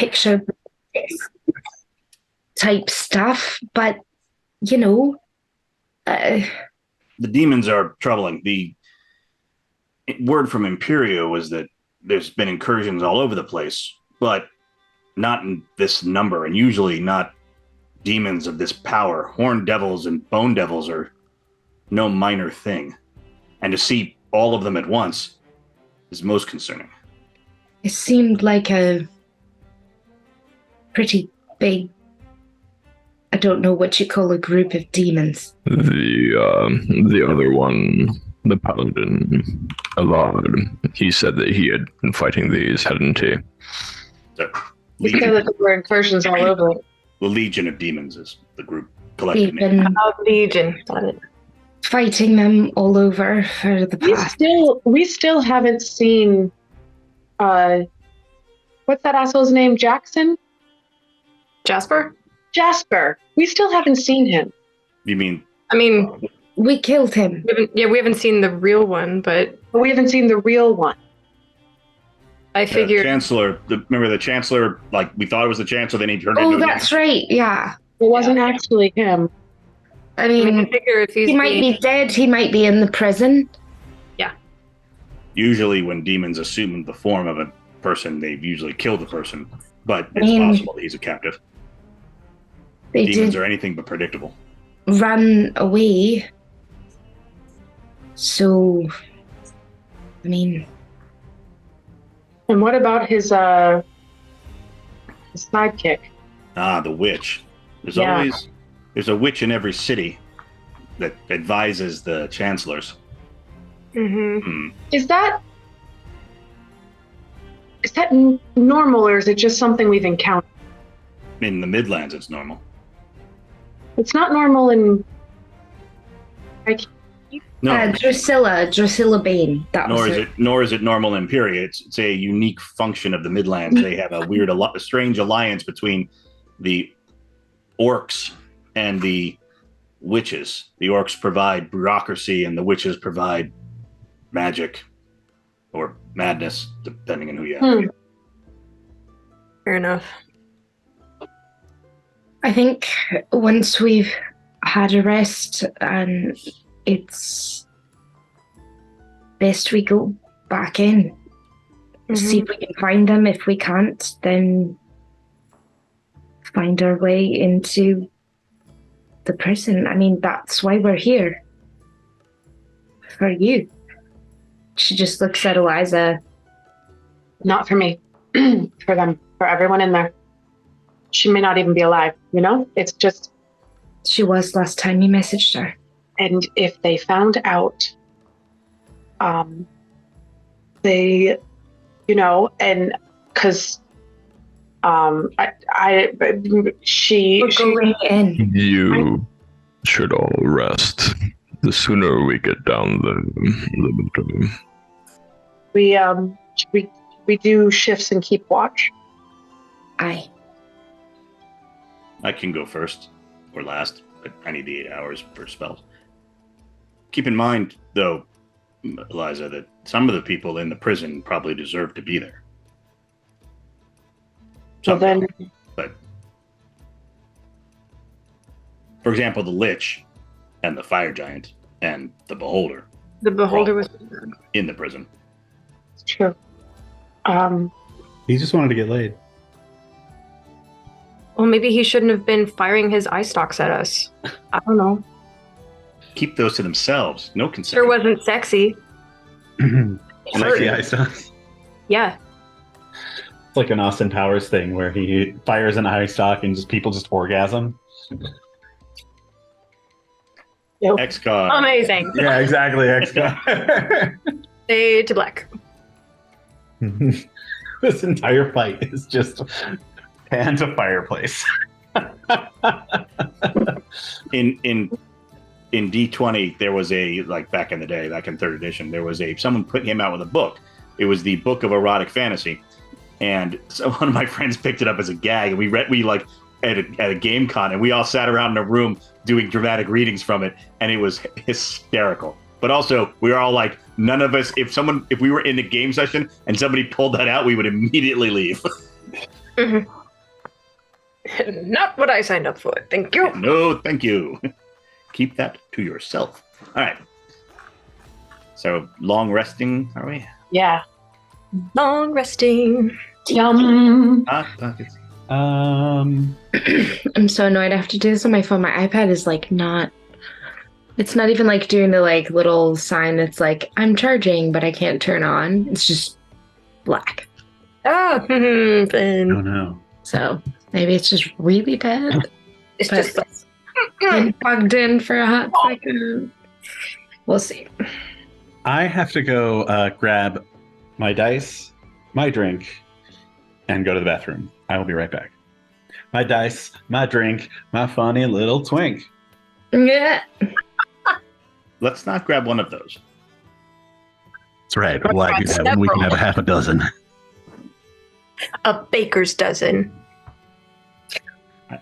picture type stuff, but the demons are troubling. The word from Imperio was that there's been incursions all over the place, but not in this number, and usually not demons of this power. Horned devils and bone devils are no minor thing, and to see all of them at once is most concerning. It seemed like a pretty big, I don't know what you call a group of demons. The other one, the paladin, Elad, he said that he had been fighting these, hadn't he? He said that there were incursions all over it. The Legion of Demons is the group collective name. Legion, got it. Fighting them all over for the past. We still haven't seen, what's that asshole's name? Jackson? Jasper? Jasper. We still haven't seen him. You mean? I mean, we killed him. We haven't seen the real one, but we haven't seen the real one. I figured. Chancellor, remember the Chancellor, like we thought it was the Chancellor, then he turned into that's right, yeah. It wasn't actually him. I mean, I figure if he might be dead, he might be in the prison. Yeah. Usually when demons assume the form of a person, they've usually killed the person, but it's possible that he's a captive. Demons are anything but predictable. Run away. So, I mean... And what about his sidekick? The witch. There's a witch in every city that advises the chancellors. Mm-hmm. Is that normal, or is it just something we've encountered? In the Midlands, it's normal. It's not normal in... No. Drusilla Bane. Nor is it normal in Imperia. It's a unique function of the Midlands. They have a strange alliance between the orcs and the witches. The orcs provide bureaucracy, and the witches provide magic or madness, depending on who you ask. Fair enough. I think once we've had a rest, and it's best we go back in, see if we can find them. If we can't, then find our way into the prison. I mean, that's why we're here. For you. She just looks at Eliza. Not for me. For them. For everyone in there. She may not even be alive, It's just... She was last time you messaged her. And if they found out, they, and because she going in. You should all rest. The sooner we get down, the better. We do shifts and keep watch. Aye. I can go first or last, but I need the 8 hours per spell. Keep in mind, though, Eliza, that some of the people in the prison probably deserve to be there. But for example, the Lich and the Fire Giant and the Beholder. The Beholder was in the prison. It's true. He just wanted to get laid. Well, maybe he shouldn't have been firing his eye stalks at us. I don't know. Keep those to themselves. No consent. Sure wasn't sexy. Like the ice stocks. Yeah. It's like an Austin Powers thing where he fires an eye stock and people just orgasm. XCOM. Amazing. Yeah, exactly. XCOM. Fade to black. This entire fight is just pan to fireplace. In D20, there was back in the day, back in 3rd edition, there was someone put him out with a book. It was the Book of Erotic Fantasy. And so one of my friends picked it up as a gag, and we at a game con, and we all sat around in a room doing dramatic readings from it, and it was hysterical. But also, we were all like, none of us, if we were in a game session and somebody pulled that out, we would immediately leave. Mhm. Not what I signed up for. Thank you. No, thank you. Keep that to yourself. All right. So long resting, are we? Yeah. Long resting. Yum. Hot pockets. Um, I'm so annoyed I have to do this on my phone. My iPad is like not. It's not even like doing the like little sign that's like I'm charging, but I can't turn on. It's just black. Oh, oh fun. no. So maybe it's just really dead. It's But just like, been plugged in for a hot second. We'll see. I have to go grab my dice, my drink, and go to the bathroom. I will be right back. My dice, my drink, my funny little twink. Yeah. Let's not grab one of those. That's right. Why do that when we can have a half a dozen? a baker's dozen.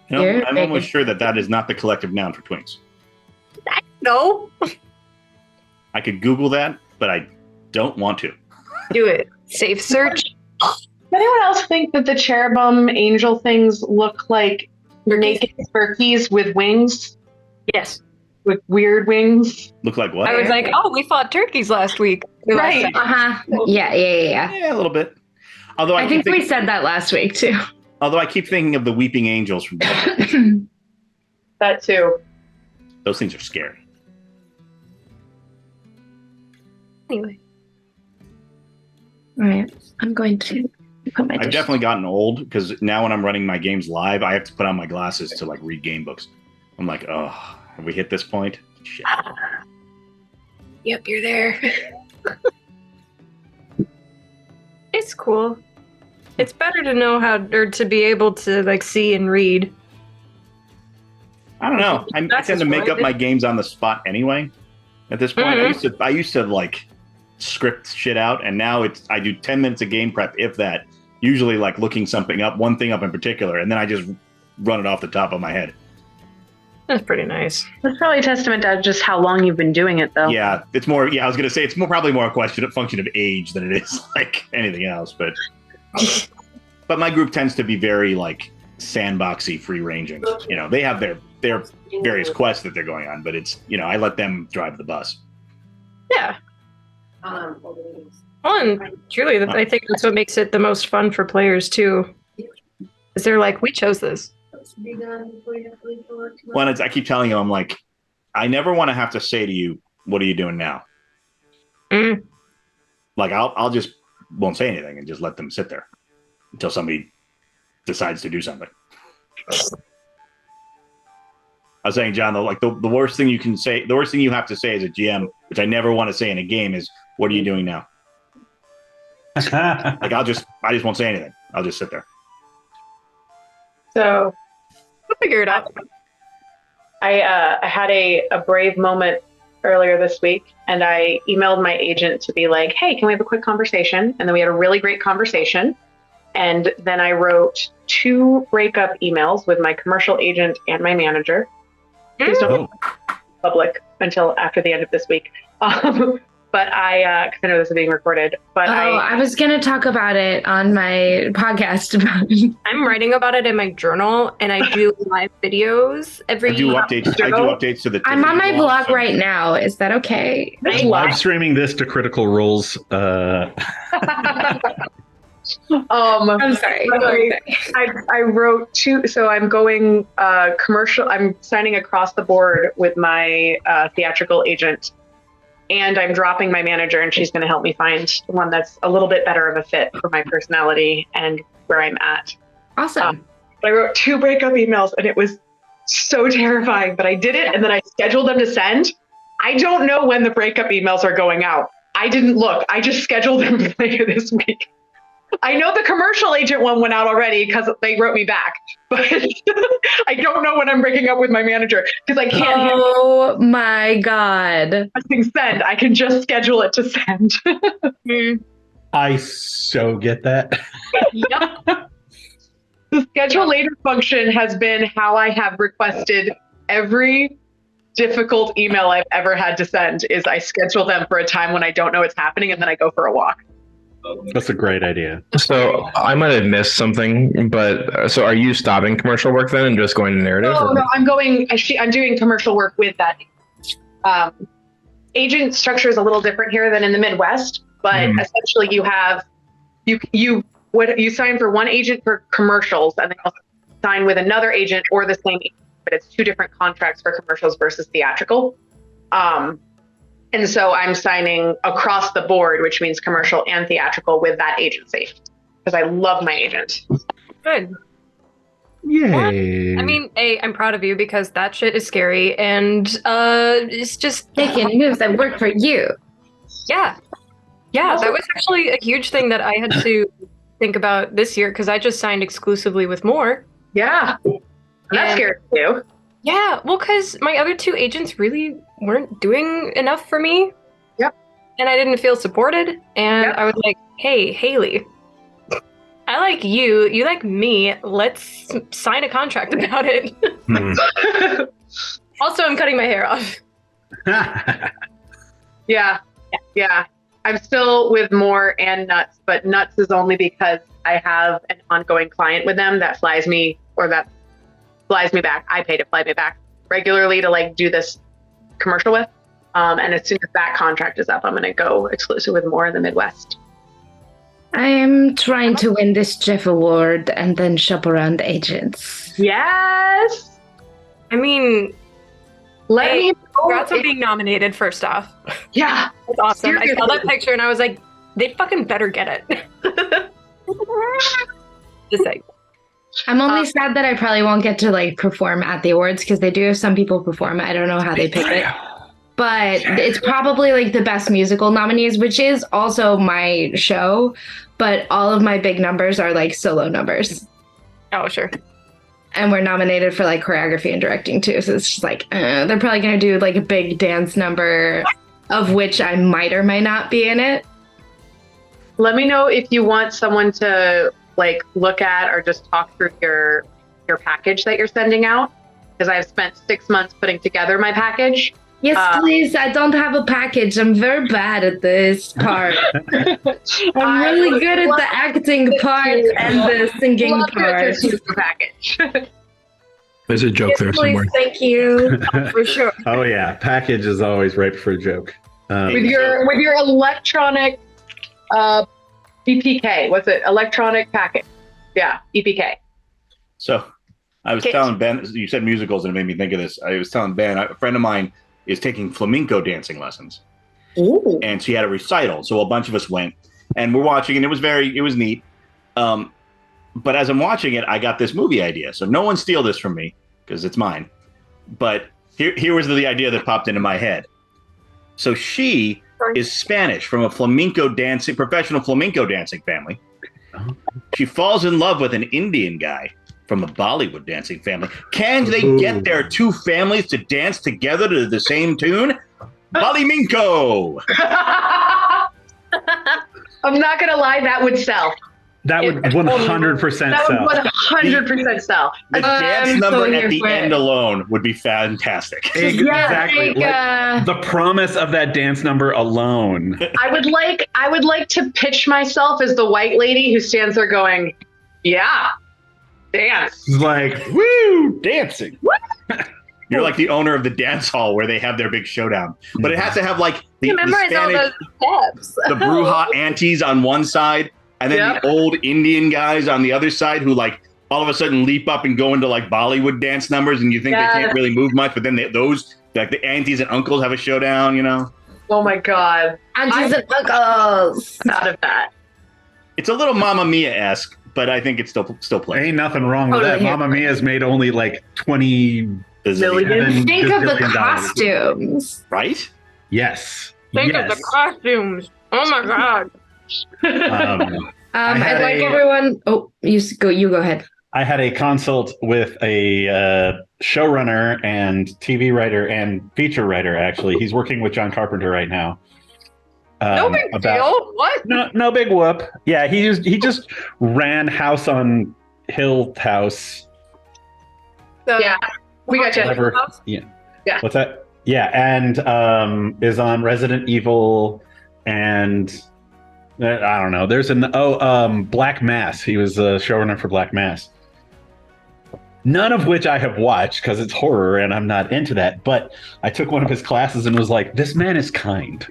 You're I'm big. almost sure that is not the collective noun for twinks. No, I could Google that, but I don't want to. do it. Safe search. Does anyone else think that the cherubim angel things look like naked turkeys with wings? Yes. With weird wings? Look like what? I was like, oh, we fought turkeys last week. Right. Uh-huh. Yeah. Yeah, a little bit. Although I think we said that last week too. Although I keep thinking of the weeping angels from That too. those things are scary. Anyway. All right. I'm going to put my I've dish- definitely gotten old because now when I'm running my games live, I have to put on my glasses to like read game books. I'm like, oh, have we hit this point? Shit. Yep, you're there. It's cool. It's better to know how, or to be able to like see and read. I don't know. I That's tend to make up what- my games on the spot anyway. At this point, Mhm. I used to like script shit out, and now I do 10 minutes of game prep, if that. Usually, like looking something up, one thing up in particular, and then I just run it off the top of my head. That's pretty nice. That's probably a testament to just how long you've been doing it, though. Yeah, it's more. Yeah, I was gonna say it's probably more a function of age than it is like anything else. But my group tends to be very like sandboxy, free ranging. You know, they have their various quests that they're going on, but it's I let them drive the bus. Yeah. Well, and truly, I think that's what makes it the most fun for players too. Is they're like, we chose this. Well, I keep telling you, I'm like, I never want to have to say to you, "What are you doing now?" Mm. Like I'll just won't say anything and just let them sit there until somebody decides to do something. I was saying, John, though, like the worst thing you can say, the worst thing you have to say as a GM, which I never want to say in a game, is, "What are you doing now?" Like I just won't say anything. I'll just sit there. So We'll figure it out. I had a brave moment earlier this week, and I emailed my agent to be like, hey, can we have a quick conversation? And then we had a really great conversation. And then I wrote 2 breakup emails with my commercial agent and my manager. Please don't Oh, public until after the end of this week. But because I know this is being recorded. But I was gonna talk about it on my podcast about it. I'm writing about it in my journal, and I do live videos every. I do updates to the. I'm on my blog so- right now. Is that okay? Just live streaming this to Critical Role's. I'm sorry. I wrote 2. So I'm going commercial. I'm signing across the board with my theatrical agent. And I'm dropping my manager, and she's going to help me find one that's a little bit better of a fit for my personality and where I'm at. Awesome. But I wrote 2 breakup emails, and it was so terrifying. But I did it, and then I scheduled them to send. I don't know when the breakup emails are going out. I didn't look. I just scheduled them later this week. I know the commercial agent one went out already because they wrote me back, but I don't know when I'm breaking up with my manager because I can't handle Oh my god. pressing send. I can just schedule it to send. I so get that. Yep. The schedule later function has been how I have requested every difficult email I've ever had to send. Is I schedule them for a time when I don't know it's happening, and then I go for a walk. That's a great idea. So I might have missed something, but so are you stopping commercial work then and just going to narrative? No, I'm doing commercial work with that. Agent structure is a little different here than in the Midwest, but essentially you have you sign for one agent for commercials, and then you'll sign with another agent or the same agent, but it's two different contracts for commercials versus theatrical. And so I'm signing across the board, which means commercial and theatrical with that agency because I love my agent. Good. Yay! I mean, I'm proud of you because that shit is scary, and it's just Taking moves that work for you. yeah, that was actually a huge thing that I had to think about this year because I just signed exclusively with More. Yeah, that's scary too. Yeah, well, because my other two agents really weren't doing enough for me. Yep. And I didn't feel supported, and I was like, "Hey, Haley, I like you. You like me. Let's sign a contract about it." Also, I'm cutting my hair off. Yeah. I'm still with More and Nuts, but Nuts is only because I have an ongoing client with them that flies me back. I pay to fly me back regularly to like do this commercial with. And as soon as that contract is up, I'm going to go exclusive with More in the Midwest. I am trying to win this Jeff Award and then shop around agents. Yes. I mean, Let me know. congrats on being nominated, first off. Yeah. That's awesome. Seriously. I saw that picture and I was like, they fucking better get it. Just like, I'm only sad that I probably won't get to like perform at the awards because they do have some people perform. I don't know how they pick it. But it's probably like the best musical nominees, which is also my show. But all of my big numbers are like solo numbers. oh, sure. And we're nominated for like choreography and directing too. So it's just like, they're probably going to do like a big dance number of which I might or might not be in it. Let me know if you want someone to like look at or just talk through your package that you're sending out. Because I've spent 6 months putting together my package. Yes, please. I don't have a package. I'm very bad at this part. I'm really good at the acting part and the singing part. Package. There's a joke Yes, there please. somewhere. Thank you. For sure. Oh yeah, package is always ripe for a joke. with your electronic EPK. What's it? Electronic packet. Yeah, EPK. So I was telling Ben, you said musicals and it made me think of this. I was telling Ben, a friend of mine is taking flamenco dancing lessons. Ooh. And she had a recital. So a bunch of us went and we're watching and it was neat. But as I'm watching it, I got this movie idea. So no one steal this from me because it's mine. But here was the idea that popped into my head. So she is Spanish from a professional flamenco dancing family. She falls in love with an Indian guy from a Bollywood dancing family. Can they get their two families to dance together to the same tune? Baliminko! I'm not gonna lie, that would sell. That would 100% sell. That would 100% sell. The dance number at the end alone would be fantastic. Exactly. The promise of that dance number alone. I would like to pitch myself as the white lady who stands there going, yeah, dance. It's like, woo, dancing. You're like the owner of the dance hall where they have their big showdown. But it has to have like the Memorize all Spanish, those steps. the Bruja aunties on one side, and then the old Indian guys on the other side who like all of a sudden leap up and go into like Bollywood dance numbers and you think they can't really move much, but then those like the aunties and uncles have a showdown, you know? Oh my God. Aunties and uncles. Out of that. It's a little Mamma Mia-esque, but I think it's still playing. Ain't nothing wrong with that. Mamma Mia's made only like 20 million. Think of the costumes. Right? Yes. Think of the costumes. Oh my God. I'd like everyone. Oh, you go ahead. I had a consult with a showrunner and TV writer and feature writer. Actually, he's working with John Carpenter right now. No big deal. What? No big whoop. Yeah, he just ran House on Hill House. Yeah, we got you. Yeah. What's that? Yeah, and is on Resident Evil and I don't know. There's Black Mass. He was a showrunner for Black Mass. None of which I have watched because it's horror and I'm not into that. But I took one of his classes and was like, this man is kind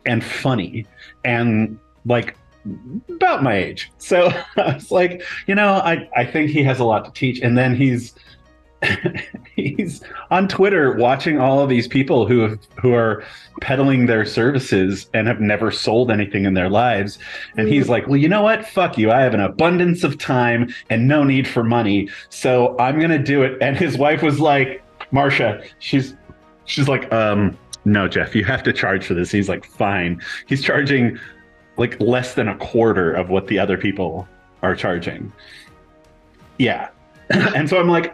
and funny and like about my age. So I was like, I think he has a lot to teach. And then he's on Twitter watching all of these people who are peddling their services and have never sold anything in their lives. And he's like, well, you know what? Fuck you. I have an abundance of time and no need for money. So I'm going to do it. And his wife was like, Marsha, she's like, no, Jeff, you have to charge for this. He's like, fine. He's charging like less than a quarter of what the other people are charging. Yeah. And so I'm like,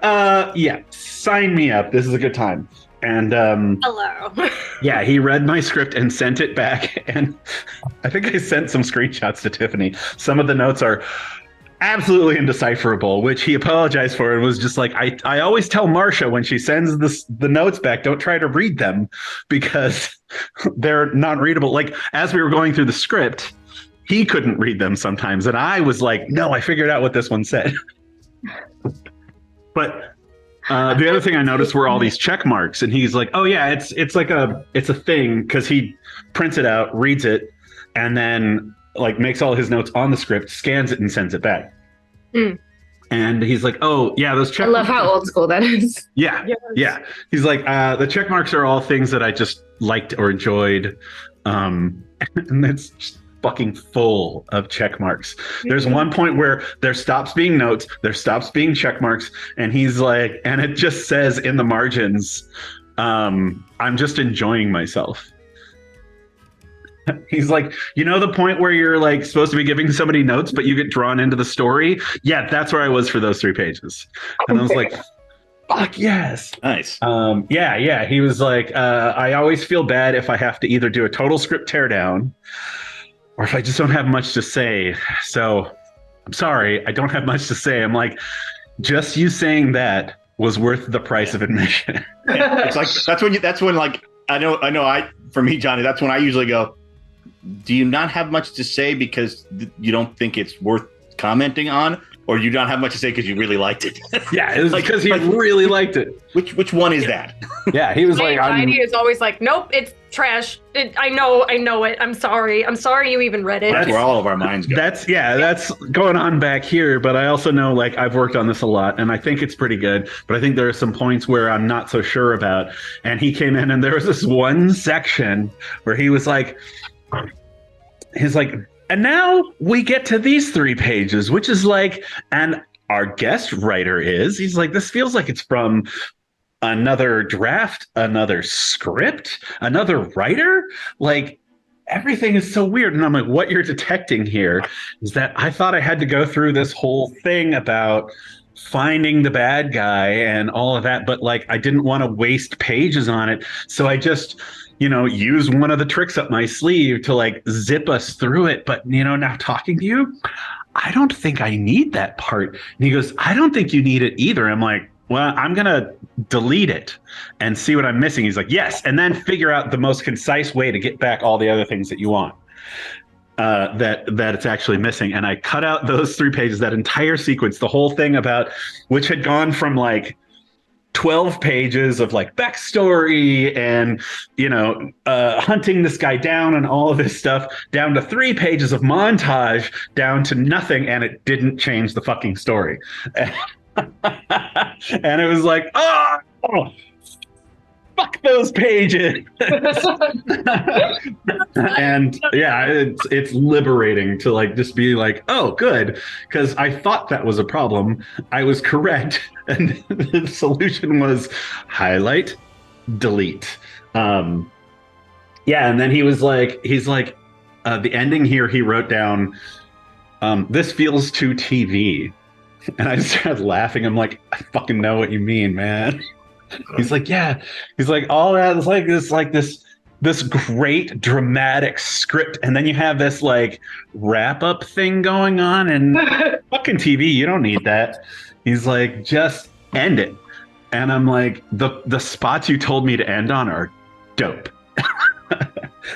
yeah, sign me up. This is a good time. And hello. Yeah, he read my script and sent it back. And I think I sent some screenshots to Tiffany. Some of the notes are absolutely indecipherable, which he apologized for and was just like, I always tell Marsha when she sends the notes back, don't try to read them because they're not readable. Like as we were going through the script, he couldn't read them sometimes. And I was like, no, I figured out what this one said. But the other thing I noticed were all these check marks, and he's like, "Oh yeah, it's a thing," because he prints it out, reads it, and then like makes all his notes on the script, scans it, and sends it back. Mm. And he's like, "Oh yeah, those check." I love how old school that is. Yeah, yes. Yeah. He's like, the check marks are all things that I just liked or enjoyed, and it's just fucking full of check marks. There's one point where there stops being notes, there stops being check marks, and he's like, and it just says in the margins, I'm just enjoying myself. He's like, the point where you're like supposed to be giving somebody notes, but you get drawn into the story? Yeah, that's where I was for those 3 pages. And I was like, fuck yes. Nice. Yeah. He was like, I always feel bad if I have to either do a total script teardown or if I just don't have much to say. So I'm sorry, I don't have much to say. I'm like, just you saying that was worth the price of admission. Yeah, it's like that's when like for me, Johnny, that's when I usually go, do you not have much to say because you don't think it's worth commenting on, or you don't have much to say because you really liked it? Yeah, it was like, because he really liked it. Which one is that? Yeah, he was like, anxiety is always like, nope, it's trash. I know it. I'm sorry you even read it. That's where all of our minds go. That's going on back here. But I also know, like, I've worked on this a lot, and I think it's pretty good. But I think there are some points where I'm not so sure about. And he came in, and there was this one section where he's like, and now we get to these 3 pages, which is like, and our guest writer he's like, this feels like it's from another draft, another script, another writer. Like, everything is so weird. And I'm like, what you're detecting here is that I thought I had to go through this whole thing about finding the bad guy and all of that, but like, I didn't want to waste pages on it. So I just, use one of the tricks up my sleeve to like zip us through it. But, now talking to you, I don't think I need that part. And he goes, I don't think you need it either. I'm like, well, I'm going to delete it and see what I'm missing. He's like, yes. And then figure out the most concise way to get back all the other things that you want, that it's actually missing. And I cut out those 3 pages, that entire sequence, the whole thing about, which had gone from like 12 pages of like backstory and, hunting this guy down and all of this stuff, down to 3 pages of montage, down to nothing. And it didn't change the fucking story. And it was like, oh, fuck those pages. And yeah, it's liberating to like just be like, oh, good, because I thought that was a problem. I was correct, and the solution was highlight, delete. Yeah, and then he's like, the ending here, he wrote down, this feels too TV. And I just started laughing. I'm like, I fucking know what you mean, man. He's like, yeah. He's like, all that is like this great dramatic script, and then you have this like wrap up thing going on, and fucking TV, you don't need that. He's like, just end it. And I'm like, the spots you told me to end on are dope.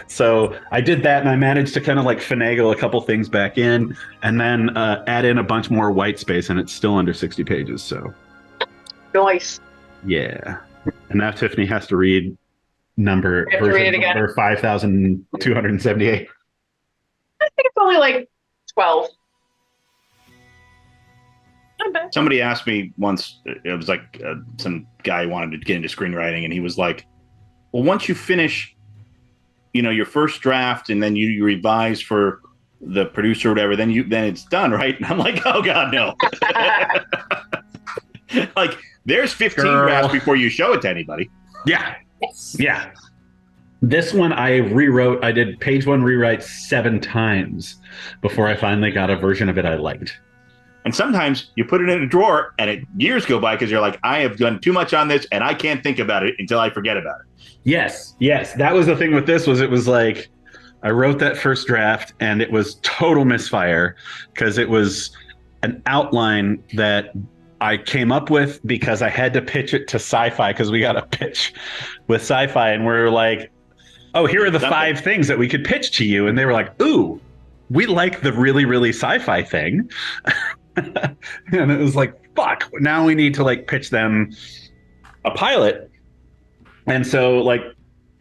So I did that, and I managed to kind of like finagle a couple things back in, and then add in a bunch more white space, and it's still under 60 pages. So Nice. yeah, and now Tiffany has to read number I have to read it again. number 5,278. I think it's only like 12. Not bad. Somebody asked me once, it was like some guy wanted to get into screenwriting, and he was like, well, once you finish, your first draft and then you revise for the producer or whatever, then it's done, right? And I'm like, oh God, no. Like, there's 15 drafts before you show it to anybody. Yeah. Yes. Yeah. This one I rewrote. I did page 1 rewrite 7 times before I finally got a version of it I liked. And sometimes you put it in a drawer and years go by because you're like, I have done too much on this and I can't think about it until I forget about it. Yes. That was the thing with this was it was like I wrote that first draft and it was total misfire because it was an outline that I came up with because I had to pitch it to Sci-Fi because we got a pitch with Sci-Fi and we're like, oh, here are the 5 things that we could pitch to you. And they were like, ooh, we like the really, really Sci-Fi thing. And it was like, fuck, now we need to like pitch them a pilot. And so like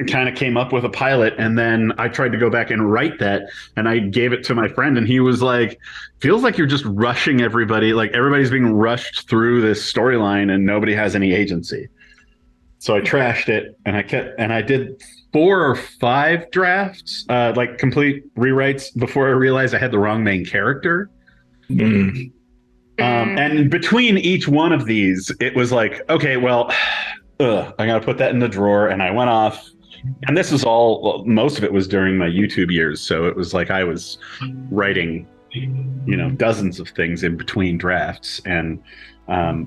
kind of came up with a pilot, and then I tried to go back and write that, and I gave it to my friend, and he was like, feels like you're just rushing everybody, like everybody's being rushed through this storyline and nobody has any agency. So I trashed it, and I did 4 or 5 drafts, like complete rewrites before I realized I had the wrong main character. And between each one of these, it was like, okay, well, I gotta put that in the drawer, and I went off. And this was most of it was during my YouTube years, so it was like I was writing, dozens of things in between drafts, and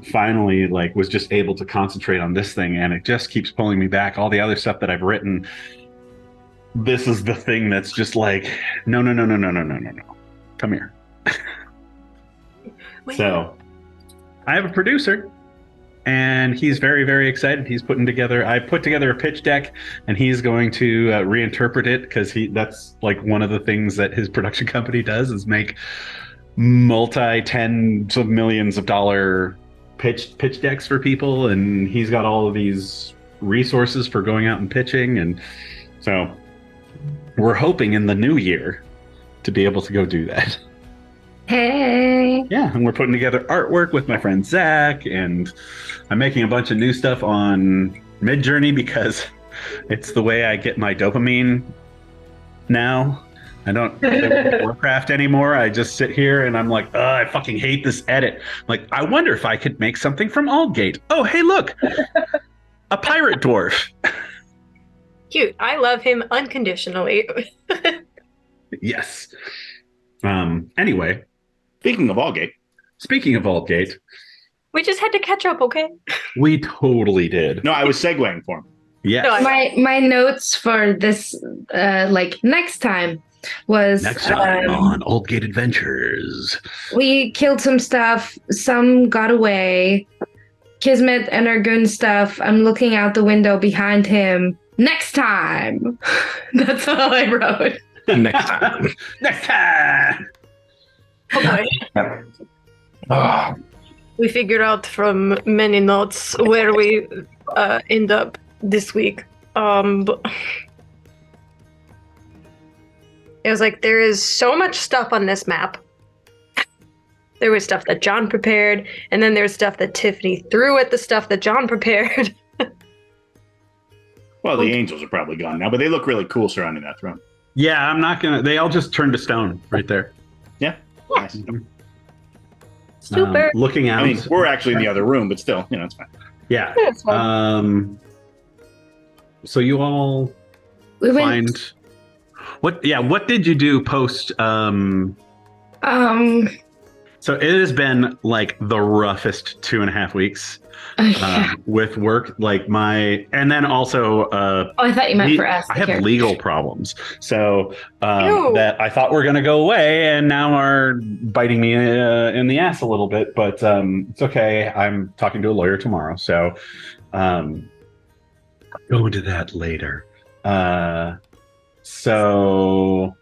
finally, like, was just able to concentrate on this thing, and it just keeps pulling me back. All the other stuff that I've written, this is the thing that's just like, no, come here. So, I have a producer. And he's very, very excited. I put together a pitch deck, and he's going to reinterpret it because that's like one of the things that his production company does is make multi-tens of millions of dollar pitch decks for people. And he's got all of these resources for going out and pitching. And so we're hoping in the new year to be able to go do that. Hey. Yeah, and we're putting together artwork with my friend Zach, and I'm making a bunch of new stuff on Midjourney because it's the way I get my dopamine now. I don't play Warcraft anymore. I just sit here and I'm like, I fucking hate this edit. Like, I wonder if I could make something from Aldgate. Oh, hey, look, a pirate dwarf. Cute. I love him unconditionally. Yes. Anyway. Speaking of Aldgate. We just had to catch up, okay? We totally did. No, I was segueing for him. Yes. No, My notes for this, next time was... Next time on Aldgate Adventures. We killed some stuff. Some got away. Kismet and Ergoon stuff. I'm looking out the window behind him. Next time. That's all I wrote. Next time. Next time. Oh, we figured out from many notes where we end up this week. But it was like there is so much stuff on this map. There was stuff that John prepared, and then there's stuff that Tiffany threw at the stuff that John prepared. Well, the angels are probably gone now, but they look really cool surrounding that throne. Yeah, I'm not gonna. They all just turned to stone right there. Yeah. Nice. Super. Looking out. I mean, we're actually in the other room, but still, it's fine. Yeah. It's fine. So you all find what? Yeah. What did you do post? So it has been like the roughest 2.5 weeks with work. And then also. I thought you meant for us. I have legal problems, so that I thought were going to go away, and now are biting me in the ass a little bit. But it's okay. I'm talking to a lawyer tomorrow, so go into that later. So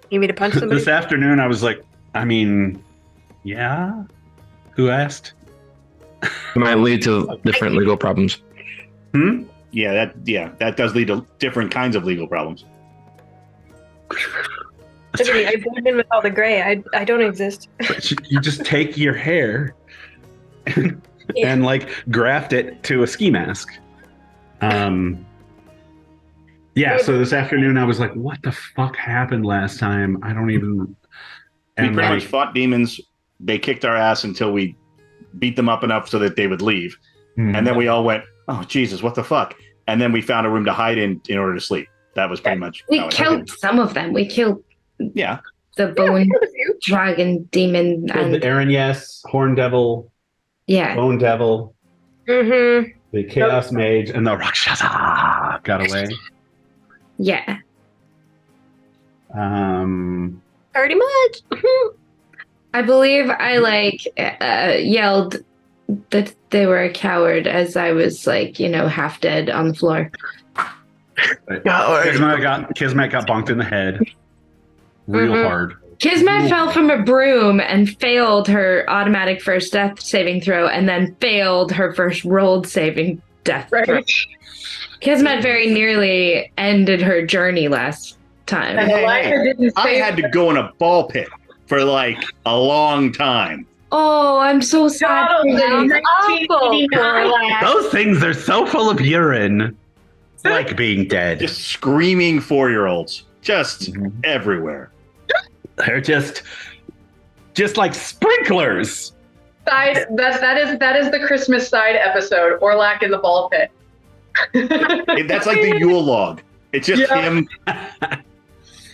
You mean to punch somebody? this afternoon, I was like, I mean, yeah. Who asked? It might lead to different legal problems. Yeah, that does lead to different kinds of legal problems. Tiffany, I blend in with all the gray. I don't exist. You just take your hair and like graft it to a ski mask. Yeah, so this afternoon I was like, what the fuck happened last time? I don't even. We And pretty like, much fought demons. They kicked our ass until we beat them up enough so that they would leave. And then we all went, oh, Jesus, what the fuck? And then we found a room to hide in order to sleep. That was pretty much We how it killed happened. some of them. We killed Yeah. the bone dragon demon killed the and Aaron, yes, Horn Devil, yeah. Bone Devil, Mm-hmm. the Chaos Mage, and the Rakshasa got away. Yeah. Pretty much. I believe I yelled that they were a coward as I was half dead on the floor. Kismet got bonked in the head real hard. Kismet fell from a broom and failed her automatic first death saving throw and then failed her first rolled saving death throw. Kismet very nearly ended her journey last time. And Eliza didn't I say had to go in a ball pit for like a long time. Oh, I'm so sad. for you. Those things are so full of urine. It's like being dead. Just screaming 4-year-olds. Just everywhere. They're just like sprinklers. Side that is the Christmas side episode. Orlak in the ball pit. That's like the Yule Log. It's just him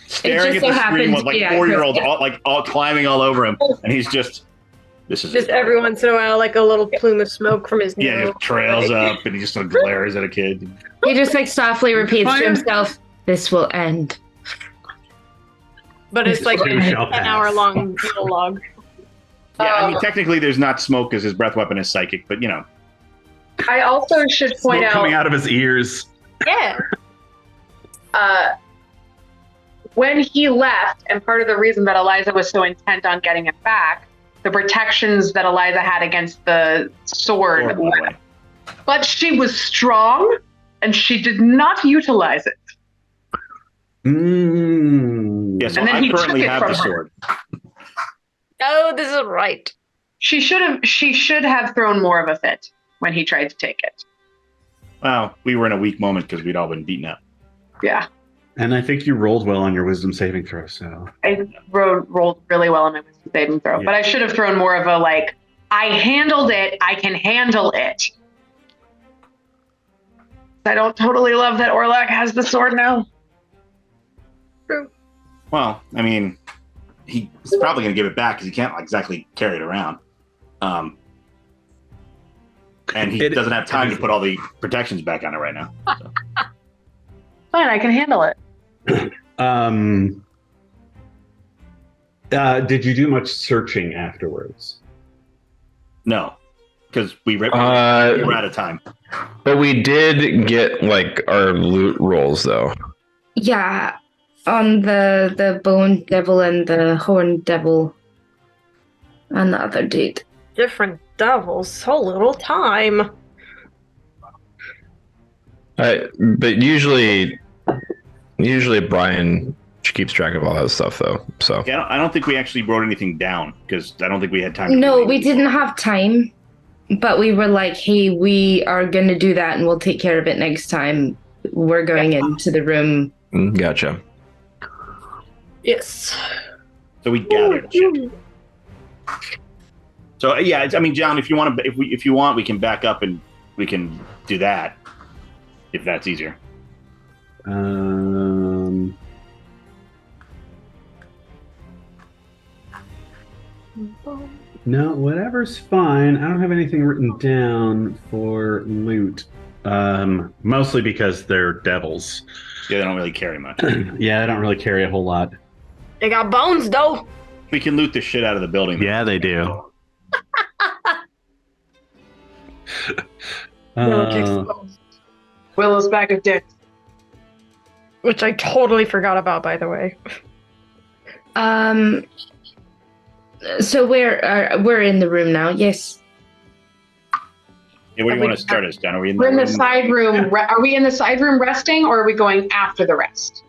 staring at so the screen with happened- yeah, 4-year-olds yeah. all climbing all over him, and he's just. This is Just every once in a while, like a little plume of smoke from his nose. Yeah, just trails up, and he just sort of glares at a kid. He just softly repeats to Fire. himself, "This will end." But it's like Too an shall pass. hour-long monologue. Yeah, I mean, technically, there's not smoke because his breath weapon is psychic, but I also should point Smoke coming out out of his ears. Yeah. when he left, and part of the reason that Eliza was so intent on getting it back, the protections that Eliza had against the sword left. But she was strong, and she did not utilize it. Mm. Yeah, so And then I he took currently it have from the her. sword. Oh, this is right. She should have thrown more of a fit when he tried to take it. Well, we were in a weak moment because we'd all been beaten up. Yeah. And I think you rolled well on your wisdom saving throw, so. I rolled really well on my wisdom saving throw, Yeah. but I should have thrown more of a I handled it. I can handle it. I don't totally love that Orlak has the sword now. Well, I mean, he's probably going to give it back because he can't exactly carry it around. And he doesn't have time to put all the protections back on it right now. So. Fine, I can handle it. Did you do much searching afterwards? No, because we were out of time. But we did get our loot rolls though. Yeah, on the bone devil and the horn devil and the other dude. Different devils, so little time. But usually Brian keeps track of all that stuff though. So Yeah, I don't think we actually wrote anything down because I don't think we had time. No, we didn't have time, but we were like, "Hey, we are gonna do that, and we'll take care of it next time. We're going into the room." gotcha. Yes. So we gathered shit. So yeah, I mean, John, if you want, we can back up and we can do that if that's easier. No, whatever's fine. I don't have anything written down for loot. Mostly because they're devils. Yeah, they don't really carry much. Yeah, I don't really carry a whole lot. They got bones though. We can loot the shit out of the building. Yeah, they do. No one kicks the bones. Willow's bag of dicks. Which I totally forgot about, by the way. So we're in the room now. Yes. Yeah, where do you want to start us, John? Are we in We're in the room? side room. Are we in the side room resting, or are we going after the rest?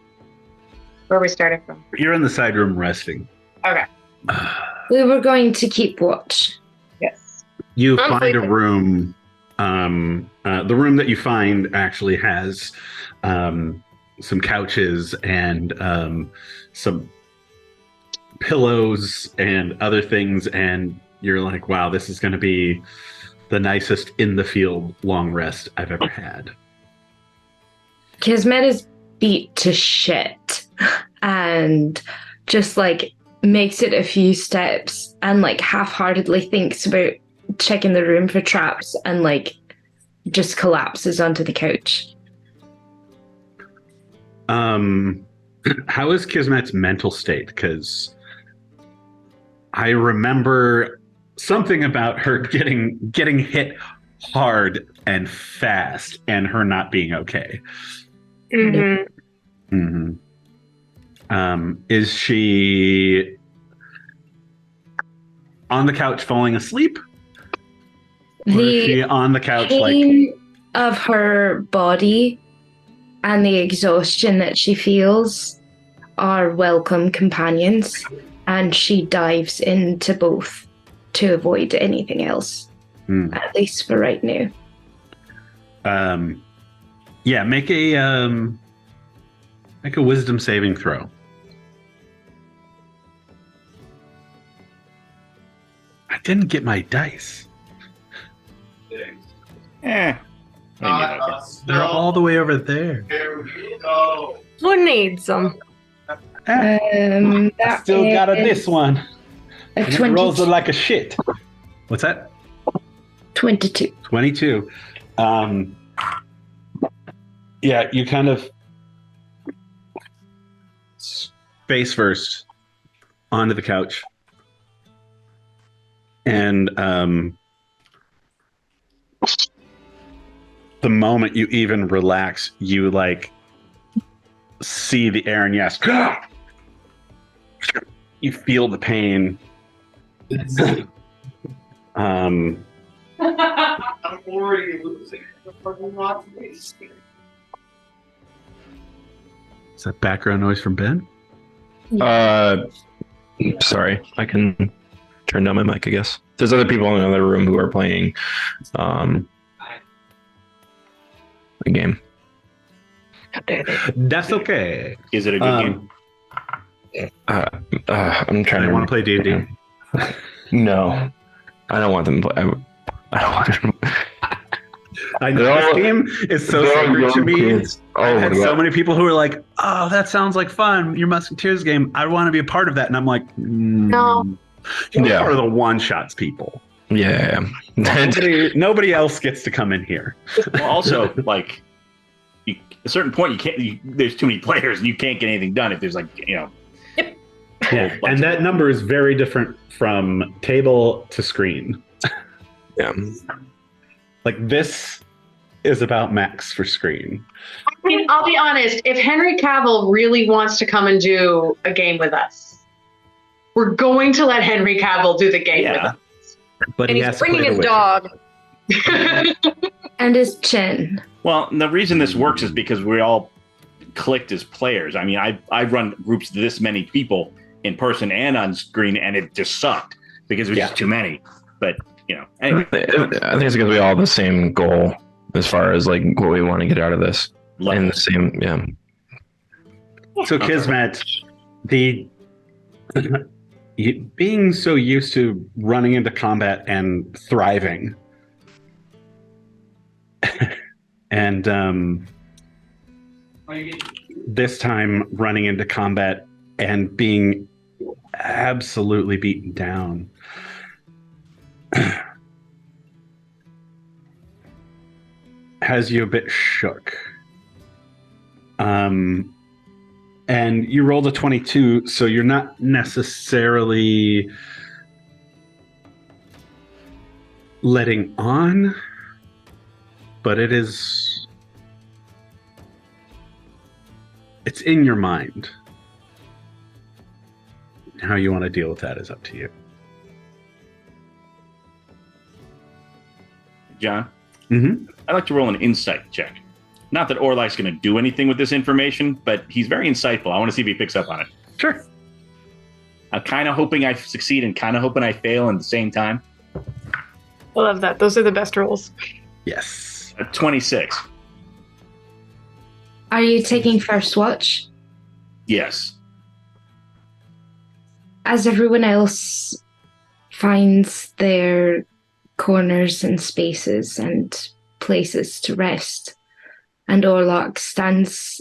Where are we starting from? You're in the side room resting. Okay. We were going to keep watch. Yes. You I'm find a sleeping. room. The room that you find actually has some couches and some pillows and other things, and you're like, wow, this is going to be the nicest in the field long rest I've ever had. Kismet is beat to shit and just like makes it a few steps and like half-heartedly thinks about checking the room for traps and like just collapses onto the couch. How is Kismet's mental state? Because I remember something about her getting hit hard and fast and her not being okay. Mm-hmm. Mm-hmm. Is she on the couch falling asleep? Or is she on the couch like pain of her body and the exhaustion that she feels are welcome companions, and she dives into both to avoid anything else, at least for right now. Yeah, make a wisdom saving throw. I didn't get my dice. Eh. They're all the way over there. Who needs them? I That still got is this one. a And it 20, rolls it like a shit. What's that? 22. 22. Yeah, you kind of face first onto the couch. And the moment you even relax, you like see the air and yes, you feel the pain. I'm already losing. Is that background noise from Ben? Sorry, I can turn down my mic, I guess. There's other people in another room who are playing a game. That's okay. Is it a good game? I'm trying I to want to play D&D. No, I don't want them to play. I don't want them. I know this game is so sacred to me. I've had so many people who are like, "Oh, that sounds like fun. Your Musketeers game. I want to be a part of that." And I'm like, No. You're part of the one shots people. Yeah. Nobody else gets to come in here. Well, also, like, at a certain point, you can't. There's too many players, and you can't get anything done if there's like, Yeah, and that number is very different from table to screen. Yeah. Like this is about max for screen. I mean, I'll be honest. If Henry Cavill really wants to come and do a game with us, we're going to let Henry Cavill do the game with us. But And he he's has to bringing play his the dog. And his chin. Well, the reason this works is because we all clicked as players. I mean, I've run groups of this many people in person and on screen, and it just sucked because it was just too many. But anyway, I think it's because we all have the same goal as far as like what we want to get out of this, and the same, yeah. So Kismet, being so used to running into combat and thriving, and this time running into combat and being absolutely beaten down. Has you a bit shook. And you rolled a 22, so you're not necessarily letting on, but it is It's in your mind. How you want to deal with that is up to you. John, Mm-hmm. I'd like to roll an insight check. Not that Orlak's going to do anything with this information, but he's very insightful. I want to see if he picks up on it. Sure. I'm kind of hoping I succeed and kind of hoping I fail at the same time. I love that. Those are the best rolls. Yes. 26. Are you taking first watch? Yes. As everyone else finds their corners and spaces and places to rest, and Orlak stands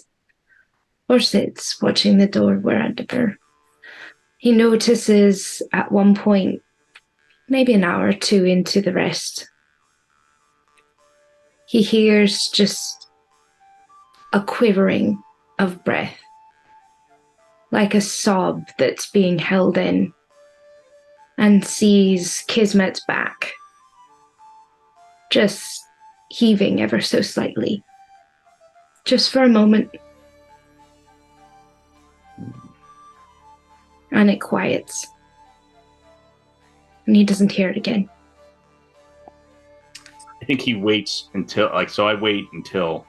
or sits watching the door wherever, he notices at one point, maybe an hour or two into the rest, he hears just a quivering of breath, like a sob that's being held in, and sees Kismet's back just heaving ever so slightly, just for a moment. And it quiets. And he doesn't hear it again. I think he waits until, I wait until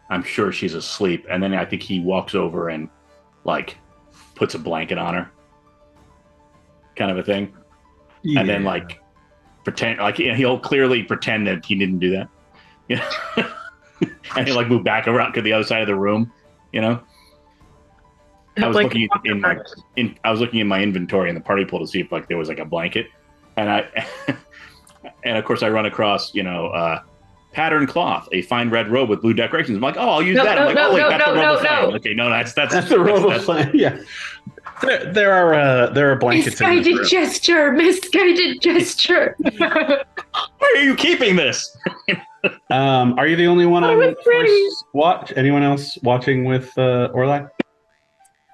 I'm sure she's asleep. And then I think he walks over and, puts a blanket on her. Kind of a thing. Yeah. And then, pretend, he'll clearly pretend that he didn't do that. Yeah. And he'll, move back around to the other side of the room, I was looking I was looking in my inventory in the party pool to see if there was a blanket, and and of course I run across pattern cloth, a fine red robe with blue decorations. I'm like, oh, I'll use that. I'm like, oh wait, that's the robe of flame. Okay, no, that's the robe of flame. Yeah, there are blankets. Misguided gesture. Misguided gesture. Where are you keeping this? Are you the only one on first watch? Anyone else watching with Orlak?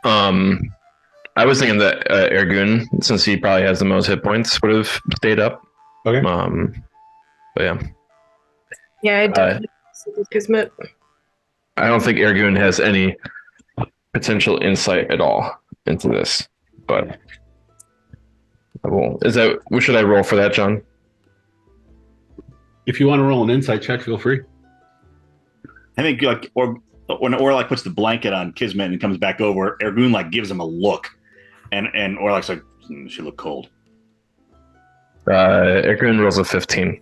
I was thinking that Ergoon, since he probably has the most hit points, would have stayed up. Okay. But yeah. Yeah, I definitely Kismet. I don't think Ergoon has any potential insight at all into this, but I will. Should I roll for that, John? If you want to roll an insight check, feel free. I think when Orlak puts the blanket on Kismet and comes back over, Ergoon gives him a look, and Orlak's like, she look cold. Ergoon rolls a 15.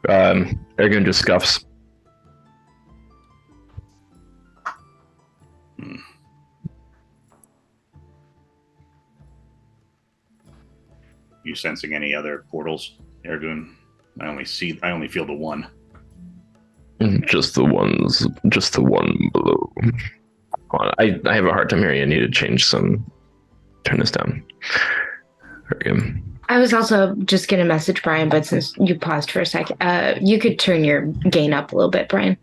Ergoon just scuffs. You sensing any other portals, Ergoon? I only feel the one. Just the one below. I have a hard time hearing. I need to change some. Turn this down. There we go. I was also just going to message Brian, but since you paused for a sec, you could turn your gain up a little bit, Brian.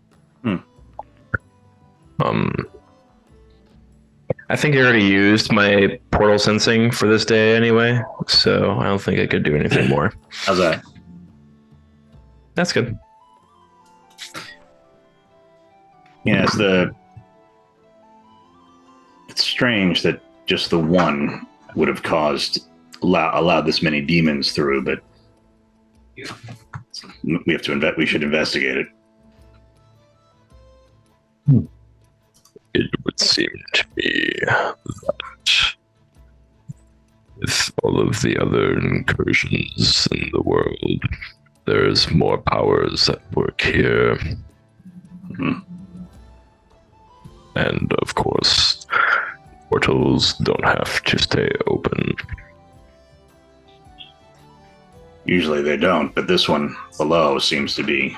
I think I already used my portal sensing for this day anyway, so I don't think I could do anything more. How's that? That's good. Yeah, it's strange that just the one would have allowed this many demons through, but we should investigate it. It would seem to me that with all of the other incursions in the world, there's more powers at work here. Mm-hmm. And of course, portals don't have to stay open. Usually they don't, but this one below seems to be.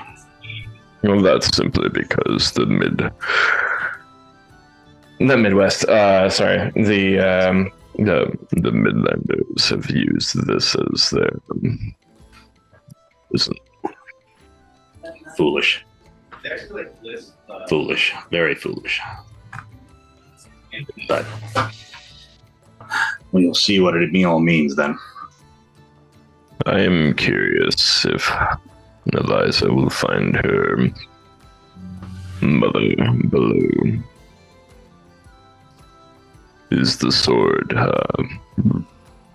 Well, that's simply because the Midwest, the Midlanders have used this as their foolish. Foolish, very foolish. But we'll see what it all means then. I am curious if Eliza will find her mother below. Is the sword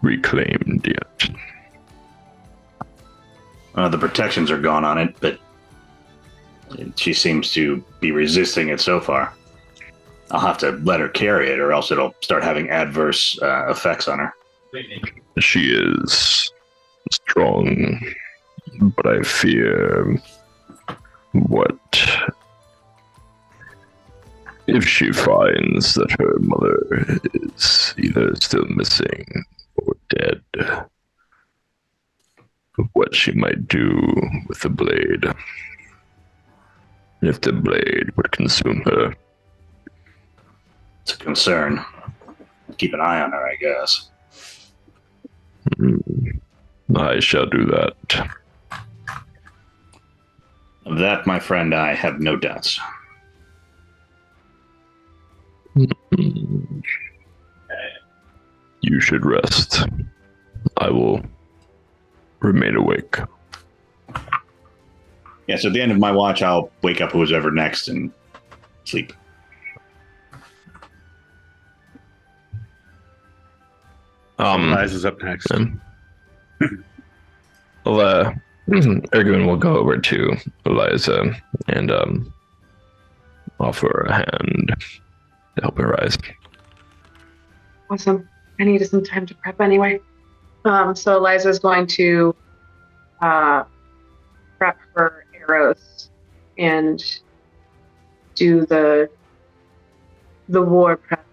reclaimed yet? The protections are gone on it, but she seems to be resisting it so far. I'll have to let her carry it, or else it'll start having adverse effects on her. She is strong, but I fear what if she finds that her mother is either still missing or dead? What she might do with the blade, if the blade would consume her. It's a concern. Keep an eye on her, I guess. I shall do that. Of that, my friend, I have no doubts. You should rest. I will remain awake. Yeah, so at the end of my watch, I'll wake up who's ever next and sleep. Eliza's up next. Ergoon will go over to Eliza and offer a hand to help her rise. Awesome. I needed some time to prep anyway. So Eliza's going to prep her arrows and do the war prep.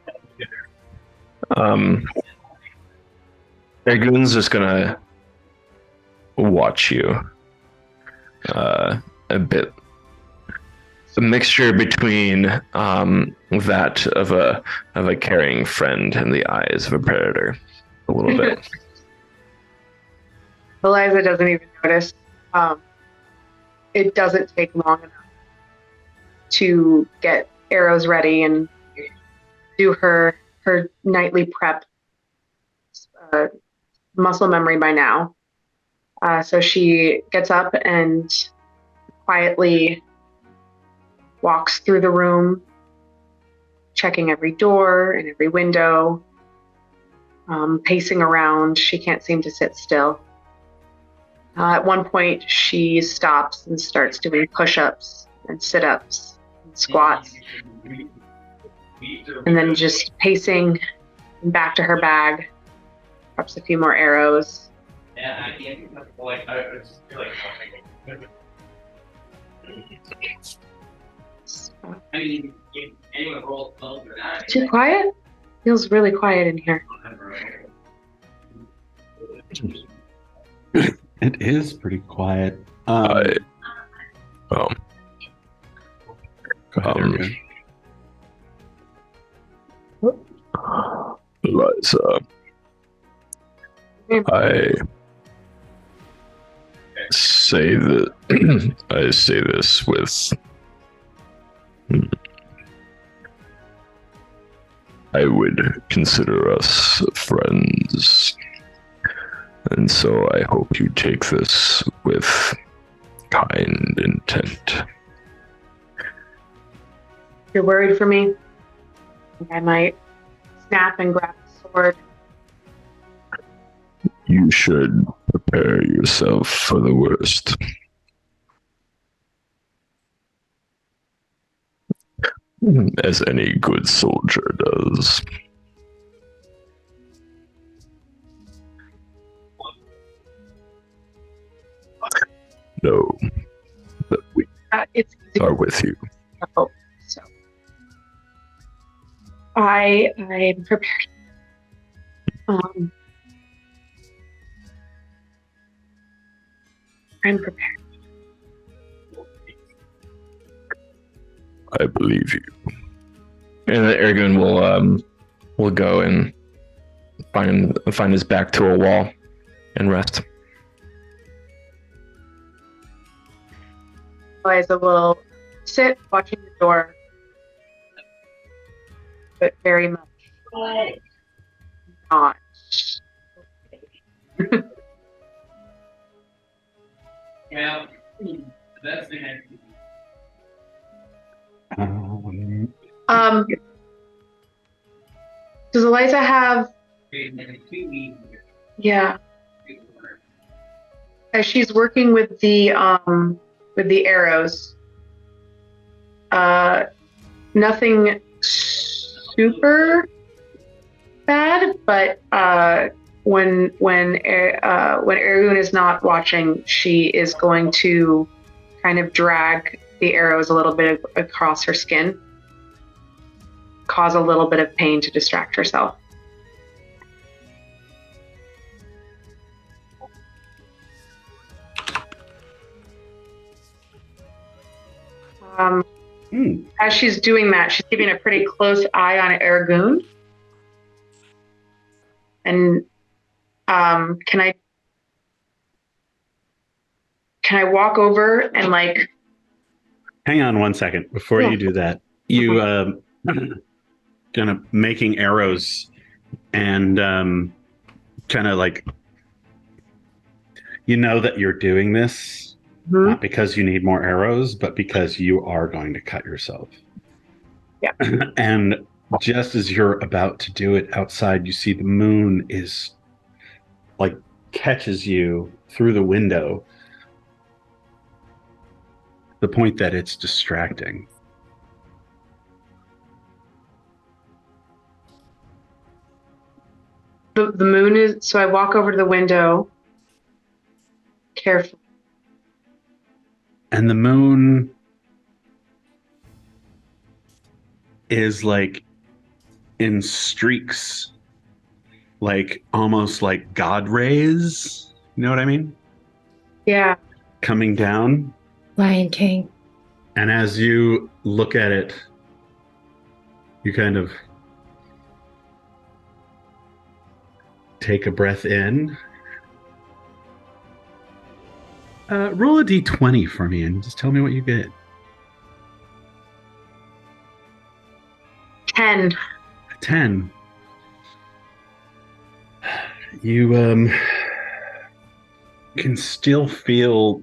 Ergoon's just gonna watch you a bit. A mixture between that of a caring friend and the eyes of a predator, a little bit. Eliza doesn't even notice. It doesn't take long enough to get arrows ready and do her nightly prep. Muscle memory by now. So she gets up and quietly walks through the room, checking every door and every window, pacing around. She can't seem to sit still. At one point, she stops and starts doing push-ups and sit-ups and squats. And then just pacing back to her bag, drops a few more arrows. Too quiet? Feels really quiet in here. It is pretty quiet. Go ahead, Ergoon. Eliza, I say this with I would consider us friends, and so I hope you take this with kind intent. You're worried for me? I think I might snap and grab the sword. You should prepare yourself for the worst. As any good soldier does. Know that we It's easy are with you. to hope. So I am prepared. I'm prepared. I believe you. And Ergoon will go and find his back to a wall and rest. Eliza will sit watching the door, but very much not. Does Eliza have? Yeah. As she's working with the arrows, nothing super bad, but when Ergoon is not watching, she is going to kind of drag the arrows a little bit across her skin, cause a little bit of pain to distract herself. As she's doing that, she's keeping a pretty close eye on Ergoon. And can I walk over and like? Hang on one second before you do that. You kind of making arrows and kind of like, you know that you're doing this not because you need more arrows, but because you are going to cut yourself. Yeah. And just as you're about to do it outside, you see the moon is like catches you through the window. The point that it's distracting. The moon is, so I walk over to the window carefully. And the moon is like in streaks, like almost like God rays. You know what I mean? Yeah. Coming down. Lion King. And as you look at it, you kind of take a breath in. Roll a d20 for me and just tell me what you get. 10. 10. You can still feel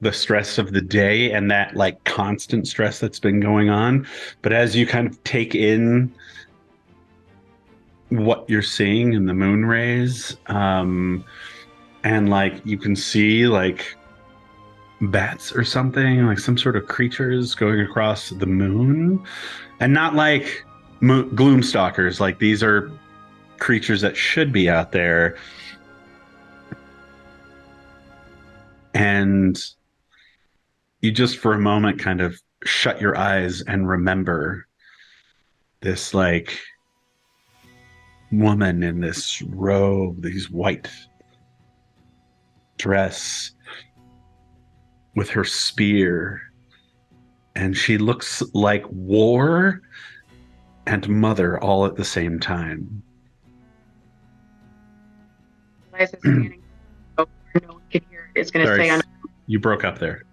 the stress of the day and that like constant stress that's been going on. But as you kind of take in what you're seeing in the moon rays, and like you can see like bats or something, like some sort of creatures going across the moon, and not like gloom stalkers. Like these are creatures that should be out there. And you just for a moment kind of shut your eyes and remember this like woman in this robe, these white dress with her spear, and she looks like war and mother all at the same time. Eliza's standing. Oh, no one can hear. It's going to stay on. You broke up there.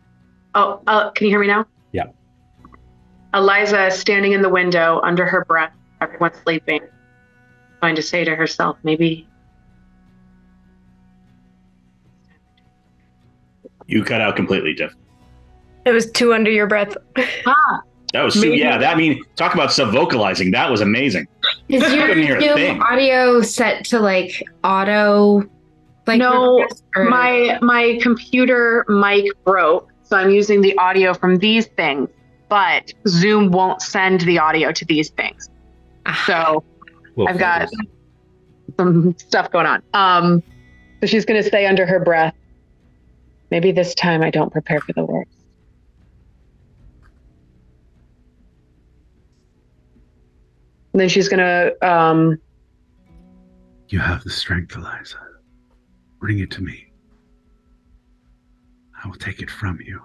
Oh, can you hear me now? Yeah. Eliza is standing in the window under her breath. Everyone's sleeping. Trying to say to herself, maybe. You cut out completely, Jeff. It was 2 under your breath. That was talk about sub-vocalizing. That was amazing. Is your Zoom audio set to like auto? Like no, my computer mic broke, so I'm using the audio from these things, but Zoom won't send the audio to these things. So I've got some stuff going on. So she's going to say under her breath, maybe this time I don't prepare for the worst. And then she's going to... You have the strength, Eliza. Bring it to me. I will take it from you.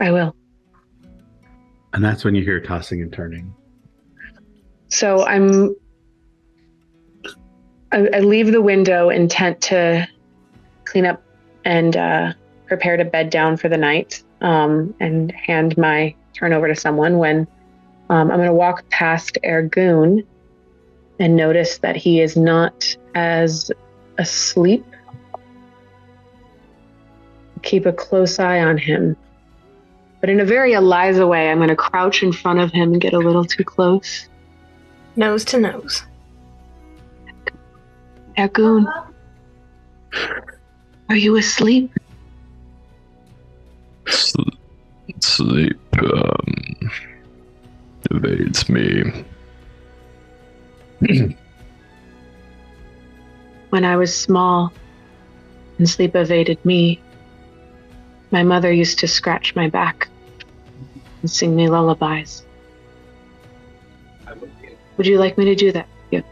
I will. And that's when you hear tossing and turning. So I leave the window intent to clean up and prepare to bed down for the night, and hand my turn over to someone when I'm going to walk past Ergoon and notice that he is not as asleep. Keep a close eye on him. But in a very Eliza way, I'm going to crouch in front of him and get a little too close. Nose to nose. Ergoon, are you asleep? Sleep evades me. When I was small and sleep evaded me, my mother used to scratch my back and sing me lullabies. Would you like me to do that for you?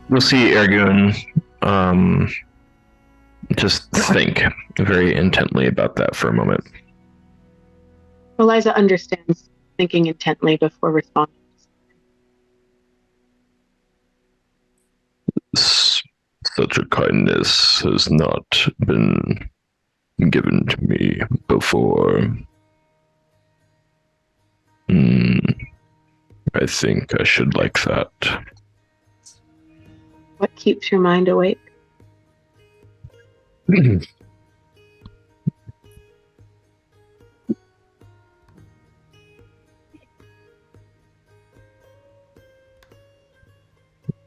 We'll see Ergoon just think very intently about that for a moment. Eliza understands thinking intently before responding. Such a kindness has not been given to me before. I think I should like that. What keeps your mind awake?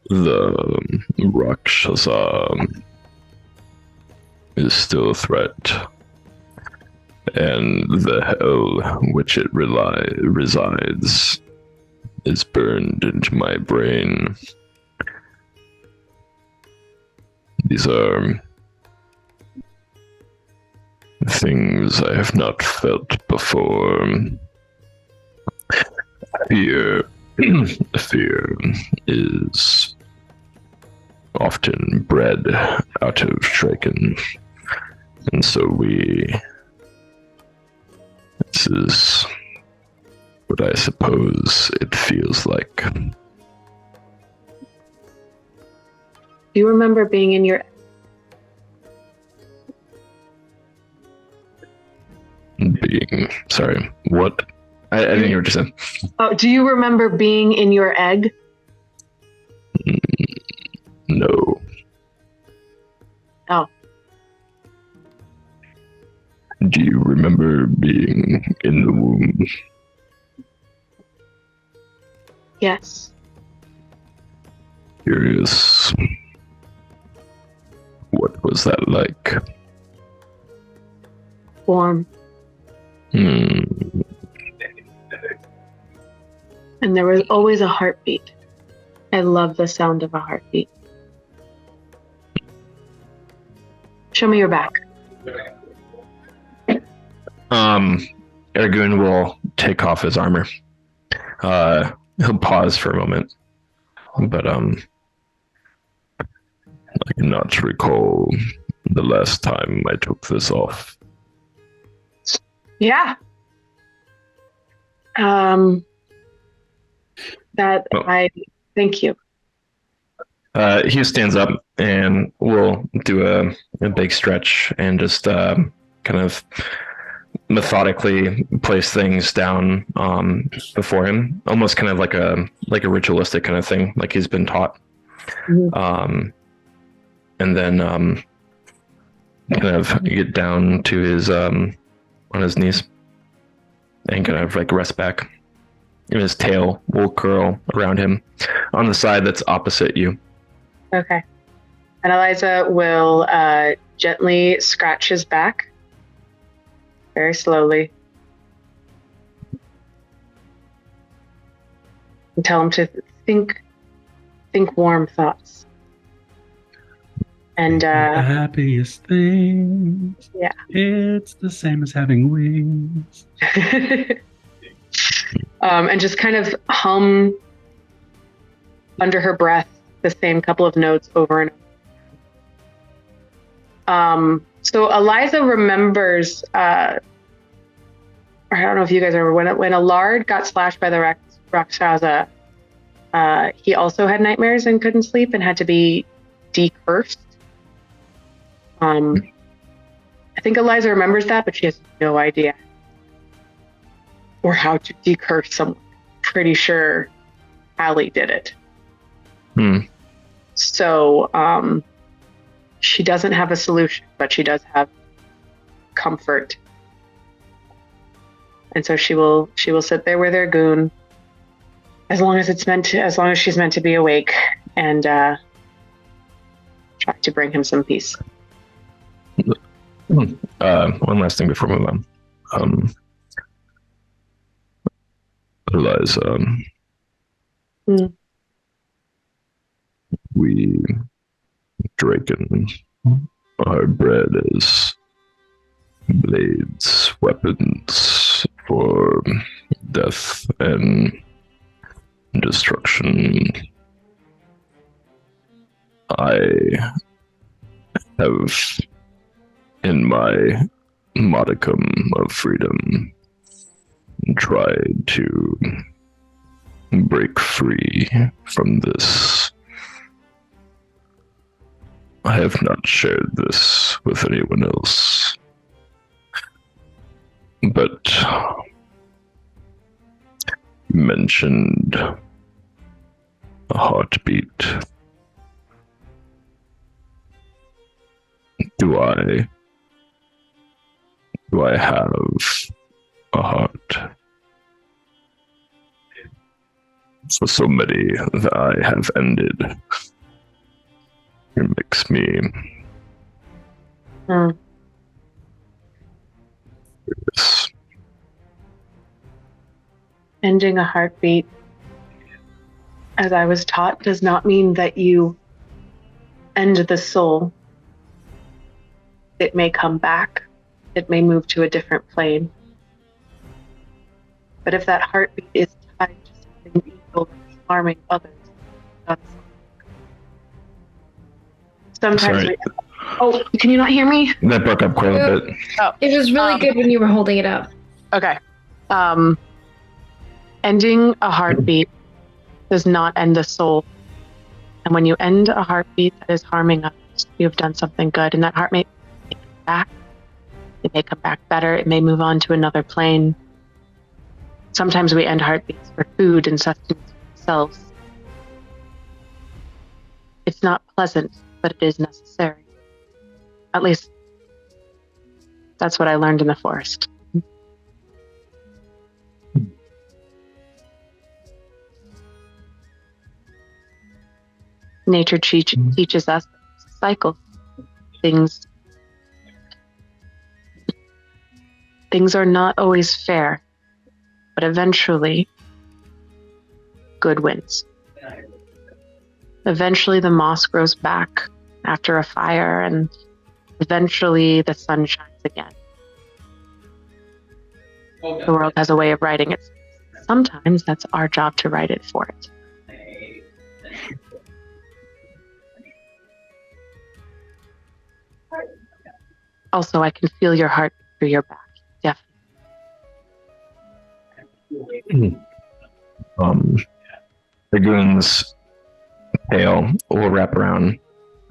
The Rakshasa is still a threat, and the hell which it resides is burned into my brain. These are things I have not felt before. Fear is often bred out of Draken, and so this is what I suppose it feels like. Do you remember being in your... Sorry, what? I didn't hear what you said. Oh, do you remember being in your egg? No. Oh. Do you remember being in the womb? Yes. Curious. What was that like? Warm. Hmm. And there was always a heartbeat. I love the sound of a heartbeat. Show me your back. Ergoon will take off his armor. He'll pause for a moment. But I cannot recall the last time I took this off. Yeah. Thank you. He stands up and will do a big stretch and just kind of methodically place things down before him, almost kind of like a ritualistic kind of thing, like he's been taught. Mm-hmm. And then kind of get down to his on his knees and kind of like rest back. And his tail will curl around him on the side that's opposite you. Okay. And Eliza will gently scratch his back, very slowly, and tell him to think warm thoughts. And the happiest thing. Yeah. It's the same as having wings. And just kind of hum under her breath the same couple of notes over and over. So Eliza remembers, I don't know if you guys remember, when Allard got slashed by the Rakshasa, he also had nightmares and couldn't sleep and had to be decursed. And I think Eliza remembers that, but she has no idea. Or how to decurse someone. Pretty sure Allie did it. So, she doesn't have a solution, but she does have comfort. And so she will sit there with Ergoon as long as she's meant to be awake, and try to bring him some peace. One last thing before we move on. Eliza, we Draken are bred as blades, weapons for death and destruction. I have, in my modicum of freedom, tried to break free from this. I have not shared this with anyone else, but you mentioned a heartbeat. Do I have a heart? For so many that I have ended, it makes me curious. Ending a heartbeat, as I was taught, does not mean that you end the soul. It may come back. It may move to a different plane. But if that heartbeat is tied to something evil that's harming others, that's sometimes. Oh, can you not hear me? That broke up quite a bit. Oh, It was really good when you were holding it up. okay. Ending a heartbeat does not end the soul. And when you end a heartbeat that is harming others, you have done something good. And that heart may come back. It may come back better. It may move on to another plane. Sometimes we end heartbeats for food and sustenance for ourselves. It's not pleasant, but it is necessary. At least, that's what I learned in the forest. Nature teaches us cycles. Things are not always fair, but eventually, good wins. Eventually, the moss grows back after a fire, and eventually, the sun shines again. The world has a way of writing it. Sometimes that's our job to write it for it. Also, I can feel your heart through your back. Definitely. Ergoon's tail will wrap around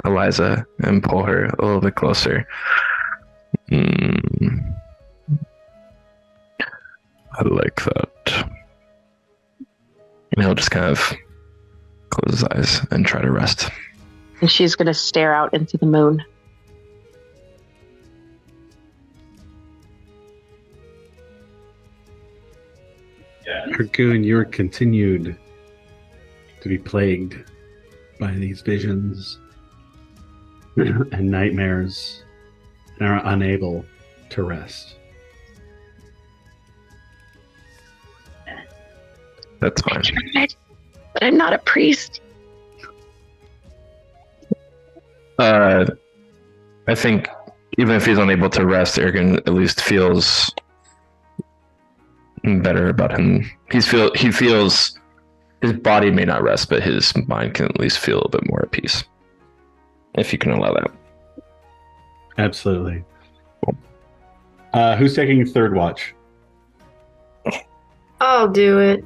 Eliza and pull her a little bit closer. I like that. And he'll just kind of close his eyes and try to rest. And she's going to stare out into the moon. Ergoon, you're continued to be plagued by these visions and nightmares and are unable to rest. That's fine. But I'm not a priest. I think even if he's unable to rest, Ergoon at least feels better about him. He feels his body may not rest, but his mind can at least feel a bit more at peace. If you can allow that. Absolutely. Cool. Who's taking third watch? I'll do it.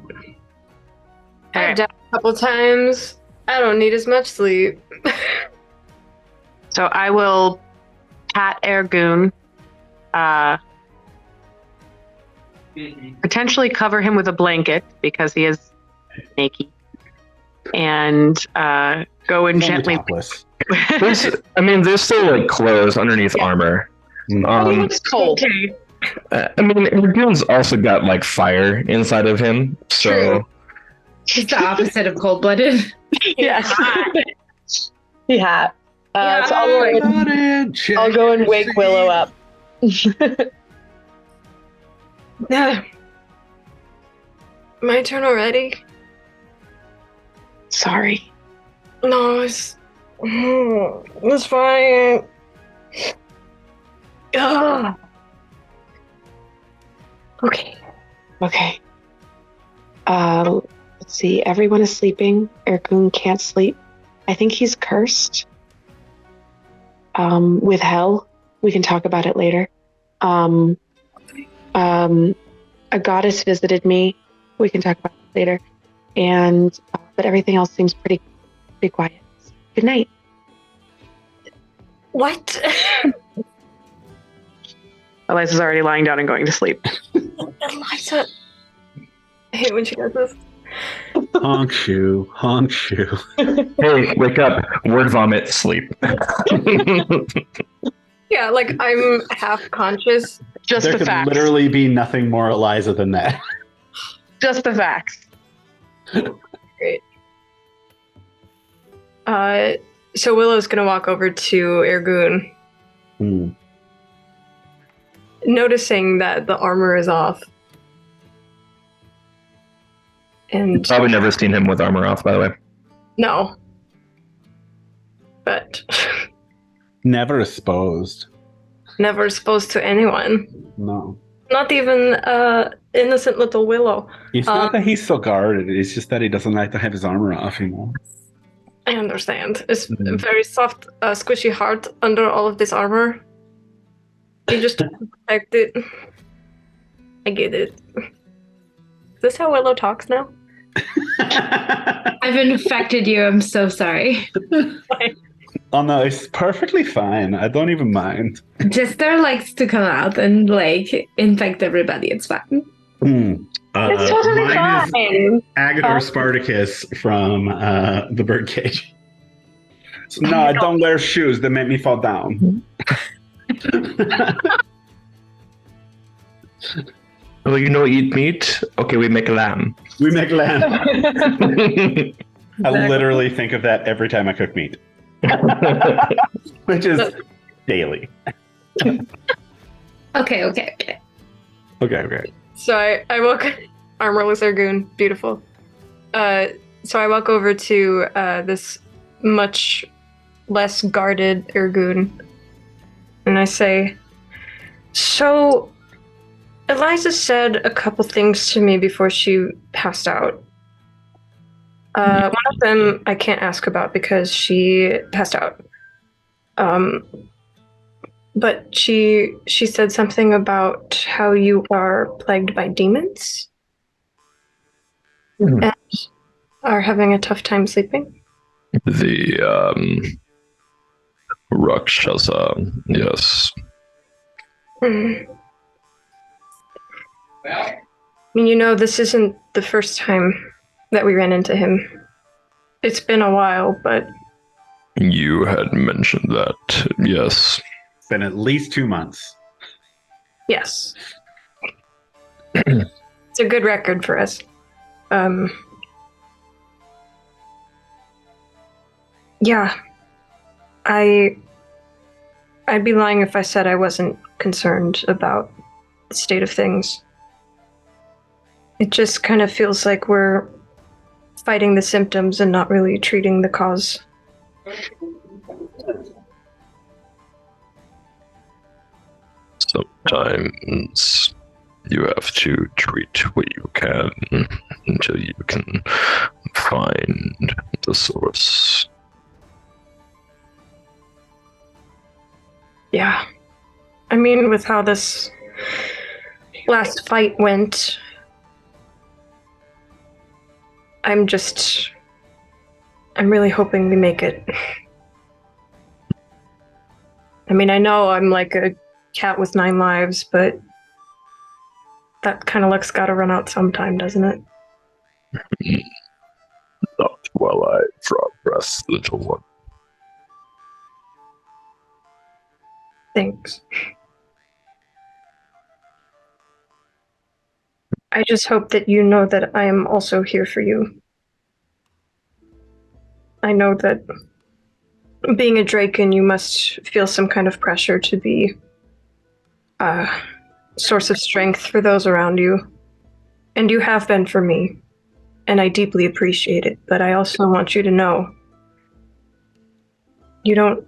Alright. I've died a couple times. I don't need as much sleep. So I will pat Ergoon potentially cover him with a blanket because he is naked, and go and He's only gently. topless. There's still like clothes underneath armor. It's cold. Okay. Ergoon's also got like fire inside of him, so. True. He's the opposite of cold-blooded. Yes. Yeah. Yeah, So I'll go and wake Willow up. Yeah. My turn already? Sorry. No, it's fine. Ugh. Okay. Okay. Let's see. Everyone is sleeping. Ergoon can't sleep. I think he's cursed. With hell. We can talk about it later. A goddess visited me. We can talk about it later. And but everything else seems pretty quiet. Good night. What? Eliza's already lying down and going to sleep. Eliza. I hate when she does this. Honk shoe, honk shoe. Hey, wake up. Word vomit, sleep. Yeah, like I'm half conscious. Just There the could facts. literally be nothing more Eliza than that. Just the facts. Great. So Willow's gonna walk over to Ergoon, noticing that the armor is off. And Probably never seen him with armor off, by the way. no. But Never exposed. never exposed to anyone. No. Not even innocent little Willow. It's not that he's so guarded, it's just that he doesn't like to have his armor off anymore. I understand. It's a very soft, squishy heart under all of this armor. You just protect it. I get it. Is this how Willow talks now? I've infected you. I'm so sorry. Oh no, it's perfectly fine. I don't even mind. Jester likes to come out and like infect everybody. It's fine. It's totally mine is fine. Agador Spartacus from the Birdcage. So, no, I don't wear shoes that make me fall down. Oh, eat meat? Okay, we make lamb. We make lamb. I literally think of that every time I cook meat. Which is daily. Okay. Okay. So I walk, armorless Ergoon, beautiful. So I walk over to this much less guarded Ergoon, and I say, so Eliza said a couple things to me before she passed out. One of them I can't ask about because she passed out. But she said something about how you are plagued by demons and are having a tough time sleeping. The Rakshasa, yes. I mean, this isn't the first time that we ran into him. It's been a while, but... You had mentioned that, yes. It's been at least 2 months. Yes. It's a good record for us. Yeah. I'd be lying if I said I wasn't concerned about the state of things. It just kind of feels like we're fighting the symptoms and not really treating the cause. Sometimes you have to treat what you can until you can find the source. Yeah. I mean, with how this last fight went, I'm really hoping we make it. I mean, I know I'm like a cat with 9 lives, but that kind of luck's got to run out sometime, doesn't it? Not while I draw breath, little one. Thanks. I just hope that you know that I am also here for you. I know that being a Draken, you must feel some kind of pressure to be a source of strength for those around you. And you have been for me. And I deeply appreciate it. But I also want you to know you don't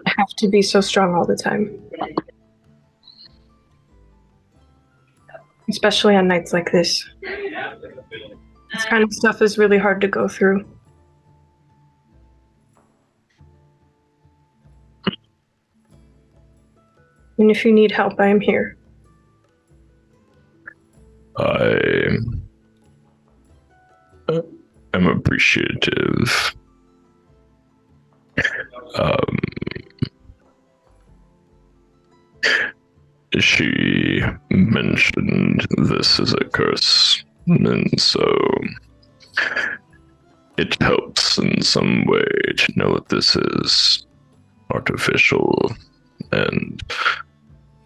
have to be so strong all the time. Especially on nights like this. This kind of stuff is really hard to go through. And if you need help, I am here. I am appreciative. She mentioned this is a curse, and so it helps in some way to know that this is artificial and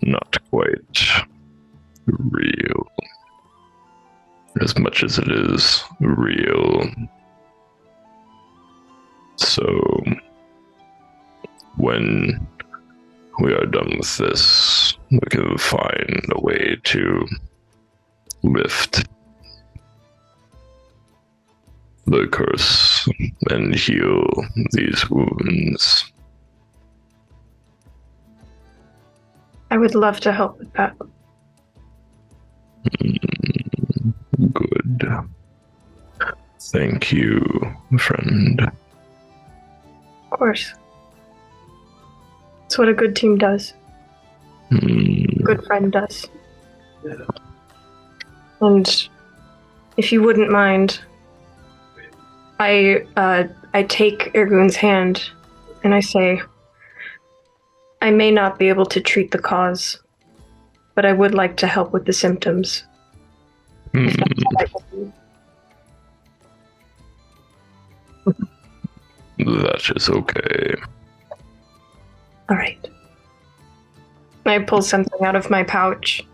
not quite real, as much as it is real. So when we are done with this, we can find a way to lift the curse and heal these wounds. I would love to help with that. Good. Thank you, friend. Of course. That's what a good team does. A good friend does. And if you wouldn't mind, I take Ergoon's hand and I say, I may not be able to treat the cause, but I would like to help with the symptoms. If that's all right with you. That is okay. All right. I pull something out of my pouch,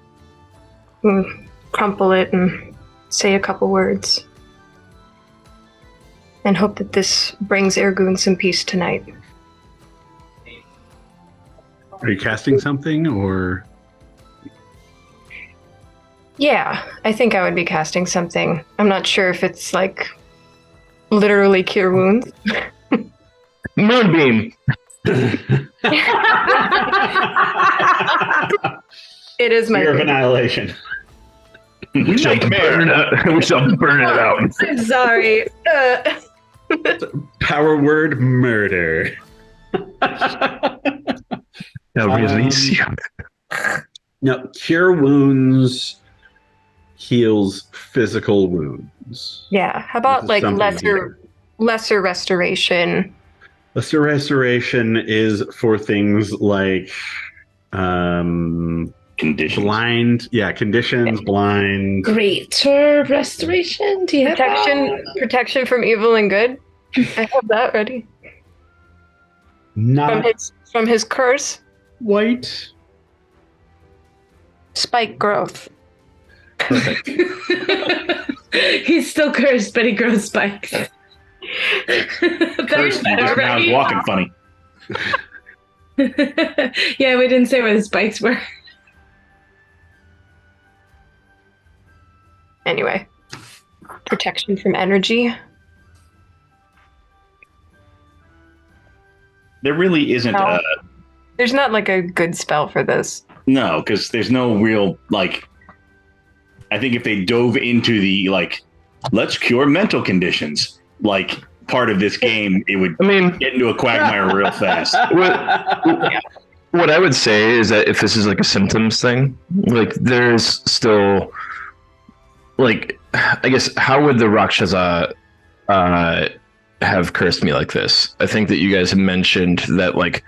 and crumple it, and say a couple words. And hope that this brings Ergoon some peace tonight. Are you casting something, or? Yeah, I think I would be casting something. I'm not sure if it's like literally cure wounds. Moonbeam! It is my Fear of thing. annihilation. We shall burn it out. I'm sorry. Power word murder. I'll release you. No, cure wounds heals physical wounds. Yeah, how about This is like something lesser restoration? Lesser restoration is for things like Conditions. blind. Yeah, conditions, blind. Greater restoration? Do you have Protection from evil and good. I have that ready. Not From his curse, white. spike growth. Perfect. He's still cursed, but he grows spikes. Cursed, he just now is walking funny. Yeah, we didn't say where the spikes were. Anyway, protection from energy. There really isn't No. There's not like a good spell for this. no, because there's no real like. I think if they dove into the like, let's cure mental conditions, like part of this game, it would get into a quagmire real fast. What I would say is that if this is like a symptoms thing, like there's still, like, I guess, how would the Rakshasa have cursed me like this? I think that you guys have mentioned that, like,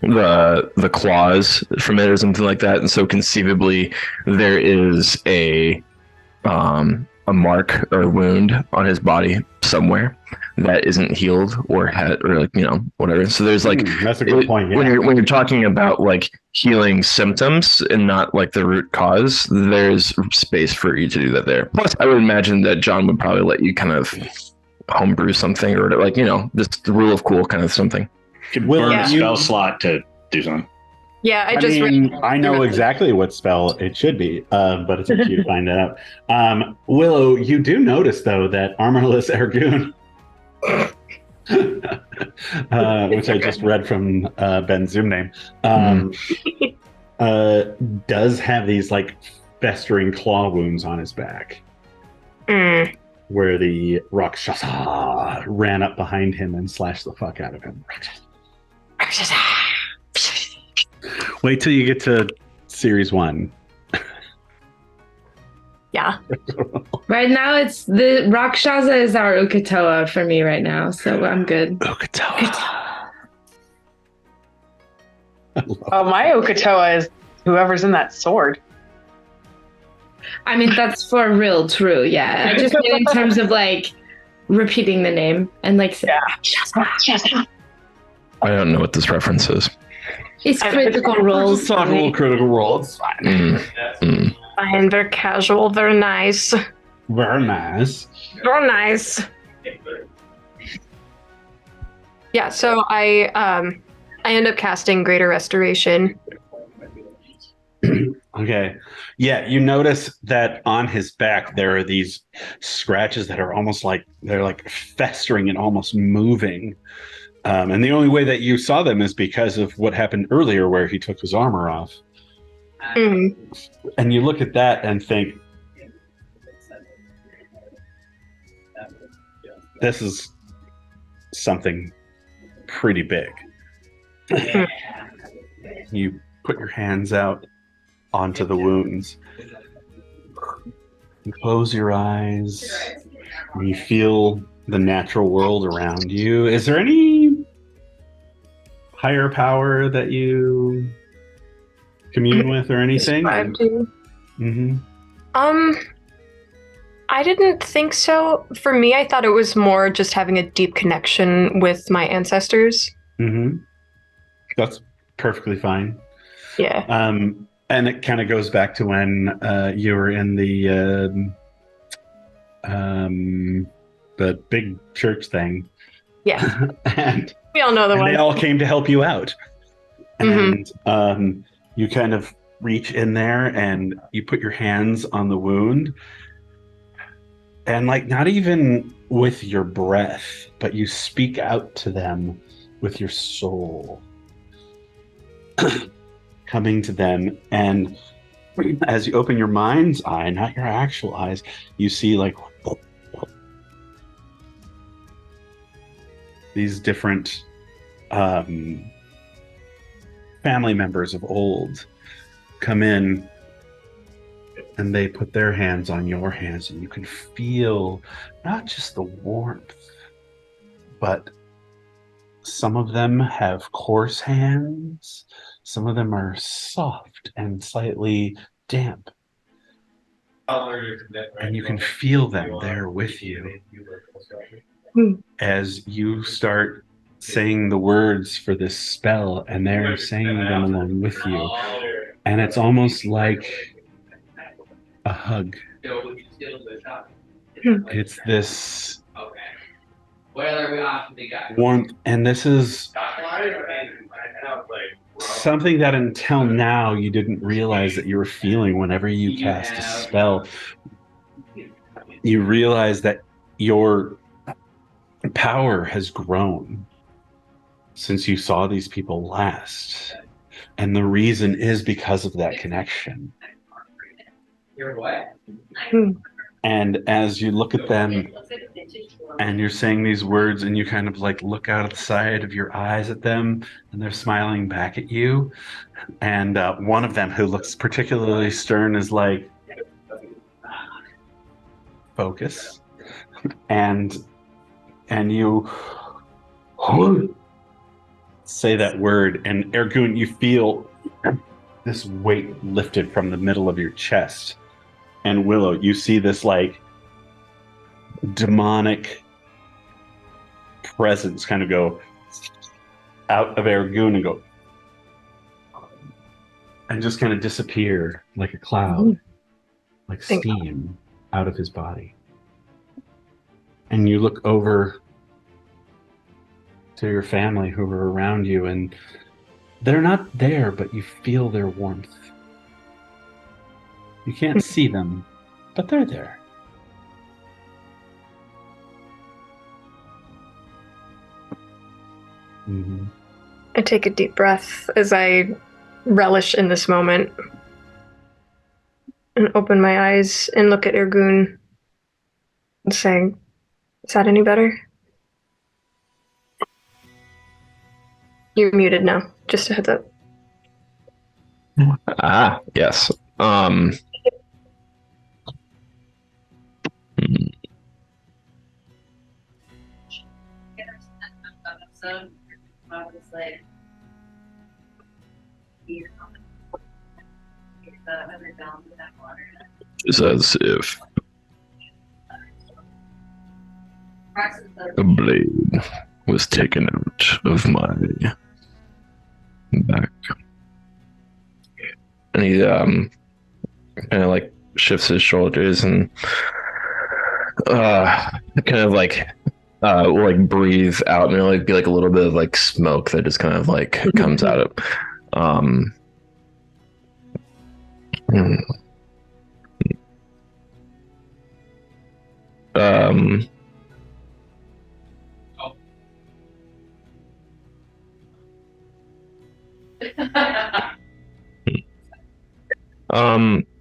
the claws from it or something like that, and so conceivably there is a mark or a wound on his body somewhere that isn't healed or had or like whatever. So there's like that's a good point. Yeah. When you're talking about like healing symptoms and not like the root cause, there's space for you to do that there. Plus, I would imagine that John would probably let you kind of homebrew something or like just the rule of cool kind of something. You could burn a spell slot to do something. Yeah, I know exactly what spell it should be, but it's up to you to find out. Willow, you do notice though that armorless Ergoon, which I just read from Ben's Zoom name, does have these like festering claw wounds on his back, where the Rakshasa ran up behind him and slashed the fuck out of him. Rakshasa. Wait till you get to series 1. Yeah. Right now, it's the Rakshasa is our Ukatoa for me right now, so I'm good. Ukatoa. Oh, my Okatoa is whoever's in that sword. I mean, that's for real true, yeah. I just mean in terms of like repeating the name and like Rakshasa. I don't know what this reference is. It's critical roles. Talk a little critical role. It's fine. Fine, they're casual, they're nice. Very nice. They're nice. Yeah, so I end up casting Greater Restoration. Okay. Yeah, you notice that on his back there are these scratches that are almost like they're like festering and almost moving. And the only way that you saw them is because of what happened earlier where he took his armor off. And you look at that and think, this is something pretty big. You put your hands out onto the wounds. You close your eyes. And you feel the natural world around you. Is there any higher power that you commune with or anything? Mm-hmm. I didn't think so. For me, I thought it was more just having a deep connection with my ancestors. Mm-hmm. That's perfectly fine. Yeah. And it kind of goes back to when you were in the big church thing. Yeah. And we all know the one. They all came to help you out. And you kind of reach in there and you put your hands on the wound. And like not even with your breath, but you speak out to them with your soul. Coming to them, and as you open your mind's eye, not your actual eyes, you see like these different family members of old come in, and they put their hands on your hands, and you can feel not just the warmth, but some of them have coarse hands. Some of them are soft and slightly damp. And you can feel them there with you as you start saying the words for this spell, and they're saying them along with you. And it's almost like a hug. It's this warmth, and this is something that until now you didn't realize that you were feeling whenever you cast a spell. You realize that your power has grown since you saw these people last. And the reason is because of that connection. And as you look at them and you're saying these words and you kind of like look out of the side of your eyes at them and they're smiling back at you. And one of them, who looks particularly stern, is like, focus. And you say that word, and Ergoon, you feel this weight lifted from the middle of your chest. And Willow, you see this like demonic presence kind of go out of Ergoon and go and just kind of disappear like a cloud, like steam out of his body. And you look over to your family who are around you, and they're not there, but you feel their warmth. You can't see them, but they're there. Mm-hmm. I take a deep breath as I relish in this moment and open my eyes and look at Ergoon and say, is that any better? You're muted now, just a heads up. Yes. It's as if a blade was taken out of my back. And he kind of like shifts his shoulders and kind of like will like breathe out, and it'll like be like a little bit of like smoke that just kind of like comes out of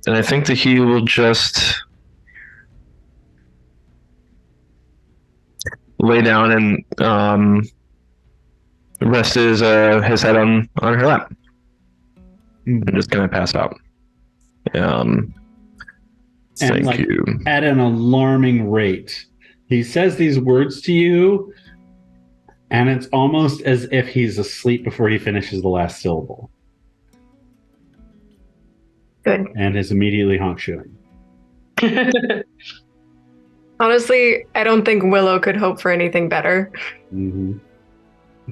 and I think that he will just lay down and rest his head on her lap and just gonna pass out. Thank like, you. At an alarming rate. He says these words to you, and it's almost as if he's asleep before he finishes the last syllable. Good. And is immediately honk-shooing. Honestly, I don't think Willow could hope for anything better. Mm-hmm.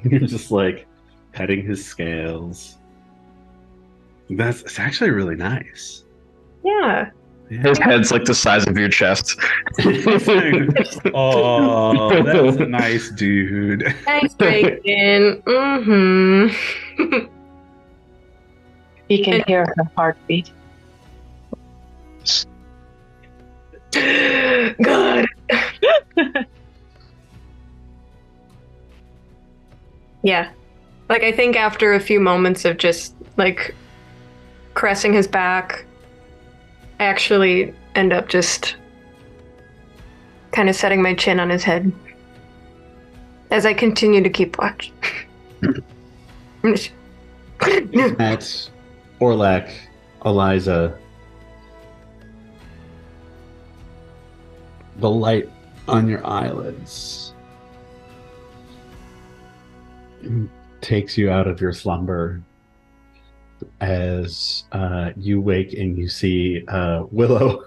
You're just like petting his scales. It's actually really nice. Yeah. His head's like the size of your chest. Oh, that's a nice dude. Thanks, Bacon. Mm-hmm. He can hear her heartbeat. Good. Yeah. Like, I think after a few moments of just, like, caressing his back, I actually end up just kind of setting my chin on his head as I continue to keep watch. At Orlak, Eliza, the light on your eyelids takes you out of your slumber as you wake and you see Willow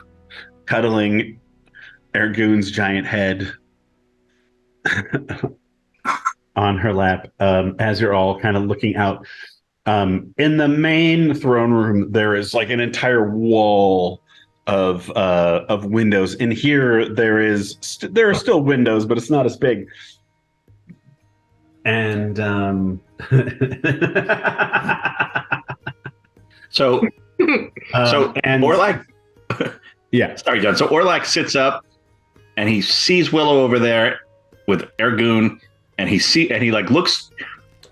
cuddling Ergoon's giant head on her lap as you're all kind of looking out. In the main throne room, there is like an entire wall of windows. In here, there are still windows, but it's not as big. And so and Orlak. Yeah, sorry, John. So Orlak sits up, and he sees Willow over there with Ergoon, and he like looks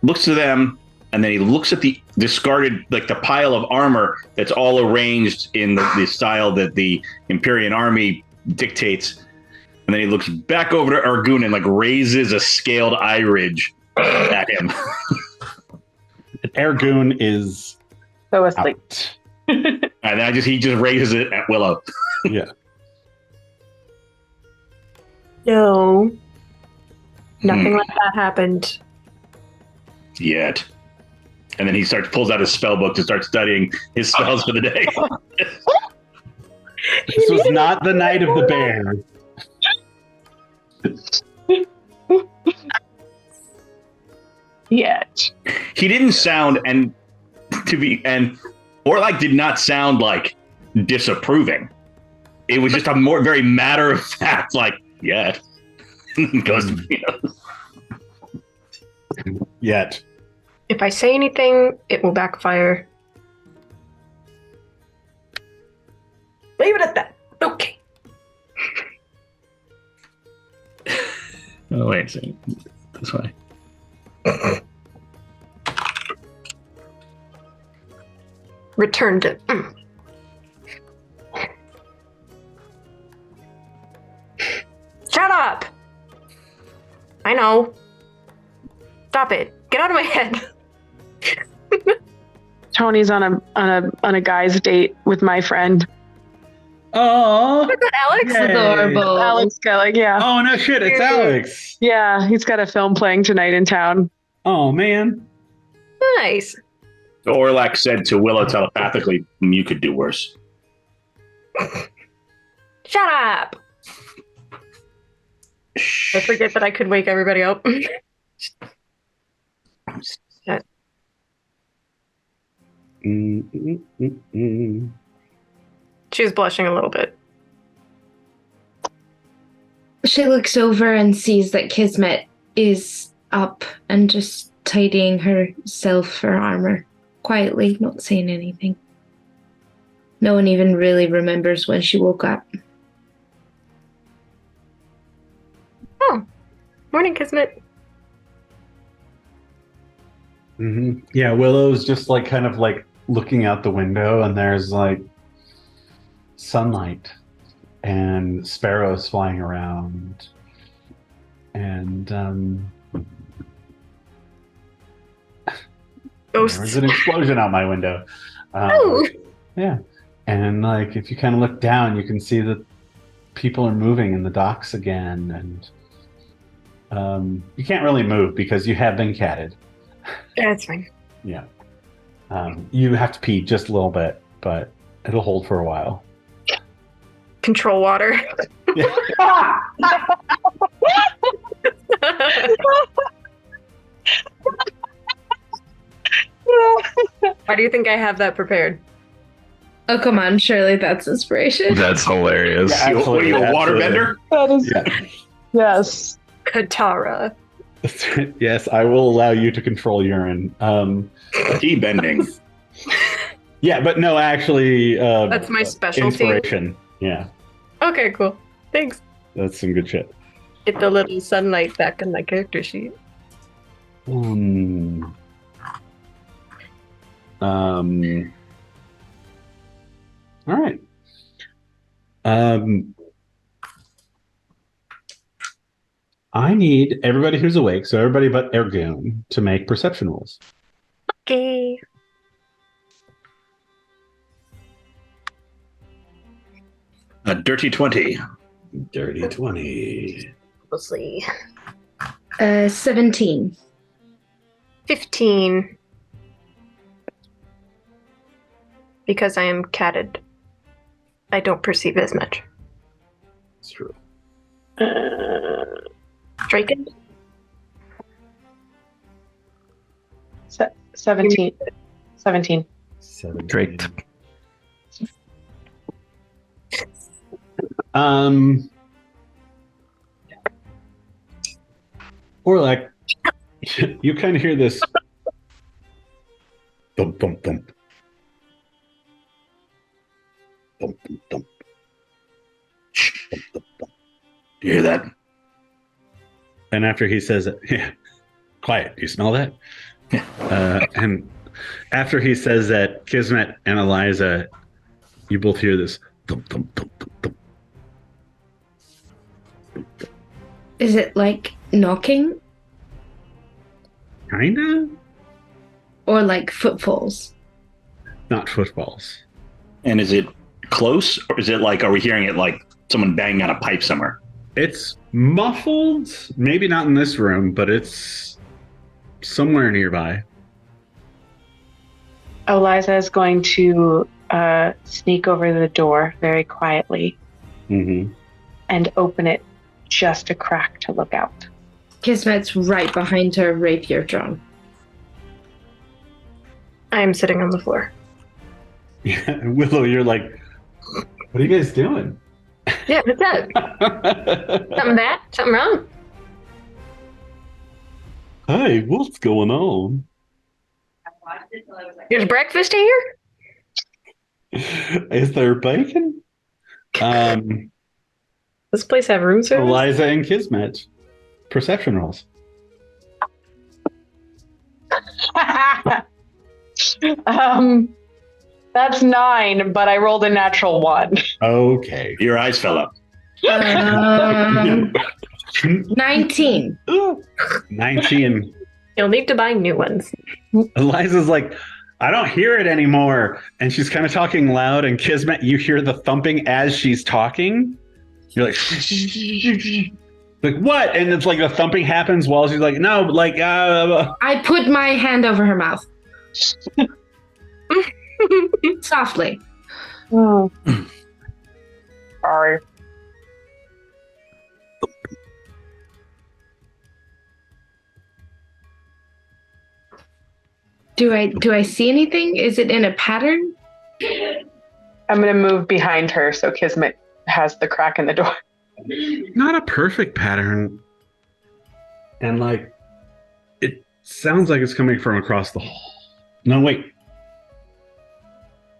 to them. And then he looks at the discarded, like the pile of armor that's all arranged in the style that the Empyrean army dictates. And then he looks back over to Ergoon and like raises a scaled eye ridge at him. Ergoon is so asleep. And then he just raises it at Willow. Yeah. No. Nothing like that happened. Yet. And then he pulls out his spell book to start studying his spells for the day. This was not the night of the bear. Yet. He didn't sound and Orlak did not sound like disapproving. It was just a very matter of fact, like, yeah. Goes to Yet. If I say anything, it will backfire. Leave it at that. Okay. Oh, wait a second. This way. Returned it. Shut up! I know. Stop it. Get out of my head. Tony's on a guy's date with my friend. Oh, Look at Alex. Yay. Adorable. Alex Kelly, yeah. oh no shit! It's Alex. Yeah, he's got a film playing tonight in town. Oh man. Nice. Orlak said to Willow telepathically, "You could do worse." Shut up. I forget that I could wake everybody up. Shut. She was blushing a little bit. She looks over and sees that Kismet is up and just tidying herself her armor quietly, not saying anything. No one even really remembers when she woke up. Oh, morning, Kismet. Mm-hmm. Yeah, Willow's just like kind of like looking out the window, and there's like sunlight and sparrows flying around, and Ghosts. there's an explosion out my window. Oh. Yeah, and like if you kind of look down, you can see that people are moving in the docks again, and you can't really move because you have been catted. Yeah, that's fine. Yeah. You have to pee just a little bit, but it'll hold for a while. Control water. Why do you think I have that prepared? Oh, come on. Surely that's inspiration. That's hilarious. Yeah. What are you, a waterbender? That is, Yeah. yes. Katara. Yes, I will allow you to control urine. Tea bending. Yeah, but no, actually... That's my specialty. Inspiration. Yeah, Okay, cool. Thanks. that's some good shit. Get the little sunlight back on my character sheet. All right. I need everybody who's awake, so everybody but Ergoon, to make perception rolls. Okay. A dirty 20. Dirty 20. We'll see. 17. 15. Because I am catted. I don't perceive as much. It's true. Draken? 17. 17. 17. Great. Orlak, you kind of hear this thump, thump, thump. Thump, thump, thump. Shh, thump, thump, thump. Do you hear that? And after he says it, yeah, quiet, do you smell that? And after he says that, Kismet and Eliza, you both hear this thump, thump, thump, thump, thump. Is it like knocking Kinda? or like footfalls? Not footballs. And is it close, or is it like, are we hearing it like someone banging on a pipe somewhere? It's muffled, maybe not in this room, but it's somewhere nearby. Eliza is going to sneak over the door very quietly Mm-hmm. and open it just a crack to look out. Kismet's right behind her, rapier drawn. I am sitting on the floor. Yeah, Willow, you're like, what are you guys doing? Yeah, what's up? Something bad? Something wrong? Hey, what's going on? There's breakfast here? Is there bacon? This place have room service? Eliza and Kismet. Perception rolls. That's 9, but I rolled a natural 1. Okay. Your eyes fell up. 19. 19. You'll need to buy new ones. Eliza's like, I don't hear it anymore. And she's kind of talking loud, and Kismet, you hear the thumping as she's talking. You're like, like, what? And it's like the thumping happens while she's like, no, like, I put my hand over her mouth. Softly. Oh. Sorry. Do I see anything? Is it in a pattern? I'm going to move behind her so Kismet has the crack in the door. not a perfect pattern. And like, it sounds like it's coming from across the hall. No, wait.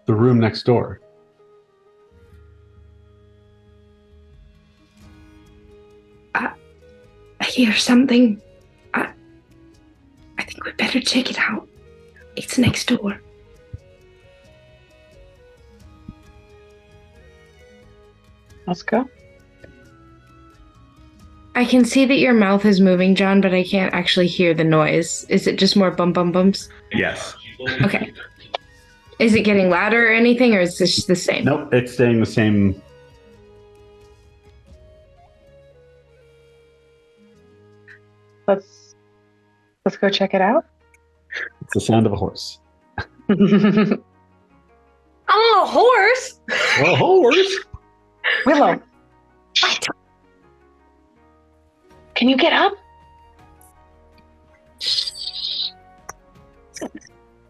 The room next door. I hear something. I think we better check it out. It's next door. Let's go. I can see that your mouth is moving, John, but I can't actually hear the noise. Is it just more bum bum bumps? Yes. Okay. Is it getting louder or anything, or is this the same? Nope, it's staying the same. Let's go check it out. It's the sound of a horse. Oh, a horse! A horse? Willow. Can you get up?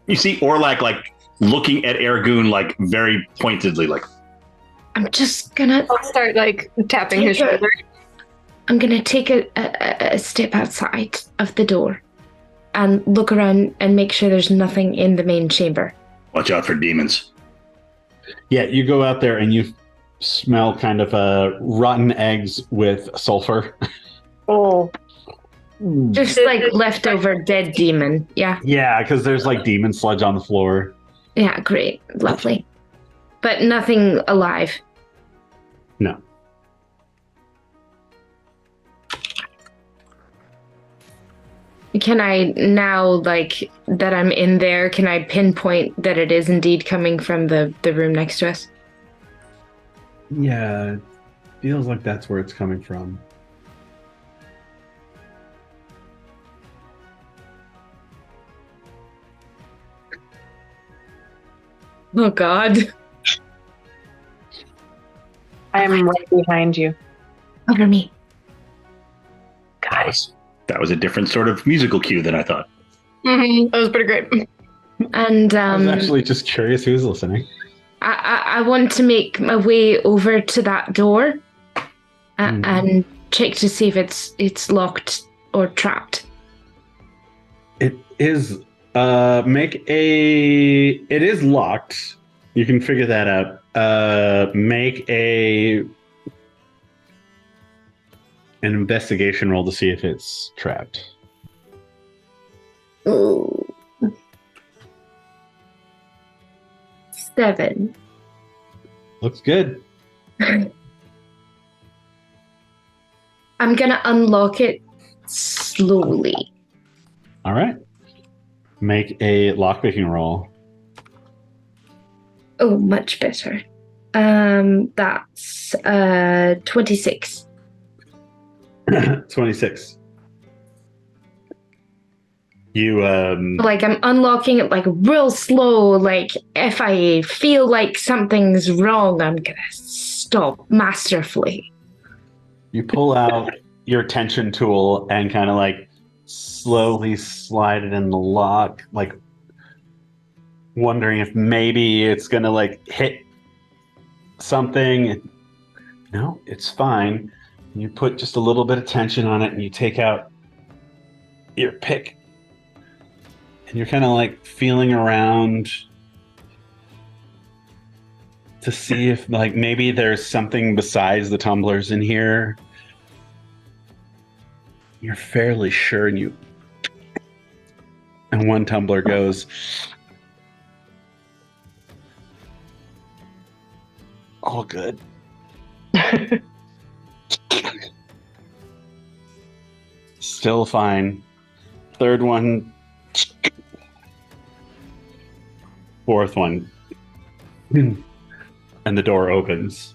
You see Orlak like looking at Ergoon like very pointedly, like I'm just gonna. I'll start like tapping his shoulder. I'm gonna take a step outside of the door and look around and make sure there's nothing in the main chamber. watch out for demons. Yeah, you go out there and you smell kind of rotten eggs with sulfur. Oh. Just like leftover dead demon. Yeah. Yeah, because there's like demon sludge on the floor. Yeah, great. Lovely. But nothing alive. No. Can I now, like, that I'm in there, can I pinpoint that it is indeed coming from the room next to us? Yeah, feels like that's where it's coming from. Oh, God. I am right behind you. Over me. That was a different sort of musical cue than I thought. Mm-hmm. That was pretty great. And I was actually just curious who's listening. I want to make my way over to that door and check to see if it's locked or trapped. It is it is locked. You can figure that out. Make an investigation roll to see if it's trapped. Ooh. 7. Looks good. I'm gonna unlock it slowly. All right. Make a lockpicking roll. Oh, much better. That's 26. 26. You Like I'm unlocking it like real slow. Like if I feel like something's wrong, I'm gonna stop masterfully. you pull out your tension tool and kind of like slowly slide it in the lock, like wondering if maybe it's gonna like hit something. No, it's fine. You put just a little bit of tension on it and you take out your pick. And you're kind of like feeling around to see if like maybe there's something besides the tumblers in here. You're fairly sure and one tumbler goes. All good. Still fine. Third one. Fourth one. And the door opens.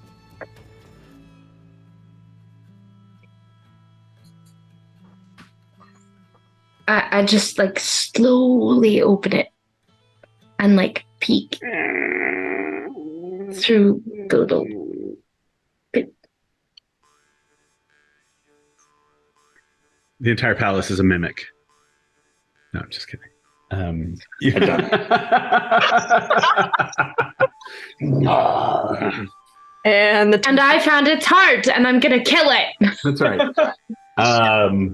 I just like slowly open it and like peek through the little bit. The entire palace is a mimic. No, I'm just kidding. And I found its heart, and I'm gonna kill it. That's right. Stabby,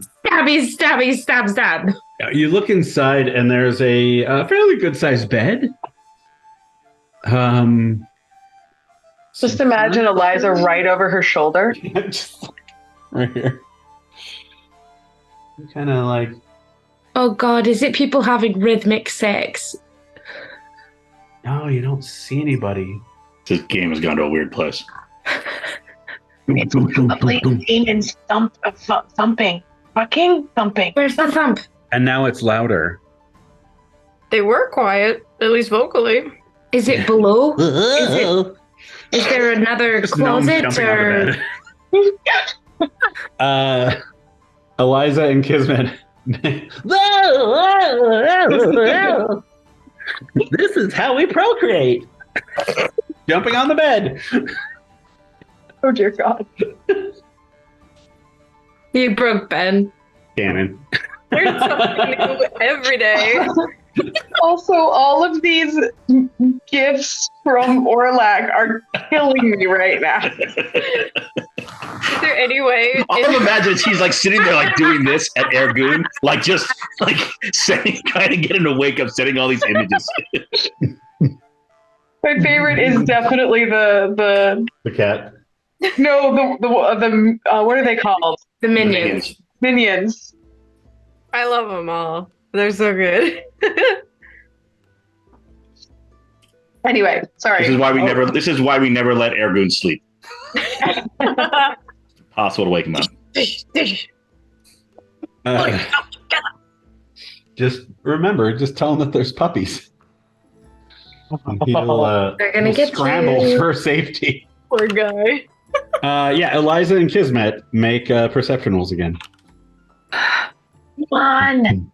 stabby, stab, stab. You look inside, and there's a fairly good-sized bed. Just imagine Eliza right over her shoulder. Just right here. Kind of like. Oh God, is it people having rhythmic sex? No, you don't see anybody. This game has gone to a weird place. It's probably demons thumping. Fucking thumping. Where's the thump? And now it's louder. they were quiet, at least vocally. Is it below? Is there another Just gnomes closet jumping or? out of bed. Eliza and Kismet. This is how we procreate. Jumping on the bed. Oh dear God. You broke Ben. Cannon. Learn something new every day. Also, all of these gifts from Orlak are killing me right now. Is there any way? All of imagine she's like sitting there like doing this at Ergoon, like just like setting, trying to get him to wake up, setting all these images. My favorite is definitely the cat. no the what are they called? The minions. Minions. I love them all. They're so good. Anyway, sorry. This is why we never let Ergoon sleep. Possible to wake him up. Just remember, just tell him that there's puppies. They're gonna get scramble you. for safety. Poor guy. Yeah, Eliza and Kismet make perception rolls again. One.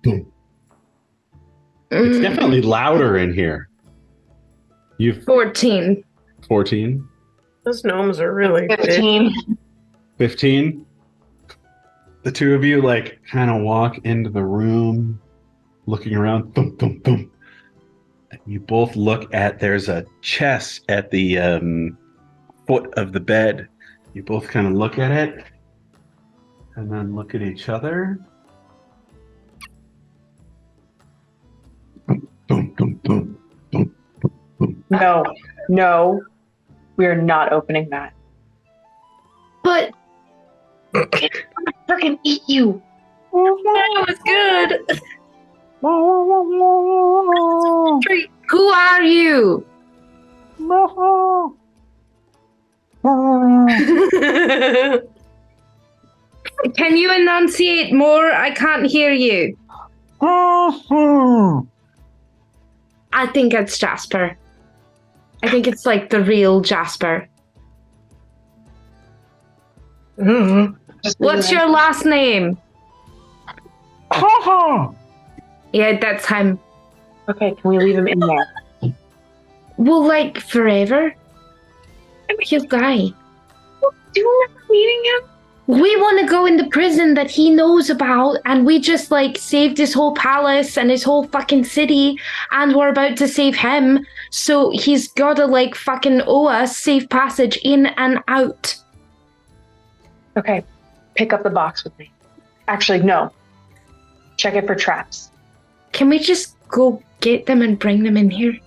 It's definitely louder in here. You've 14. 14, Those gnomes are really 15. 15. The two of you like kind of walk into the room, looking around. Boom, boom, boom. You both look at. There's a chest at the foot of the bed. You both kind of look at it, and then look at each other. Boom, boom, boom, boom, boom. No, we are not opening that. But It's gonna freaking eat you. That was good. who are you? Can you enunciate more? I can't hear you. I think it's Jasper. I think it's like the real Jasper. What's your last name? Yeah, that's him. Okay, can we leave him in there? Well, like, forever? He'll die. Do you remember meeting him? We want to go in the prison that he knows about, and we just, like, saved his whole palace and his whole fucking city, and we're about to save him, so he's gotta, like, fucking owe us safe passage in and out. Okay, pick up the box with me. Actually, no. Check it for traps. Can we just go get them and bring them in here?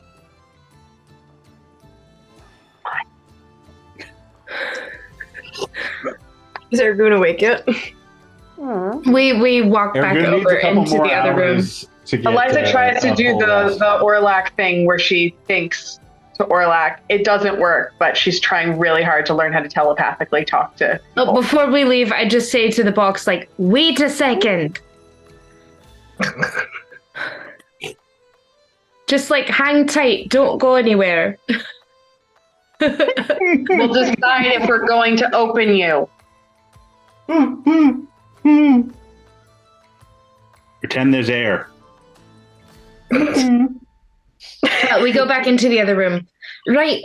Is Ergoon awake yet? We walk back Ergoon needs over a couple into more the other room. hours to get, Eliza tries to a do whole the rest. Orlak thing where she thinks to Orlak. It doesn't work, but she's trying really hard to learn how to telepathically talk to Oh, people. before we leave, I just say to the box, like, wait a second. Just, like, hang tight. Don't go anywhere. We'll decide if we're going to open you. Pretend there's air. We go back into the other room. Right,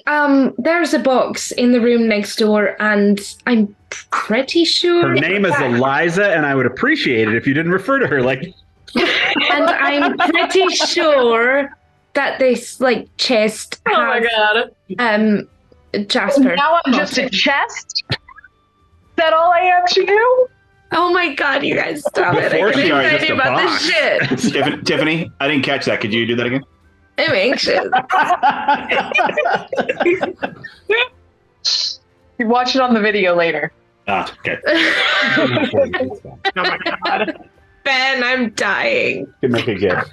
there's a box in the room next door, and I'm pretty sure... Her name is Eliza, and I would appreciate it if you didn't refer to her like... And I'm pretty sure that this, like, chest Oh my has, god. Jasper. Now I'm just a chest? Is that all I have to do? Oh my god, you guys, stop it. Before I get she already excited just a about box. this shit. Tiffany, I didn't catch that. Could you do that again? I'm anxious. You watch it on the video later. Ah, okay. Oh my god. Ben, I'm dying. Can make a gift.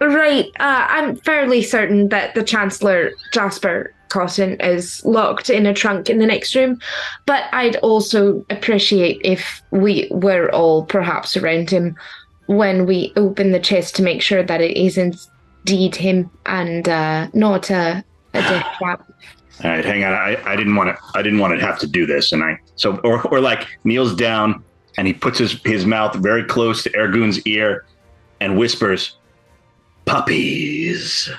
Right, I'm fairly certain that the Chancellor, Jasper Cotton, is locked in a trunk in the next room, but I'd also appreciate if we were all perhaps around him when we open the chest to make sure that it is indeed him and not a death trap. All right, hang on. I didn't want to have to do this, and or like kneels down and he puts his mouth very close to Ergoon's ear and whispers, "Puppies."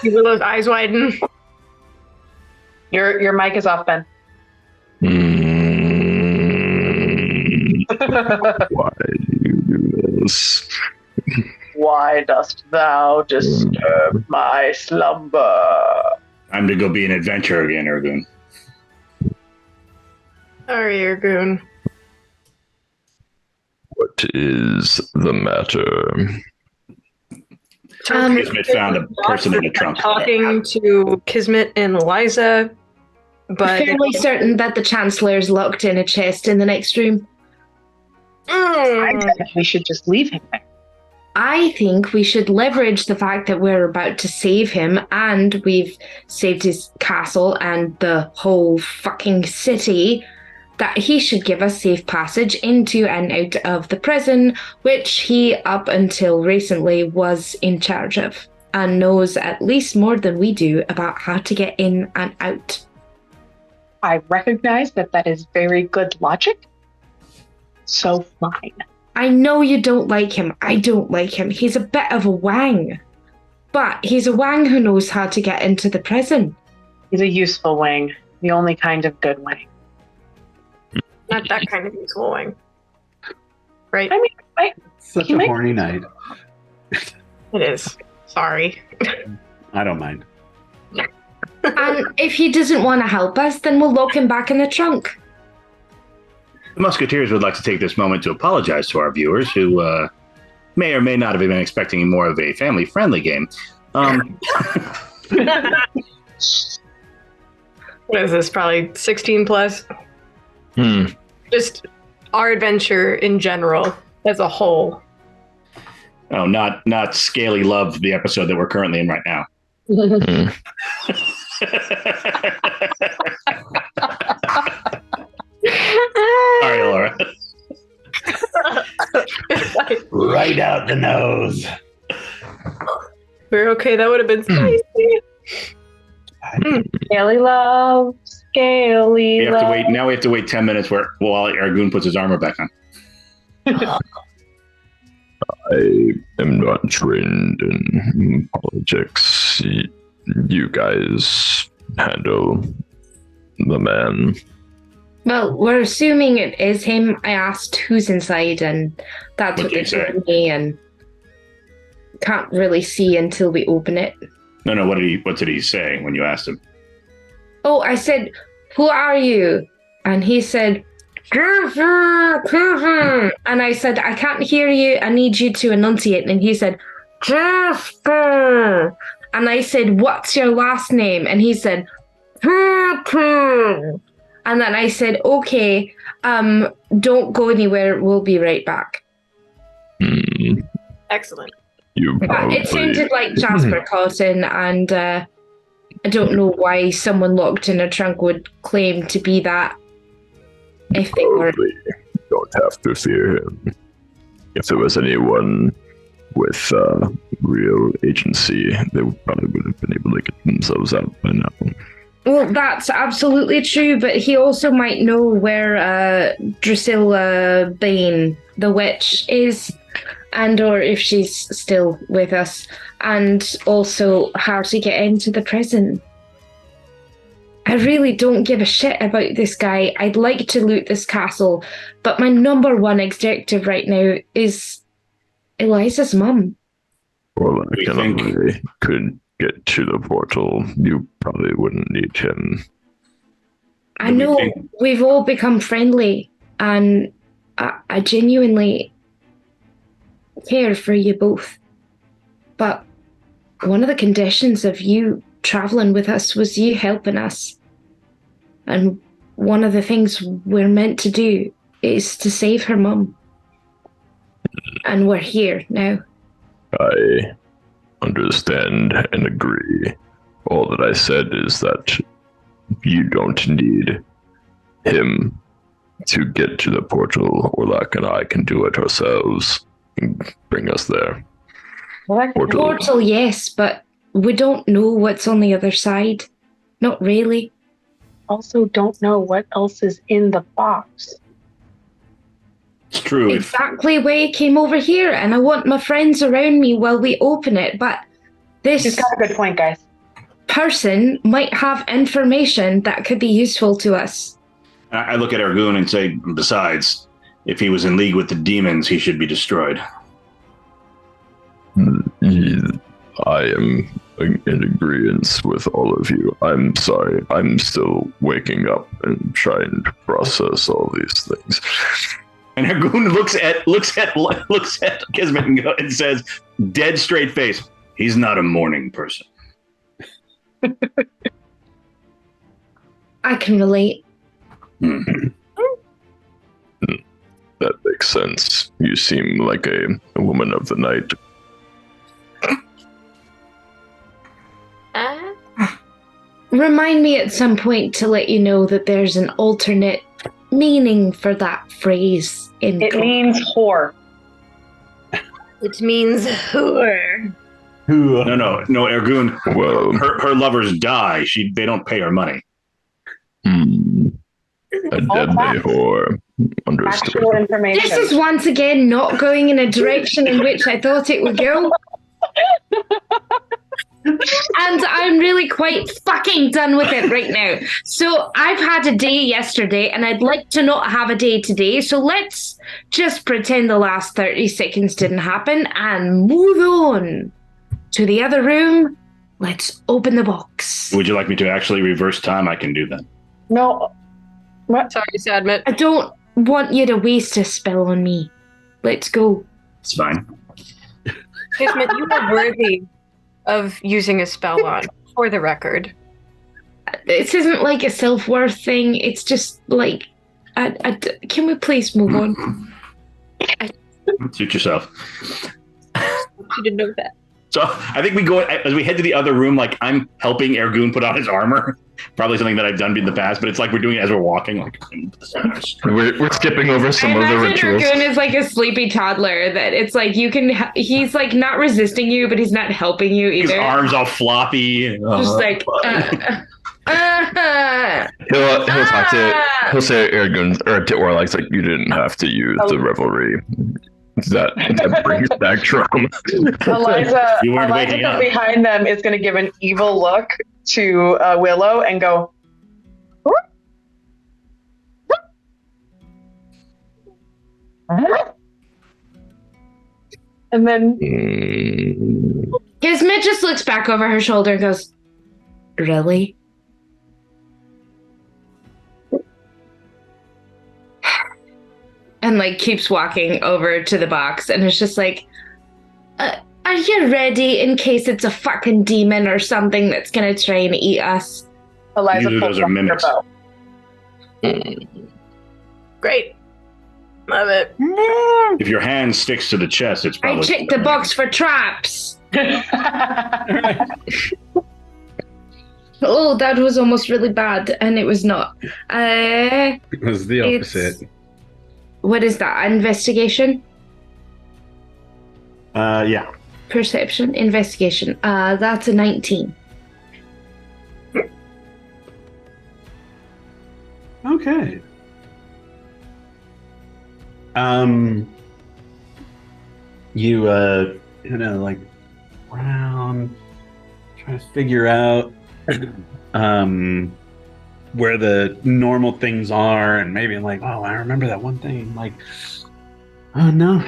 Willow's eyes widen. Your mic is off, Ben. Why do you do this? Why dost thou disturb my slumber? Time to go be an adventurer again, Ergoon. Sorry, Ergoon. What is the matter? Kismet found a person in a trunk. Talking to Kismet and Eliza, but Fairly certain that the Chancellor's locked in a chest in the next room. I think we should just leave him there. I think we should leverage the fact that we're about to save him and we've saved his castle and the whole fucking city, that he should give us safe passage into and out of the prison, which he, up until recently, was in charge of and knows at least more than we do about how to get in and out. I recognize that is very good logic. So fine. I know you don't like him. I don't like him. He's a bit of a wang. But he's a wang who knows how to get into the prison. He's a useful wing. The only kind of good wing. not that kind of useful wing. Right? I mean, Such He a might- horny night. It is. Sorry. I don't mind. And if he doesn't want to help us, then we'll lock him back in the trunk. The Musketeers would like to take this moment to apologize to our viewers who may or may not have been expecting more of a family-friendly game. What is this? Probably 16 plus? Just our adventure in general as a whole. Oh, not Scaly Love, the episode that we're currently in right now. Sorry, Laura. Right out the nose. We're okay. That would have been spicy. Daily loves scaly. We have to wait. Now we have to wait 10 minutes while Ergoon puts his armor back on. I am not trained in politics. You guys handle the man. Well, we're assuming it is him. I asked who's inside, and that's what they told me, and can't really see until we open it. No. What did he say when you asked him? Oh, I said, "Who are you?" And he said, "Jasper." And I said, "I can't hear you. I need you to enunciate." And he said, "Jasper." And I said, "What's your last name?" And he said, "Jasper." And then I said, "Okay, don't go anywhere. We'll be right back." Excellent. It sounded like Jasper Cotton, and I don't know why someone locked in a trunk would claim to be that if they were. Don't have to fear him. If there was anyone with real agency, they probably would have been able to get themselves out by now. Well, that's absolutely true, but he also might know where Drusilla Bane, the witch, is, and or if she's still with us, and also how to get into the prison. I really don't give a shit about this guy. I'd like to loot this castle, but my number one objective right now is Eliza's mum. Well, I could get to the portal. You probably wouldn't need him. I know we've all become friendly, and I genuinely care for you both. But one of the conditions of you traveling with us was you helping us. And one of the things we're meant to do is to save her mum. And we're here now. I understand and agree. All that I said is that you don't need him to get to the portal. Orlak and I can do it ourselves and bring us there. Portal, yes, but we don't know what's on the other side. Not really. Also, don't know what else is in the box. It's true. Exactly why I came over here, and I want my friends around me while we open it, but this You've got a good point, guys. person might have information that could be useful to us. I look at Ergoon and say, besides, if he was in league with the demons, he should be destroyed. I am in agreement with all of you. I'm sorry. I'm still waking up and trying to process all these things. And Ergoon looks at Kismet and says, dead straight face, he's not a morning person. I can relate. Mm-hmm. That makes sense. You seem like a woman of the night. Remind me at some point to let you know that there's an alternate meaning for that phrase. It means whore. It means whore. No, Ergoon. Well, her lovers die. They don't pay her money. A deadly whore. Understood. Actual information. This is once again not going in a direction in which I thought it would go. And I'm really quite fucking done with it right now. So I've had a day yesterday and I'd like to not have a day today. So let's just pretend the last 30 seconds didn't happen and move on to the other room. Let's open the box. Would you like me to actually reverse time? I can do that. No. What? Sorry to admit. I don't want you to waste a spell on me. Let's go. It's fine. Kismet, you are worthy of using a spell on, for the record. This isn't like a self-worth thing. It's just like, can we please move on? Suit yourself. You didn't know that. So I think we go as we head to the other room. Like I'm helping Ergoon put on his armor. Probably something that I've done in the past, but it's like we're doing it as we're walking. Like we're skipping over some of the rituals. Ergoon is like a sleepy toddler. That it's like you can. He's like not resisting you, but he's not helping you either. His arms all floppy. Just like. He'll say to Ergoon or to Orlak, like, you didn't have to use the revelry. That brings back trauma. Eliza, You weren't Eliza waking from up. behind them is going to give an evil look to Willow and go, and then Kismet just looks back over her shoulder and goes, really? And like keeps walking over to the box and it's just like, are you ready in case it's a fucking demon or something that's gonna try and eat us? Eliza Usually pulls those are out her mimics. bow. Great. Love it. If your hand sticks to the chest, it's probably. I checked the box for traps. Oh, that was almost really bad, and it was not. It was the opposite. What is that? Investigation? Yeah. Perception? Investigation. That's a 19. Okay. You like around, trying to figure out where the normal things are, and maybe like, oh, I remember that one thing. Like, oh no,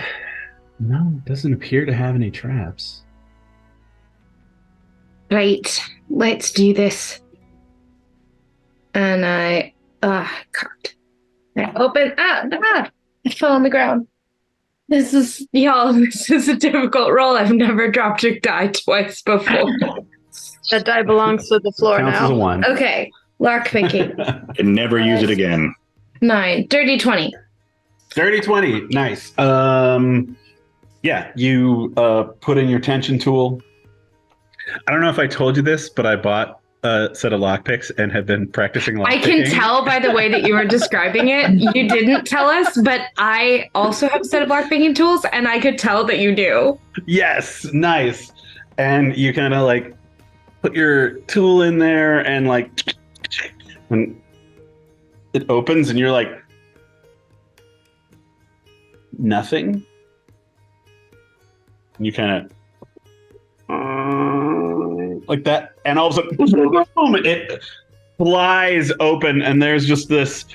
it doesn't appear to have any traps. Right, let's do this. And I can't. I open. I fell on the ground. This is a difficult roll. I've never dropped a die twice before. That die belongs to the floor Counts as a now. 1. Okay, lockpicking. And never use it again. 9, dirty 20. Dirty 20. Nice. Yeah, you put in your tension tool. I don't know if I told you this, but I bought a set of lockpicks and have been practicing lockpicking. I can tell by the way that you were describing it. You didn't tell us, but I also have a set of lockpicking tools, and I could tell that you do. Yes, nice. And you kind of like put your tool in there and like, and it opens and you're like, nothing. And you kind of like that, and all of a sudden, boom, it flies open, and there's just this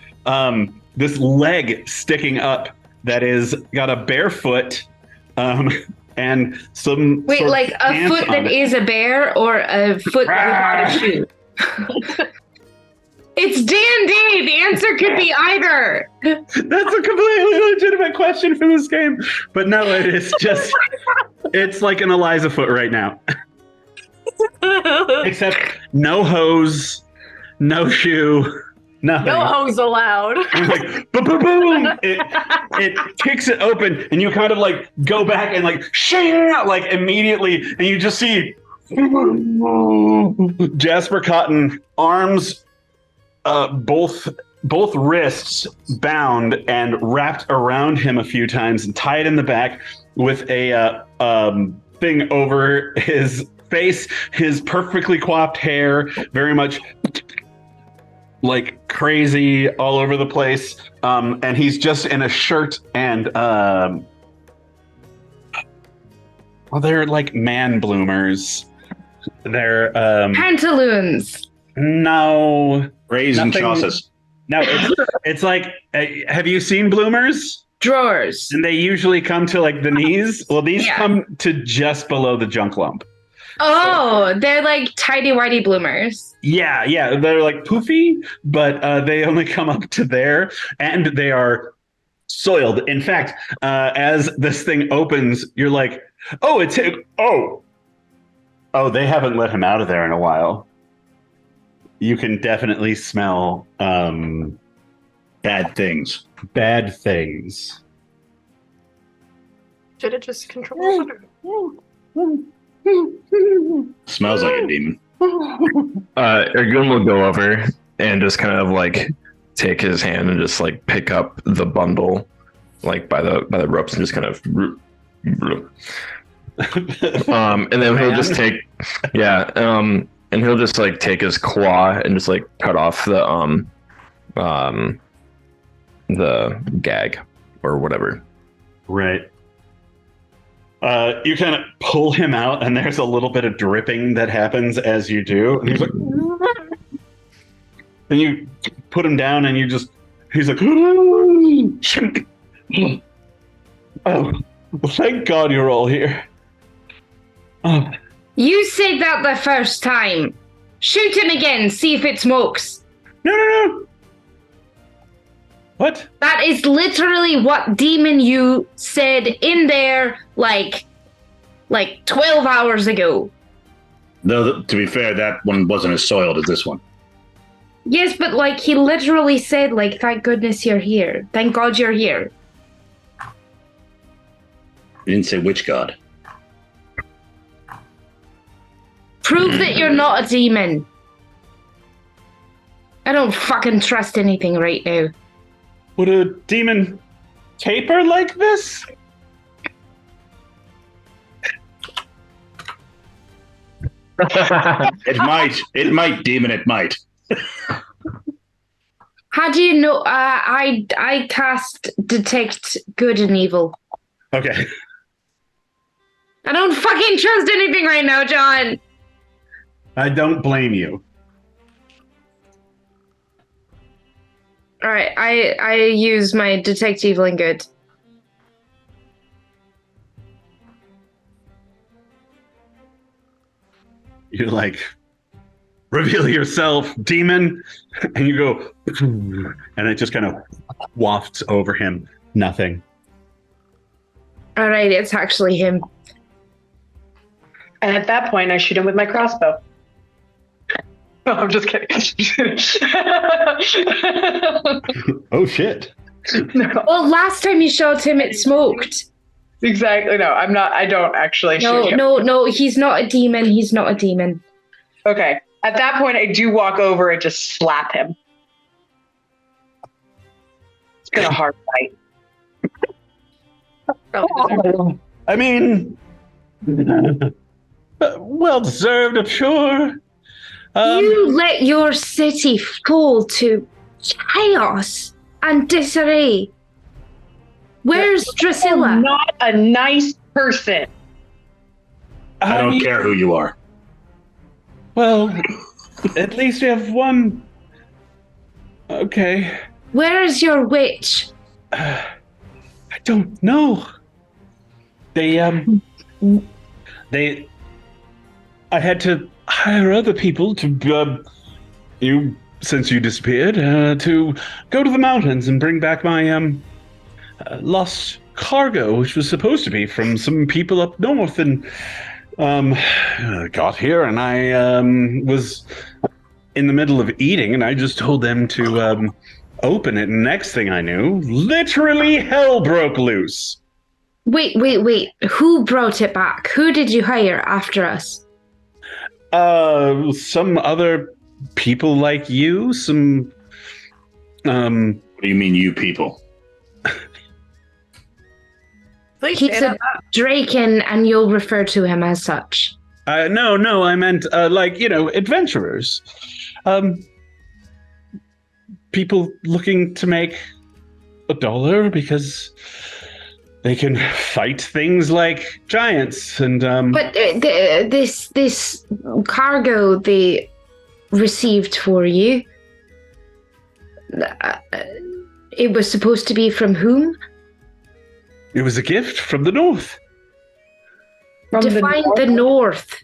this leg sticking up that is got a bare foot, and some. Wait, sort of like a pants foot on that it. is a bear or a foot without a shoe? It's D&D. The answer could be either. That's a completely legitimate question for this game, but no, it is just. It's like an Eliza foot right now. Except no hose, no shoe, nothing. No hose allowed. And like boom, boom, boom. It kicks it open, and you kind of like go back and like shing, like immediately, and you just see Jasper Cotton arms, both wrists bound and wrapped around him a few times and tied in the back with a thing over his face, his perfectly coiffed hair, very much like crazy all over the place. And he's just in a shirt and well, they're like man bloomers. They're Pantaloons. no, Rays and Nothing- chausses. no. It's like, have you seen bloomers? Drawers. And they usually come to like the knees. Well, these Yeah. come to just below the junk lump. Oh, they're like tidy whitey bloomers. Yeah, they're like poofy, but they only come up to there, and they are soiled. In fact, as this thing opens, you're like, oh, they haven't let him out of there in a while. You can definitely smell Bad things. bad things. Should it just control water? Smells like a demon. Ergoon will go over and just kind of like take his hand and just like pick up the bundle, like by the ropes, and just kind of. And then he'll just take, And he'll just like take his claw and just like cut off the gag or whatever. Right. You kind of pull him out, and there's a little bit of dripping that happens as you do. And he's like, and you put him down, and he's like, oh, well, thank God you're all here. Oh. You said that the first time. Shoot him again, see if it smokes. No. What? That is literally what demon you said in there like 12 hours ago. Though, to be fair, that one wasn't as soiled as this one. Yes, but like he literally said, like, thank goodness you're here. Thank God you're here. You didn't say which god. Prove that you're not a demon. I don't fucking trust anything right now. Would a demon caper like this? It might, demon, it might. How do you know? I cast detect good and evil. Okay. I don't fucking trust anything right now, John. I don't blame you. All right, I use my detect evil and good. You like reveal yourself, demon, and you go, and it just kind of wafts over him. Nothing. All right, it's actually him. And at that point, I shoot him with my crossbow. Oh, I'm just kidding. Oh shit. No. Well, last time you shot him, it smoked. Exactly. No, I'm not. I don't actually shoot him. No, he's not a demon. He's not a demon. Okay. At that point, I do walk over and just slap him. It's been a hard fight. I mean, well deserved, I'm sure. You let your city fall to chaos and disarray. Where's Drusilla? I'm not a nice person. I don't care who you are. Well, at least we have one. Okay. Where is your witch? I don't know. I had to hire other people to, since you disappeared, to go to the mountains and bring back my, lost cargo, which was supposed to be from some people up north, and, got here, and I, was in the middle of eating, and I just told them to, open it, and next thing I knew, literally hell broke loose. Wait. Who brought it back? Who did you hire after us? Some other people like you, some, What do you mean, you people? Please He's a Draken, and you'll refer to him as such. No, I meant, adventurers. People looking to make $1 because they can fight things like giants and, But this cargo they received for you, it was supposed to be from whom? it was a gift from the north. Define the north.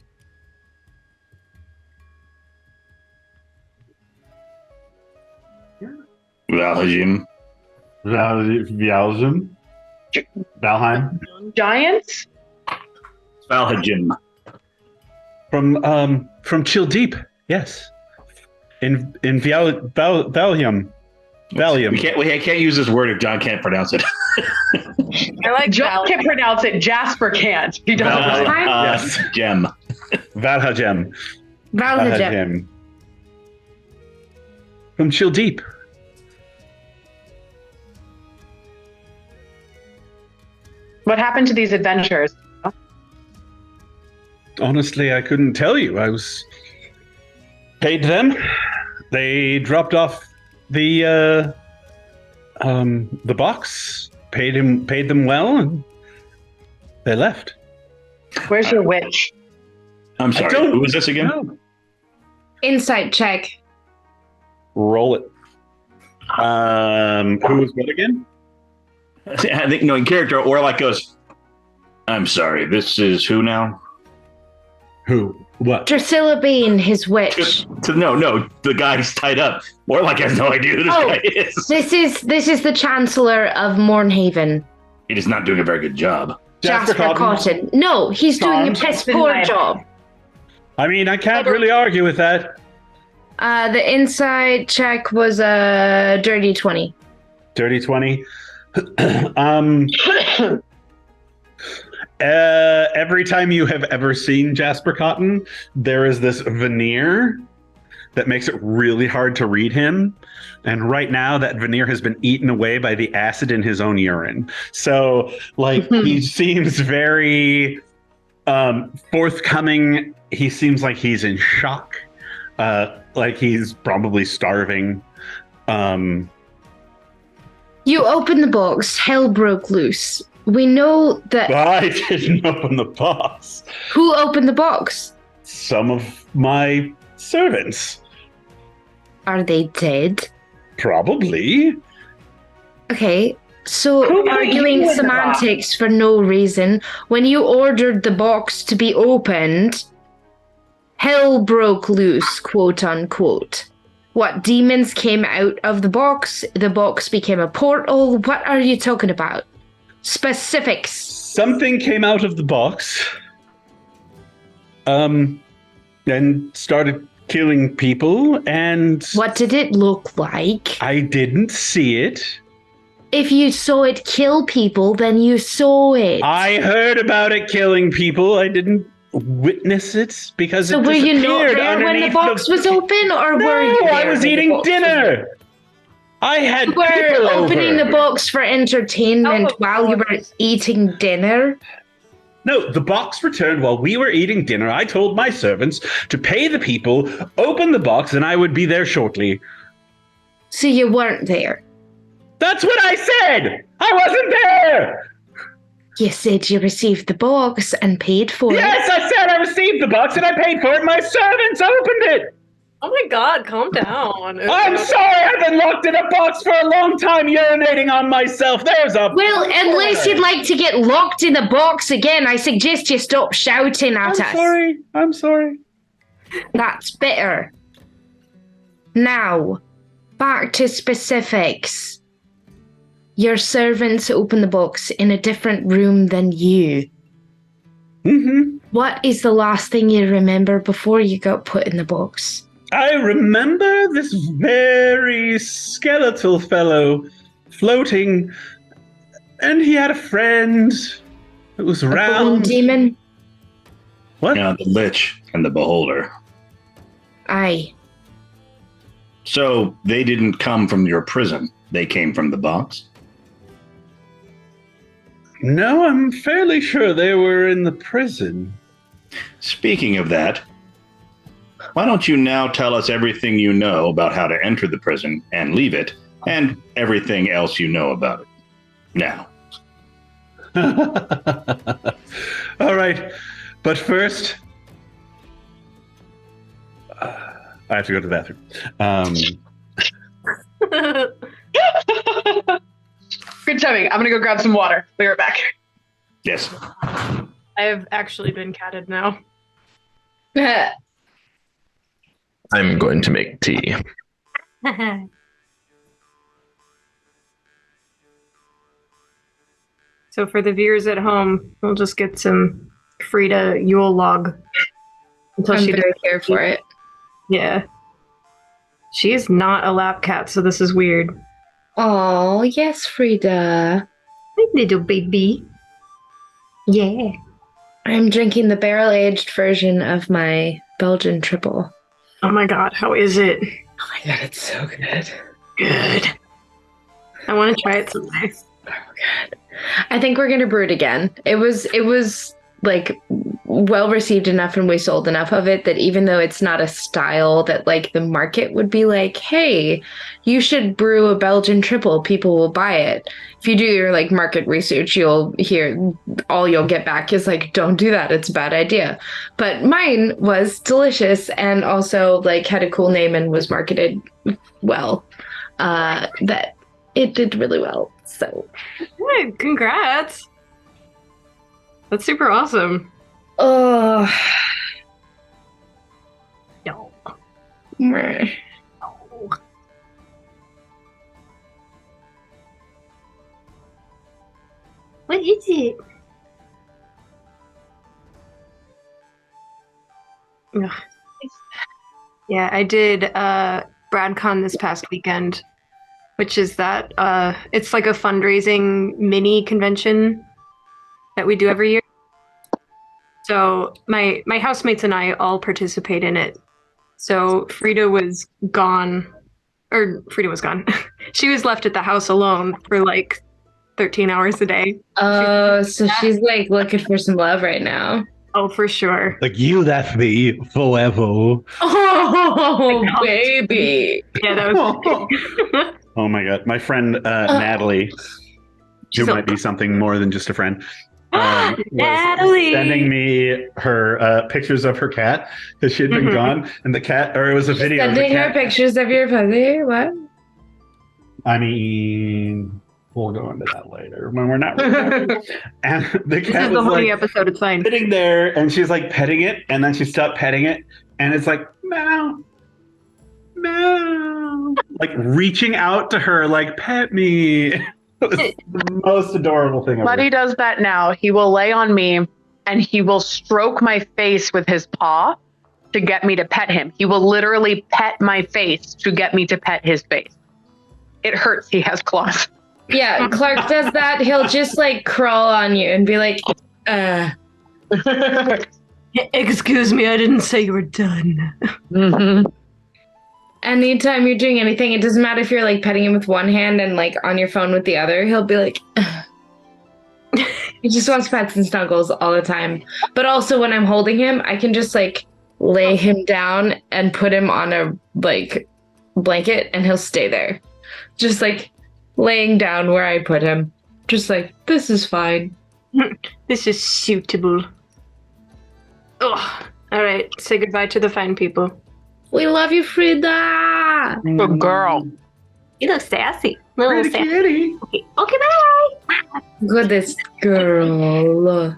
Valhajim. Valheim? Giants? Valhajim. From Chill Deep, yes. In Valium. We can't use this word if John can't pronounce it. I like John can pronounce it. Jasper can't. He doesn't. Yes. Gem. Valhajim. Valhajim. From Chill Deep. What happened to these adventures? Honestly, I couldn't tell you. I was Paid them. They dropped off the box. Paid them well, and they left. Where's your witch? I'm sorry. Who was this again? No. Insight check. Roll it. Who was what again? I think in character, Orlak goes, I'm sorry, this is who now? Who? What? Drusilla Bean, his witch. No, the guy's tied up. Orlak has no idea who this guy is. This is the Chancellor of Mornhaven. He is not doing a very good job. Jasper Cotton. No, he's doing a piss poor job. I mean, I can't really argue with that. The inside check was a dirty 20. Dirty 20. Every time you have ever seen Jasper Cotton, there is this veneer that makes it really hard to read him. And right now, that veneer has been eaten away by the acid in his own urine. So, he seems very forthcoming. He seems like he's in shock. Like he's probably starving. You open the box, hell broke loose. We know that... I didn't open the box. Who opened the box? Some of my servants. Are they dead? Probably. Okay, so arguing semantics for no reason. When you ordered the box to be opened, hell broke loose, quote unquote. What, demons came out of the box? The box became a portal? What are you talking about? Specifics. Something came out of the box. And started killing people, and... What did it look like? I didn't see it. If you saw it kill people, then you saw it. I heard about it killing people. I didn't witness it because so it were you not disappeared there when the underneath box was open, or No, were you there? I was eating dinner. I had You were people opening over. the box for entertainment while you were eating dinner? No, the box returned while we were eating dinner. I told my servants to pay the people, open the box, and I would be there shortly. So you weren't there? That's what I said! I wasn't there! You said you received the box and paid for it. Yes, I said I received the box and I paid for it. My servants opened it. Oh my god, calm down. I'm sorry, I've been locked in a box for a long time, urinating on myself. There's a... Well, unless you'd like to get locked in the box again, I suggest you stop shouting at us. I'm sorry. That's bitter. Now, back to specifics. Your servants open the box in a different room than you. Mm-hmm. What is the last thing you remember before you got put in the box? I remember this very skeletal fellow floating, and he had a friend that was A bone round. demon? What? The Lich and the Beholder. Aye. So they didn't come from your prison. They came from the box? No, I'm fairly sure they were in the prison. Speaking of that, why don't you now tell us everything you know about how to enter the prison and leave it, and everything else you know about it. Now. All right. But first, I have to go to the bathroom. Good timing. I'm gonna go grab some water. Be right back. Yes. I have actually been catted now. I'm going to make tea. So for the viewers at home, we'll just get some Frida Yule Log until I'm she very does here for it. Yeah. She is not a lap cat, so this is weird. Oh, yes, Frida. Hey, little baby. Yeah. I'm drinking the barrel-aged version of my Belgian triple. Oh my god, how is it? Oh my god, it's so good. Good. I want to try it someday. Oh god. I think we're gonna brew it again. It was like well received enough and we sold enough of it that even though it's not a style that like the market would be like, hey, you should brew a Belgian triple, people will buy it. If you do your like market research, you'll hear all you'll get back is like, don't do that, it's a bad idea. But mine was delicious and also like had a cool name and was marketed well. That it did really well. So Good, congrats. That's super awesome. oh No. meh. What is it? Ugh. Yeah, I did BradCon this past weekend, which is that it's like a fundraising mini convention that we do every year. So my housemates and I all participate in it. So Frida was gone. She was left at the house alone for like 13 hours a day. Oh, so she's like looking for some love right now. Oh, for sure. Like you left me forever. Oh, baby. Yeah, that was. Oh my god. My friend Natalie, who She's might be something more than just a friend, was Natalie! sending me her pictures of her cat because she had been gone, and the cat, or it was a video. Sending her pictures of your pussy? What? I mean, we'll go into that later when we're not recording. And the This cat is the was whole like episode. It's fine. sitting there, and she's like petting it, and then she stopped petting it, and it's like meow, meow, like reaching out to her, like pet me. It was the most adorable thing ever. Buddy does that now. He will lay on me and he will stroke my face with his paw to get me to pet him. He will literally pet my face to get me to pet his face. It hurts. He has claws. Yeah, Clark does that. He'll just like crawl on you and be like, Excuse me, I didn't say you were done. Mm-hmm. anytime you're doing anything, it doesn't matter if you're like petting him with one hand and like on your phone with the other, he'll be like, he just wants pets and snuggles all the time. But also when I'm holding him, I can just like lay him down and put him on a like blanket and he'll stay there. Just like laying down where I put him. Just like, this is fine. This is suitable. Oh, all right. Say goodbye to the fine people. We love you, Frida. Good girl. You look sassy. Little Pretty sassy. kitty. Okay, bye. Goodness girl.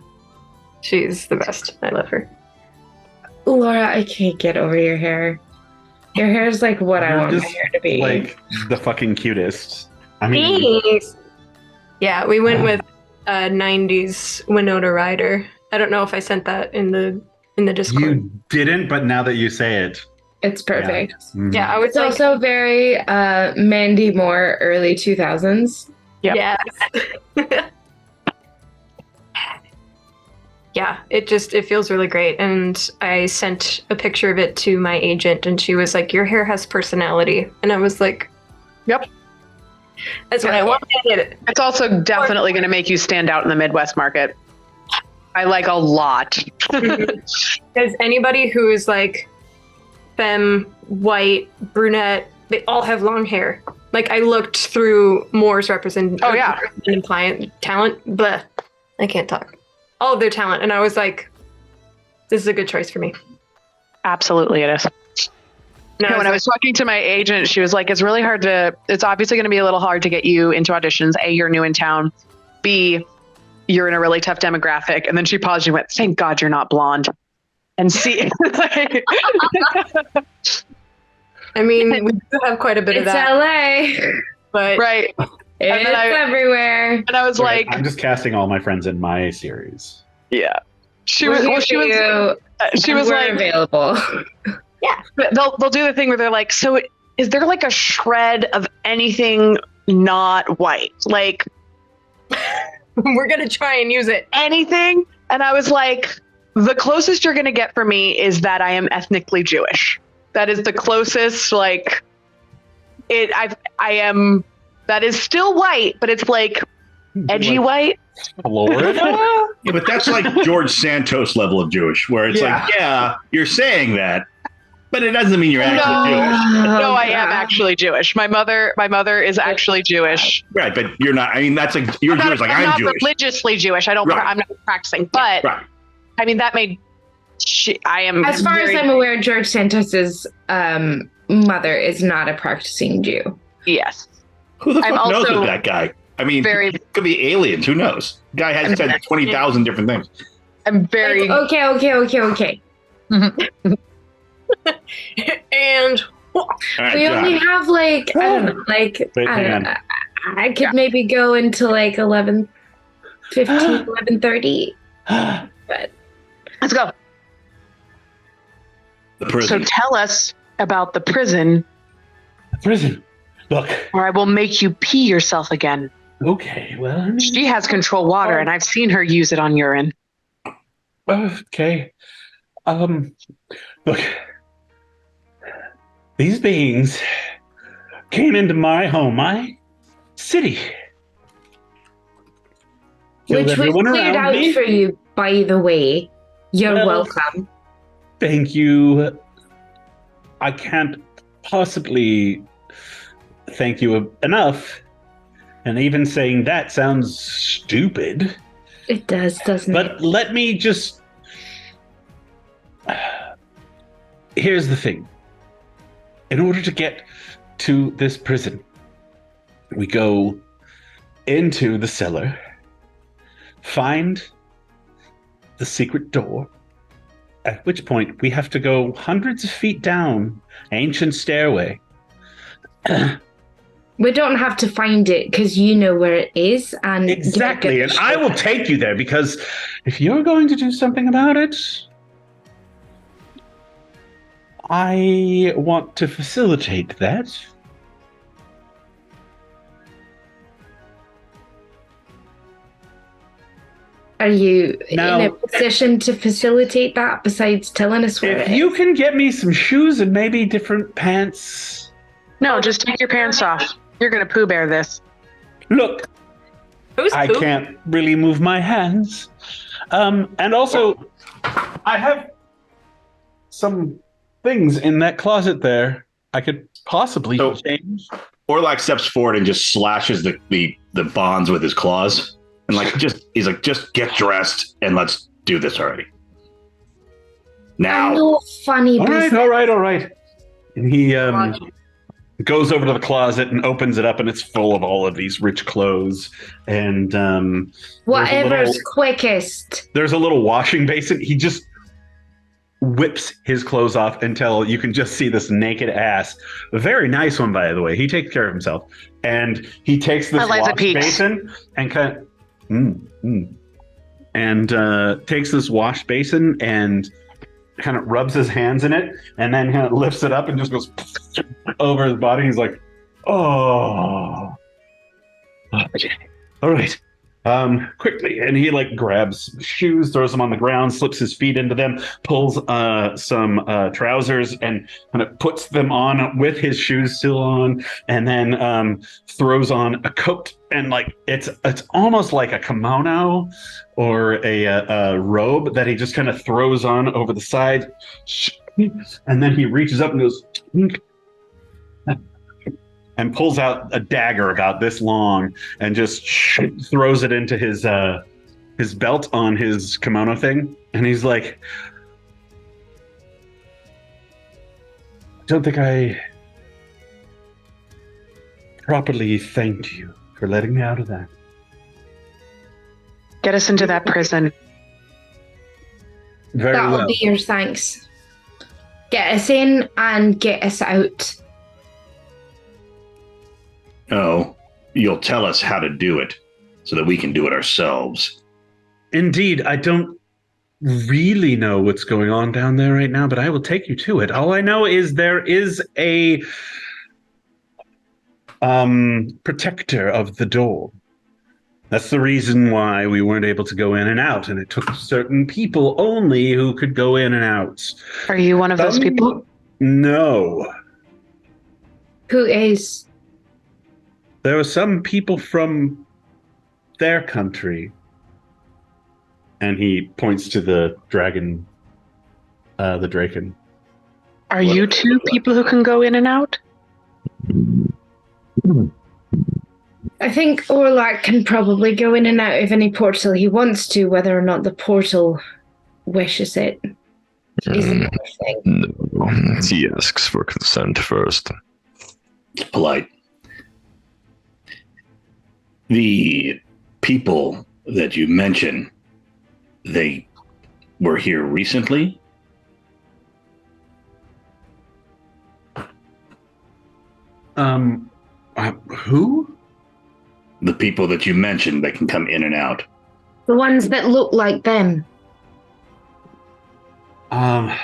She's the best. I love her. Laura, I can't get over your hair. Your hair is like what I You're want my just, hair to be. Like the fucking cutest. I mean, Thanks. Yeah, we went with 90s Winona Ryder. I don't know if I sent that in the Discord. you didn't, but now that you say it, It's perfect. mhm. Yeah, I was It's like, also very Mandy Moore, early 2000s. Yep. yes. Yeah, it feels really great. And I sent a picture of it to my agent and she was like, your hair has personality. And I was like, Yep. That's what I wanted. It's also definitely going to make you stand out in the Midwest market. I like a lot. Because anybody who is like femme, white, brunette, they all have long hair. Like I looked through Moore's representation talent, but I can't talk. All of their talent, and I was like, "This is a good choice for me." Absolutely, it is. And When I was talking to my agent, she was like, it's obviously going to be a little hard to get you into auditions. A, you're new in town. B, you're in a really tough demographic. And then she paused and went, thank God you're not blonde. And C, I mean, we do have quite a bit of It's that, LA. but right. It's everywhere. And I was Right, like, I'm just casting all my friends in my series. yeah. She We're was, here well, she for was, you, she and was we're like, available. they'll do the thing where they're like, so is there like a shred of anything not white? Like we're gonna try and use it. anything? And I was like, the closest you're going to get for me is that I am ethnically Jewish. That is the closest, like, I am, that is still white, but it's like Edgy white? Florida? Yeah, but that's like George Santos level of Jewish, where it's like, yeah, you're saying that, but it doesn't mean you're actually Jewish. No, I am actually Jewish. My mother is actually Jewish. Right, but you're not. I mean, that's like you're Jewish, like I'm not Jewish. Religiously Jewish. I'm not practicing, but I mean that made. I am. As far as I'm aware, George Santos's mother is not a practicing Jew. Yes. Who the fuck knows with that guy? I mean, it could be aliens. Who knows? Guy has said 20,000 different things. I'm very okay. And right, we only have like I don't know, like I could maybe go into like 11:15, 11:30. But let's go. The prison. So tell us about the prison. The prison. Look. Or I will make you pee yourself again. Okay, well. She has control water, and I've seen her use it on urine. Okay. Look. These beings came into my home, my city. Which was cleared out for you, by the way. You're welcome. Thank you. I can't possibly thank you enough. And even saying that sounds stupid. It does, doesn't it? But let me just... Here's the thing. In order to get to this prison, we go into the cellar, find the secret door, at which point we have to go hundreds of feet down ancient stairway. We don't have to find it because you know where it is. And exactly, and I will take you there because if you're going to do something about it, I want to facilitate that. Are you in a position to facilitate that besides telling us where it is? If you can get me some shoes and maybe different pants. No, just take your pants off. You're going to Pooh Bear this. Look, I can't really move my hands. And also, I have some things in that closet there I could possibly change. Orlak steps forward and just slashes the bonds with his claws. And he's like, just get dressed and let's do this already. Now. No funny business. All right. And he goes over to the closet and opens it up, and it's full of all of these rich clothes. And whatever's quickest. There's a little washing basin. He just whips his clothes off until you can just see this naked ass. A very nice one, by the way. He takes care of himself. And he takes this Eliza wash basin and takes this wash basin and kind of rubs his hands in it, and then kind of lifts it up and just goes over his body. He's like, oh. Okay. All right. Quickly. And he grabs shoes, throws them on the ground, slips his feet into them, pulls some trousers and kind of puts them on with his shoes still on, and then throws on a coat. And it's almost like a kimono or a robe that he just kind of throws on over the side. And then he reaches up and goes, and pulls out a dagger about this long and just throws it into his belt on his kimono thing. And he's like, I don't think I properly thanked you for letting me out of that. Get us into that prison. Very well. That'll be your thanks. Get us in and get us out. Oh, you'll tell us how to do it so that we can do it ourselves. Indeed, I don't really know what's going on down there right now, but I will take you to it. All I know is there is a protector of the door. That's the reason why we weren't able to go in and out, and it took certain people only who could go in and out. Are you one of those people? No. Who is? There were some people from their country. And he points to the dragon, the Draken. Are you two people who can go in and out? I think Orlak can probably go in and out of any portal he wants to, whether or not the portal wishes it. Is another thing. No, he asks for consent first. It's polite. The people that you mention, they were here recently? Who? The people that you mentioned that can come in and out. The ones that look like them. Well,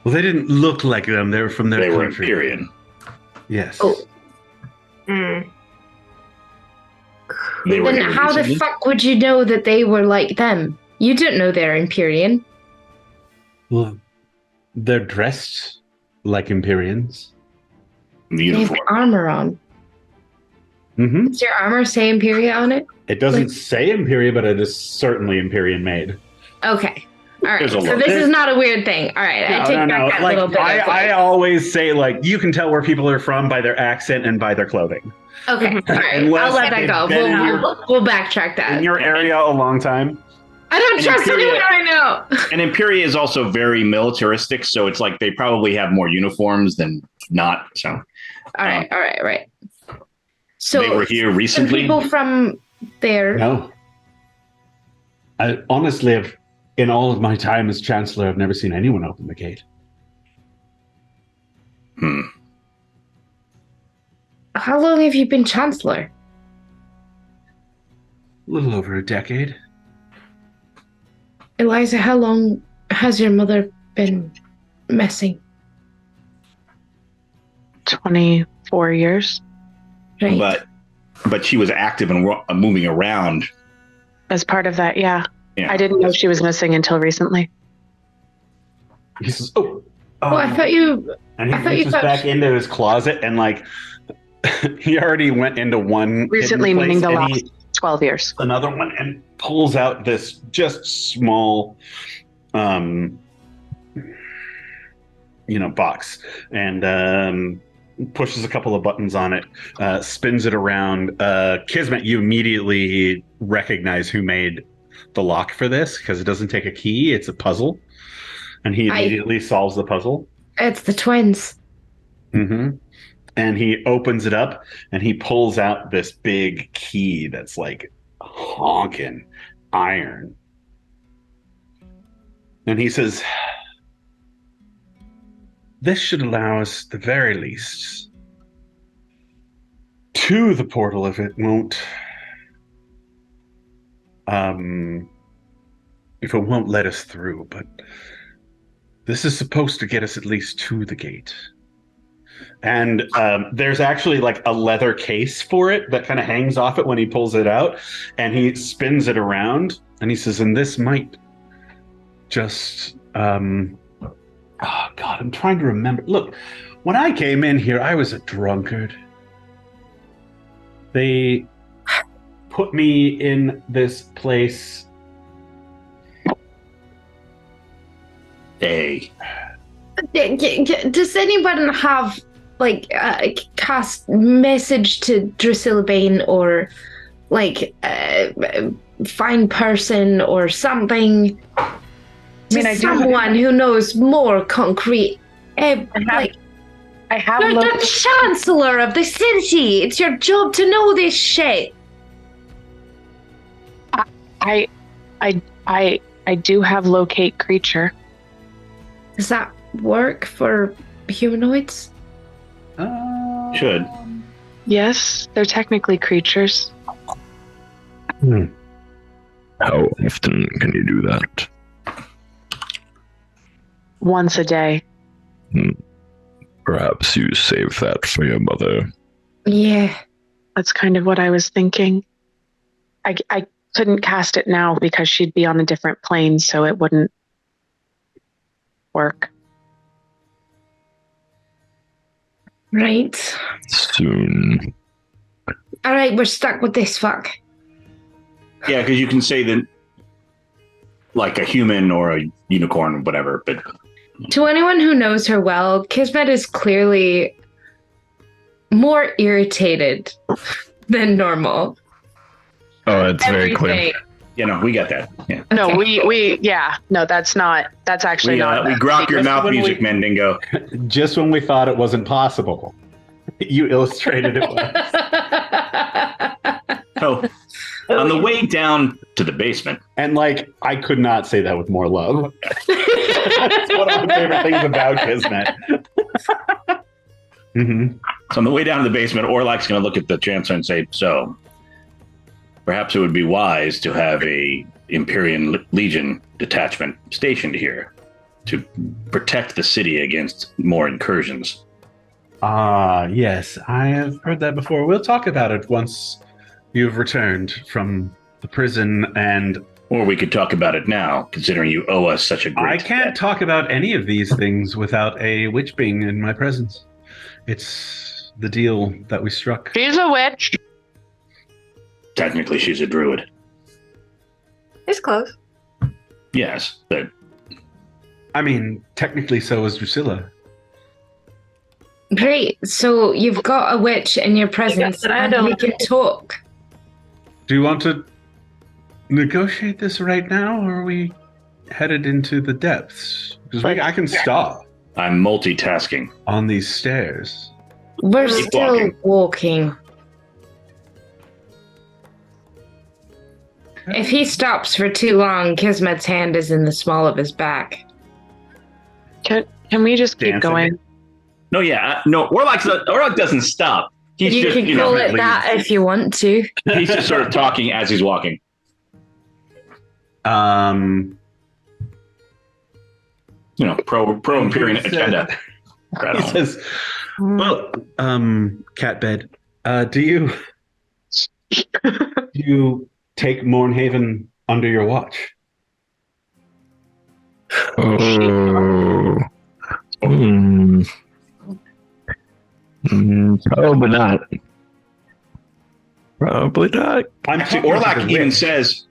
they didn't look like them. They were from their They were country. Empyrean. Yes. Oh. Mm. They were Then here how the recently? fuck would you know that they were like them? You don't know they're Empyrean. Well, they're dressed like Empyreans. The They have uniform. armor on. Mm-hmm. Does your armor say Imperia on it? It doesn't say Imperia, but it is certainly Empyrean made. Okay. All right. There's a So lot. this is not a weird thing. All right. I take back that Like, little bit. I always say, like, you can tell where people are from by their accent and by their clothing. Okay. All right. Unless I'll let that they've go. been in We'll backtrack that. In your area a long time. I don't And trust Imperia- anyone right now. And Imperia is also very militaristic, so it's like they probably have more uniforms than not. So All right. So they were here some recently. people from there. No. I honestly have, in all of my time as Chancellor, I've never seen anyone open the gate. How long have you been Chancellor? A little over a decade. Eliza, how long has your mother been missing? 24 years. Right. But she was active and moving around. As part of that, yeah. Yeah. I didn't know she was missing until recently. He says, "Oh." I thought you. And he I thought you reaches thought- back into his closet and, like, he already went into one. Recently, hidden meaning the place, and last 12 years. another one, and pulls out this just small, box, and pushes a couple of buttons on it, spins it around. Kismet, you immediately recognize who made the lock for this because it doesn't take a key; it's a puzzle, and he immediately solves the puzzle. It's the twins. Mm-hmm. And he opens it up and he pulls out this big key that's like honking iron. And he says, "This should allow us, the very least, to the portal if it won't let us through, but this is supposed to get us at least to the gate." And there's actually like a leather case for it that kind of hangs off it when he pulls it out, and he spins it around and he says, "And this might just oh God, I'm trying to remember. Look, when I came in here, I was a drunkard. They put me in this place. Hey, Does anyone have like cast message to Drusilla Bane or like find person or something? I do have- Someone who knows more concrete. I have You're the Chancellor of the city. It's your job to know this shit. I do have locate creature. Does that work for humanoids? should. Yes, they're technically creatures. How often can you do that? Once a day. Perhaps you save that for your mother. Yeah. That's kind of what I was thinking. I couldn't cast it now because she'd be on a different plane, so it wouldn't work. Right. Soon. All right, we're stuck with this fuck. Yeah, because you can say that like a human or a unicorn or whatever, but To anyone who knows her well, Kismet is clearly more irritated than normal. Oh, it's very clear. Everything. we got that. Yeah. No, Okay. that's actually not. We grok your mouth music, Mendingo. Just when we thought it wasn't possible, you illustrated it. So on the way down to the basement, And like, I could not say that with more love. That's one of my favorite things about Kismet. So on the way down to the basement, Orlak's going to look at the Chancellor and say, so perhaps it would be wise to have a Imperial Legion detachment stationed here to protect the city against more incursions. Yes, I have heard that before. We'll talk about it once you've returned from the prison, and Or we could talk about it now, considering you owe us such a great I can't debt. talk about any of these things without a witch being in my presence. It's the deal that we struck. She's a witch. Technically, she's a druid. It's close. Yes, but I mean, technically so is Drusilla. Great. So you've got a witch in your presence, that I and don't. we can talk. Do you want to negotiate this right now, or are we headed into the depths? Because I can stop I'm multitasking. on these stairs. We're Keep still walking. If he stops for too long, Kismet's hand is in the small of his back. Can we just keep Dancing. going? No, Orlak doesn't stop. He's You just, can call it that if you want to. he's just sort of talking as he's walking. Pro Imperial agenda. I He don't know. says, "Well, Catbed, do you take Mornhaven under your watch?" Oh. Probably not. Probably not. I'm Actually, talking to Orlak the even witch. says,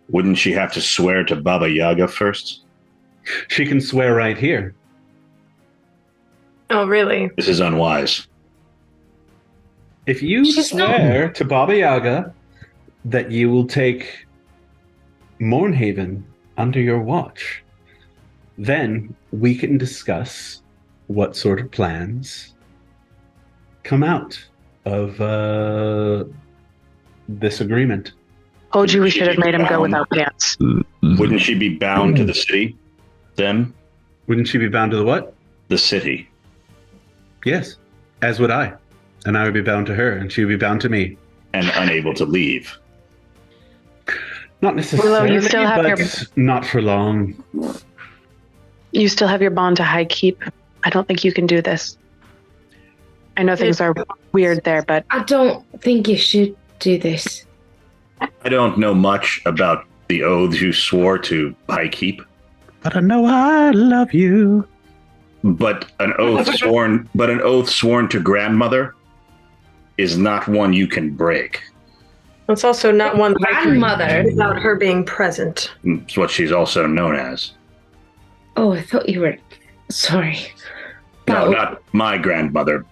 wouldn't she have to swear to Baba Yaga first? She can swear right here. Oh, really? This is unwise. If you She's not- swear to Baba Yaga that you will take Mornhaven under your watch, then we can discuss what sort of plans come out of this agreement. Told you we should have made him go without pants. Wouldn't she be bound to the city then? Wouldn't she be bound to the what? The city. Yes, as would I. And I would be bound to her, and she would be bound to me. And unable to leave. Not necessarily, you still have but your- not for long. You still have your bond to high keep. I don't think you can do this. I know things are weird there, but I don't think you should do this. I don't know much about the oaths you swore to high keep, But I know I love you. but an oath sworn to grandmother is not one you can break. It's also not one that I can Grandmother. without her being present. It's what she's also known as. Oh, I thought you were. Sorry. No, That- not my grandmother.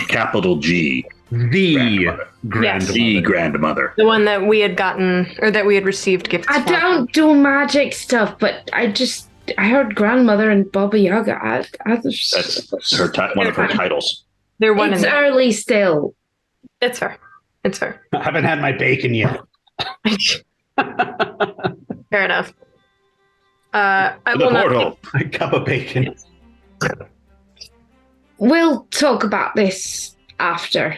Capital G. The Grandmother. grandmother. The grandmother. The one that we had gotten, or that we had received gifts I from. don't do magic stuff, but I heard grandmother and Baba Yaga. That's her one of her titles. They're one It's in there. early still. It's fair. It's fair. I haven't had my bacon yet. Fair enough. I The will not. portal. A cup of bacon. We'll talk about this after.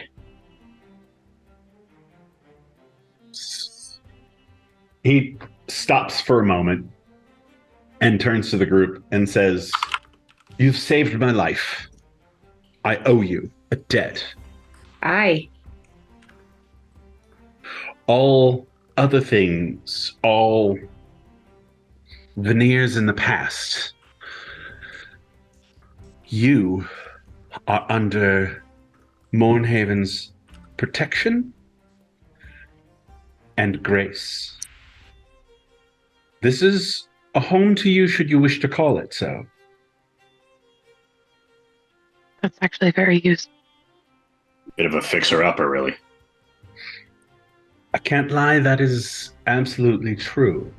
He stops for a moment and turns to the group and says, "You've saved my life. I owe you a debt. Aye. All other things, all veneers in the past. You are under Mornhaven's protection and grace. This is a home to you should you wish to call it so. That's actually very useful. Bit of a fixer-upper, really. I can't lie, that is absolutely true.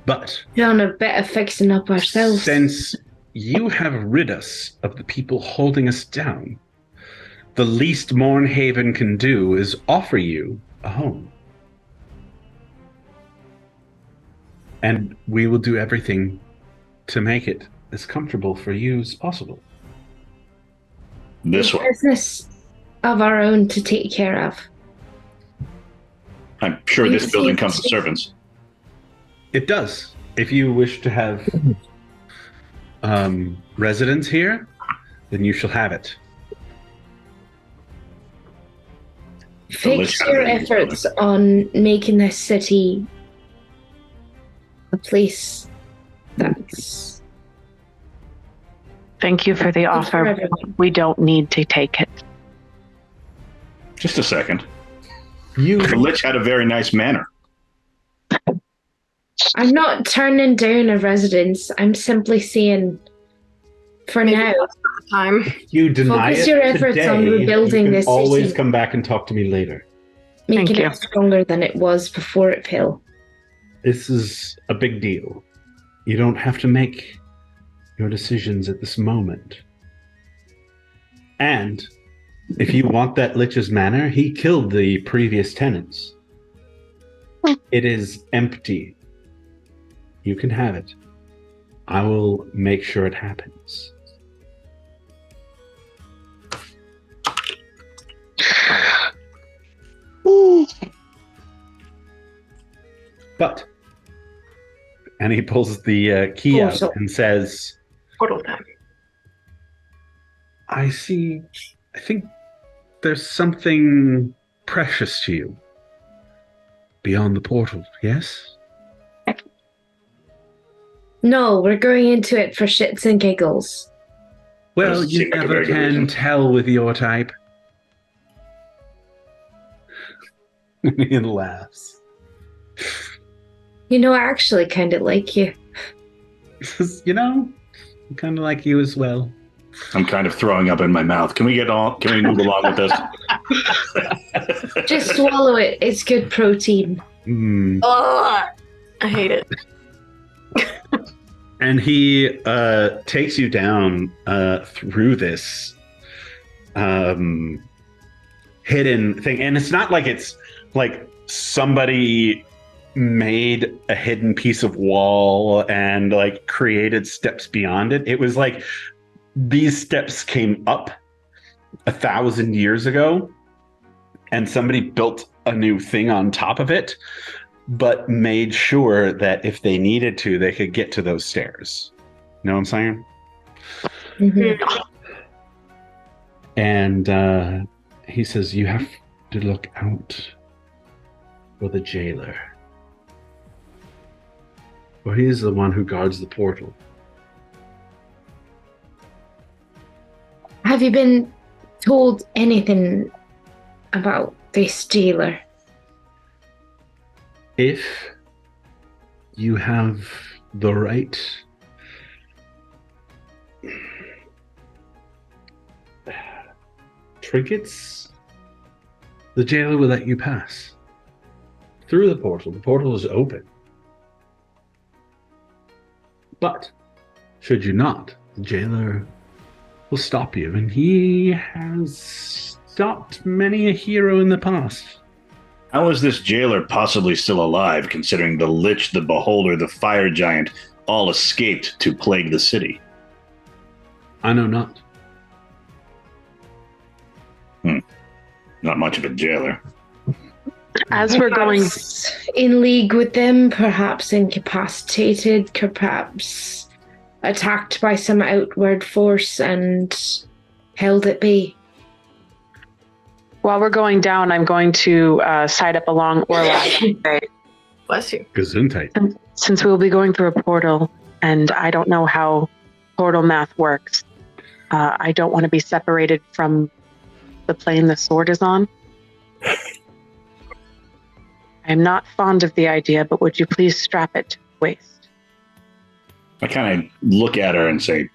But Done a bit of fixing up ourselves. since you have rid us of the people holding us down, the least Mornhaven can do is offer you a home. And we will do everything to make it as comfortable for you as possible. This one. Business of our own to take care of. I'm sure this building comes with servants. It does. If you wish to have residence here, then you shall have it. Fix your efforts on making this city a place that's... Thank you for the for offer. everyone. We don't need to take it. Just a second. You The Lich had a very nice manner. I'm not turning down a residence. I'm simply saying, for Maybe now, that's not the time. you deny focus it your efforts today, on rebuilding you can this always city. come back and talk to me later. making Thank you. it stronger than it was before it fell. This is a big deal. You don't have to make your decisions at this moment. And if you want that Lich's manor, he killed the previous tenants. It is empty. You can have it. I will make sure it happens. But, and he pulls the key out Portal. and says, Portal time. I think there's something precious to you beyond the portal, yes? No, we're going into it for shits and giggles. Well, Doesn't you seem like a never very good can reason. tell with your type. He laughs. You know, I actually kind of like you. You know, I kind of like you as well. I'm kind of throwing up in my mouth. Can we move along with this? Just swallow it. It's good protein. Mm. Ugh, I hate it. And he takes you down through this hidden thing. And it's not like it's like somebody made a hidden piece of wall and like created steps beyond it. It was like these steps came up 1,000 years ago and somebody built a new thing on top of it, but made sure that if they needed to, they could get to those stairs. You know what I'm saying? Mhm. And he says, you have to look out for the jailer. For he is the one who guards the portal. Have you been told anything about this jailer? If you have the right trinkets, the jailer will let you pass through the portal. The portal is open. But should you not, the jailer will stop you, and he has stopped many a hero in the past. How is this jailer possibly still alive, considering the Lich, the Beholder, the Fire Giant all escaped to plague the city? I know not. Not much of a jailer. As we're going, Perhaps in league with them, perhaps incapacitated, perhaps attacked by some outward force and held at bay. while we're going down, I'm going to side up along Orlak. Bless you. Gesundheit. Since we will be going through a portal, and I don't know how portal math works, I don't want to be separated from the plane the sword is on. I'm not fond of the idea, but would you please strap it to the waist? I kind of look at her and say,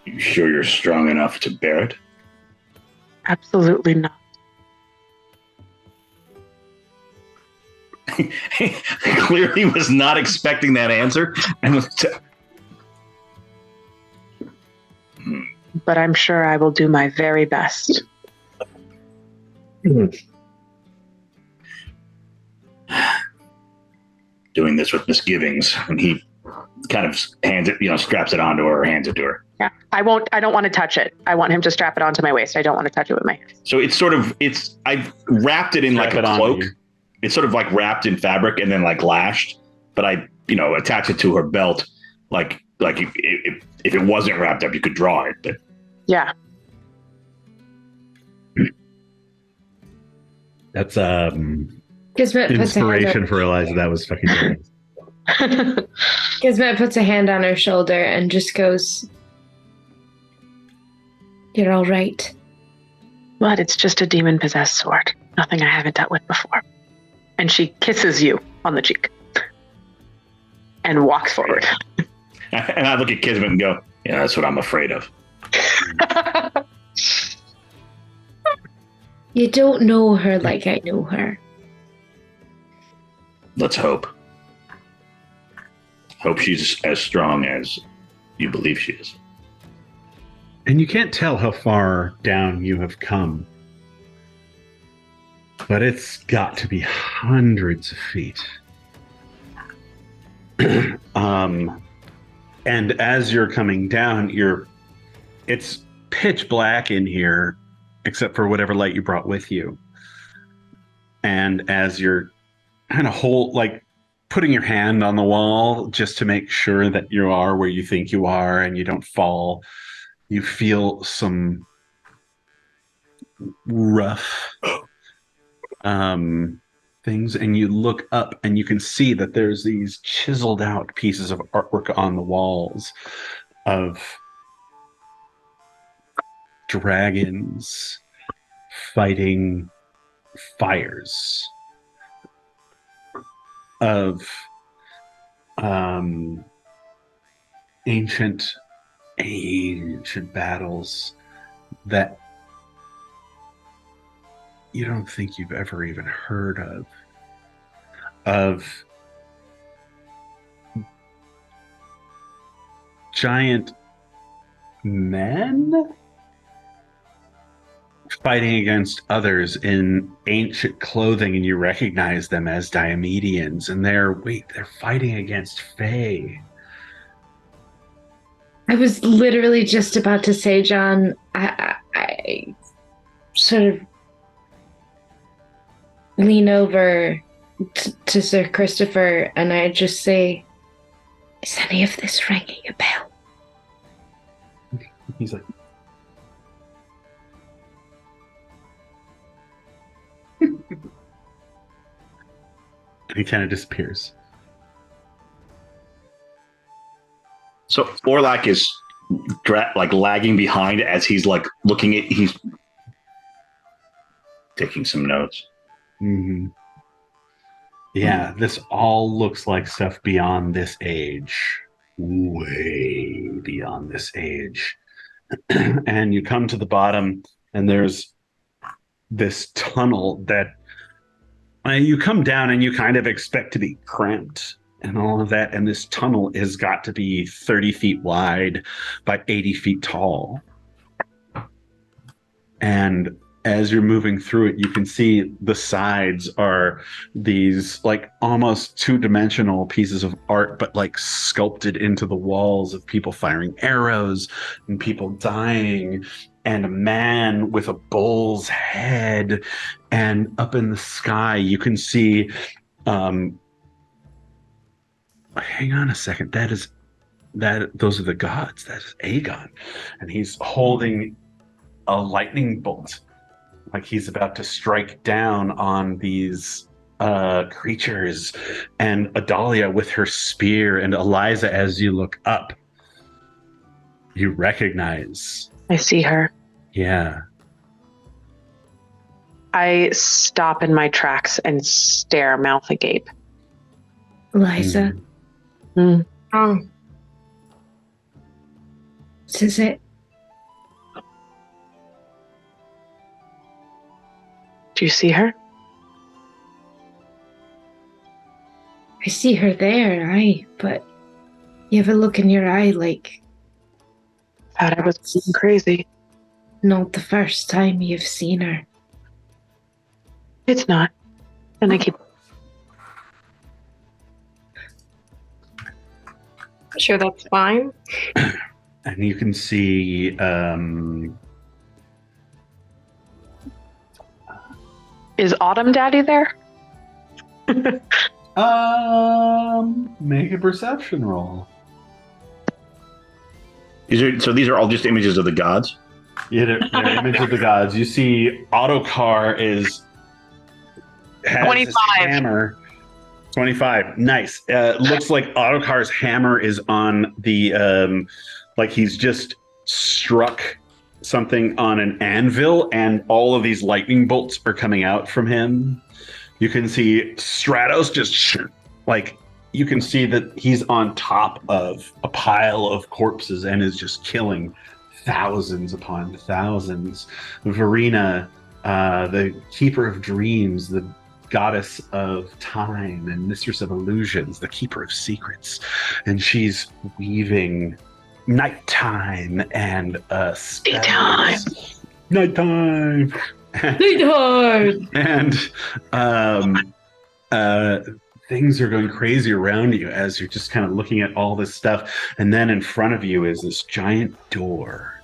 "You sure you're strong enough to bear it?" Absolutely not. Clearly was not expecting that answer. But I'm sure I will do my very best. Doing this with misgivings, and he kind of hands it, straps it onto her or hands it to her. Yeah, I don't want to touch it. I want him to strap it onto my waist. I don't want to touch it with my hands. So I've wrapped it in like a cloak. It's sort of like wrapped in fabric and then like lashed, but I, attach it to her belt. Like if it wasn't wrapped up, you could draw it. But yeah. That's Kismet puts inspiration for Eliza. That was fucking great. Kismet puts a hand on her shoulder and just goes, "You're all right." But it's just a demon-possessed sword. Nothing I haven't dealt with before. And she kisses you on the cheek and walks forward. And I look at Kismet and go, "Yeah, that's what I'm afraid of." You don't know her like I know her. Let's hope. Hope she's as strong as you believe she is. And you can't tell how far down you have come. But it's got to be hundreds of feet. And as you're coming down, it's pitch black in here, except for whatever light you brought with you. And as you're kind of putting your hand on the wall just to make sure that you are where you think you are and you don't fall, you feel some rough things, and you look up and you can see that there's these chiseled out pieces of artwork on the walls of dragons fighting fires, of ancient battles that you don't think you've ever even heard of giant men fighting against others in ancient clothing, and you recognize them as Diomedians, and they're fighting against Fae. I was literally just about to say, John, I sort of lean over to Sir Christopher and I just say, "Is any of this ringing a bell?" He's like, and he kind of disappears. So Orlak is lagging behind as he's he's taking some notes. Mm-hmm. Yeah, this all looks like stuff beyond this age. Way beyond this age. And you come to the bottom, and there's this tunnel that you come down and you kind of expect to be cramped and all of that. And this tunnel has got to be 30 feet wide by 80 feet tall. And as you're moving through it, you can see the sides are these almost two-dimensional pieces of art, but sculpted into the walls of people firing arrows and people dying, and a man with a bull's head. And up in the sky, you can see, hang on a second, those are the gods. That is Aegon. And he's holding a lightning bolt, like he's about to strike down on these creatures, and Adalia with her spear, and Eliza, as you look up, you recognize. I see her. Yeah. I stop in my tracks and stare, mouth agape. Eliza, Mm. Oh, this is it. Do you see her? I see her there, aye, but you have a look in your eye like Thought I was being crazy. not the first time you've seen her. It's not. And I keep. sure that's fine. And you can see Is Autumn Daddy there? make a perception roll. So these are all just images of the gods? Yeah, they're image of the gods. You see Autocar has 25. his hammer. 25. Nice. Looks like Autocar's hammer is on the like he's just struck something on an anvil, and all of these lightning bolts are coming out from him. You can see Stratos just like you can see that he's on top of a pile of corpses and is just killing thousands upon thousands. Verena, the keeper of dreams, the goddess of time and mistress of illusions, the keeper of secrets, and she's weaving nighttime and spells. Nighttime. And things are going crazy around you as you're just kind of looking at all this stuff. And then in front of you is this giant door.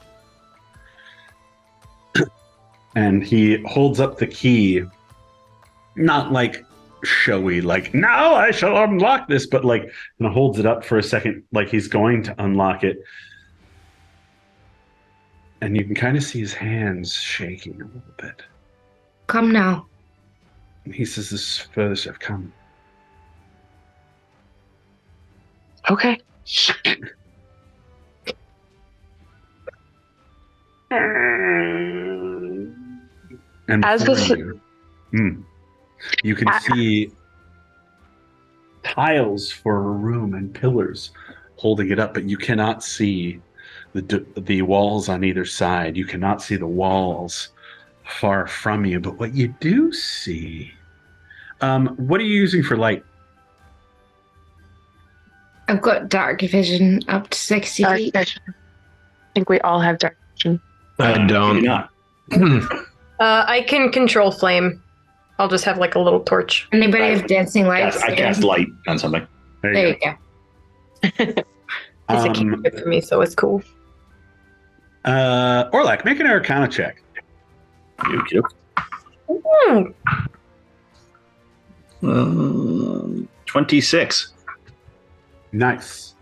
And he holds up the key, not like showy, like, now I shall unlock this, but like, and holds it up for a second, like he's going to unlock it. And you can kind of see his hands shaking a little bit. Come now. And he says, this is furthest I've come. Okay. And As before this- you can see tiles for a room and pillars holding it up, but you cannot see the walls on either side. You cannot see the walls far from you, but what you do see, what are you using for light? I've got dark vision up to 60 Dark feet. vision. I think we all have dark vision. I Maybe don't. not. I can control flame. I'll just have like a little torch. Anybody have dancing lights? I cast light on something. There you go. It's a keep for me, so it's cool. Orlak, make an Arcana check. Okey doke. 26. Nice.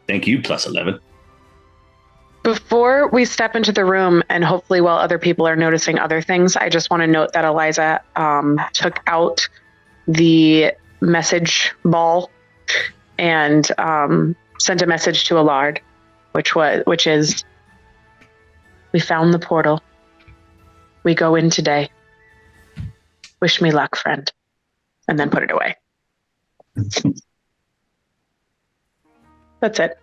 Thank you, plus 11. Before we step into the room, and hopefully while other people are noticing other things, I just want to note that Eliza took out the message ball and sent a message to Allard, which is, we found the portal. We go in today. Wish me luck, friend. And then put it away. That's it.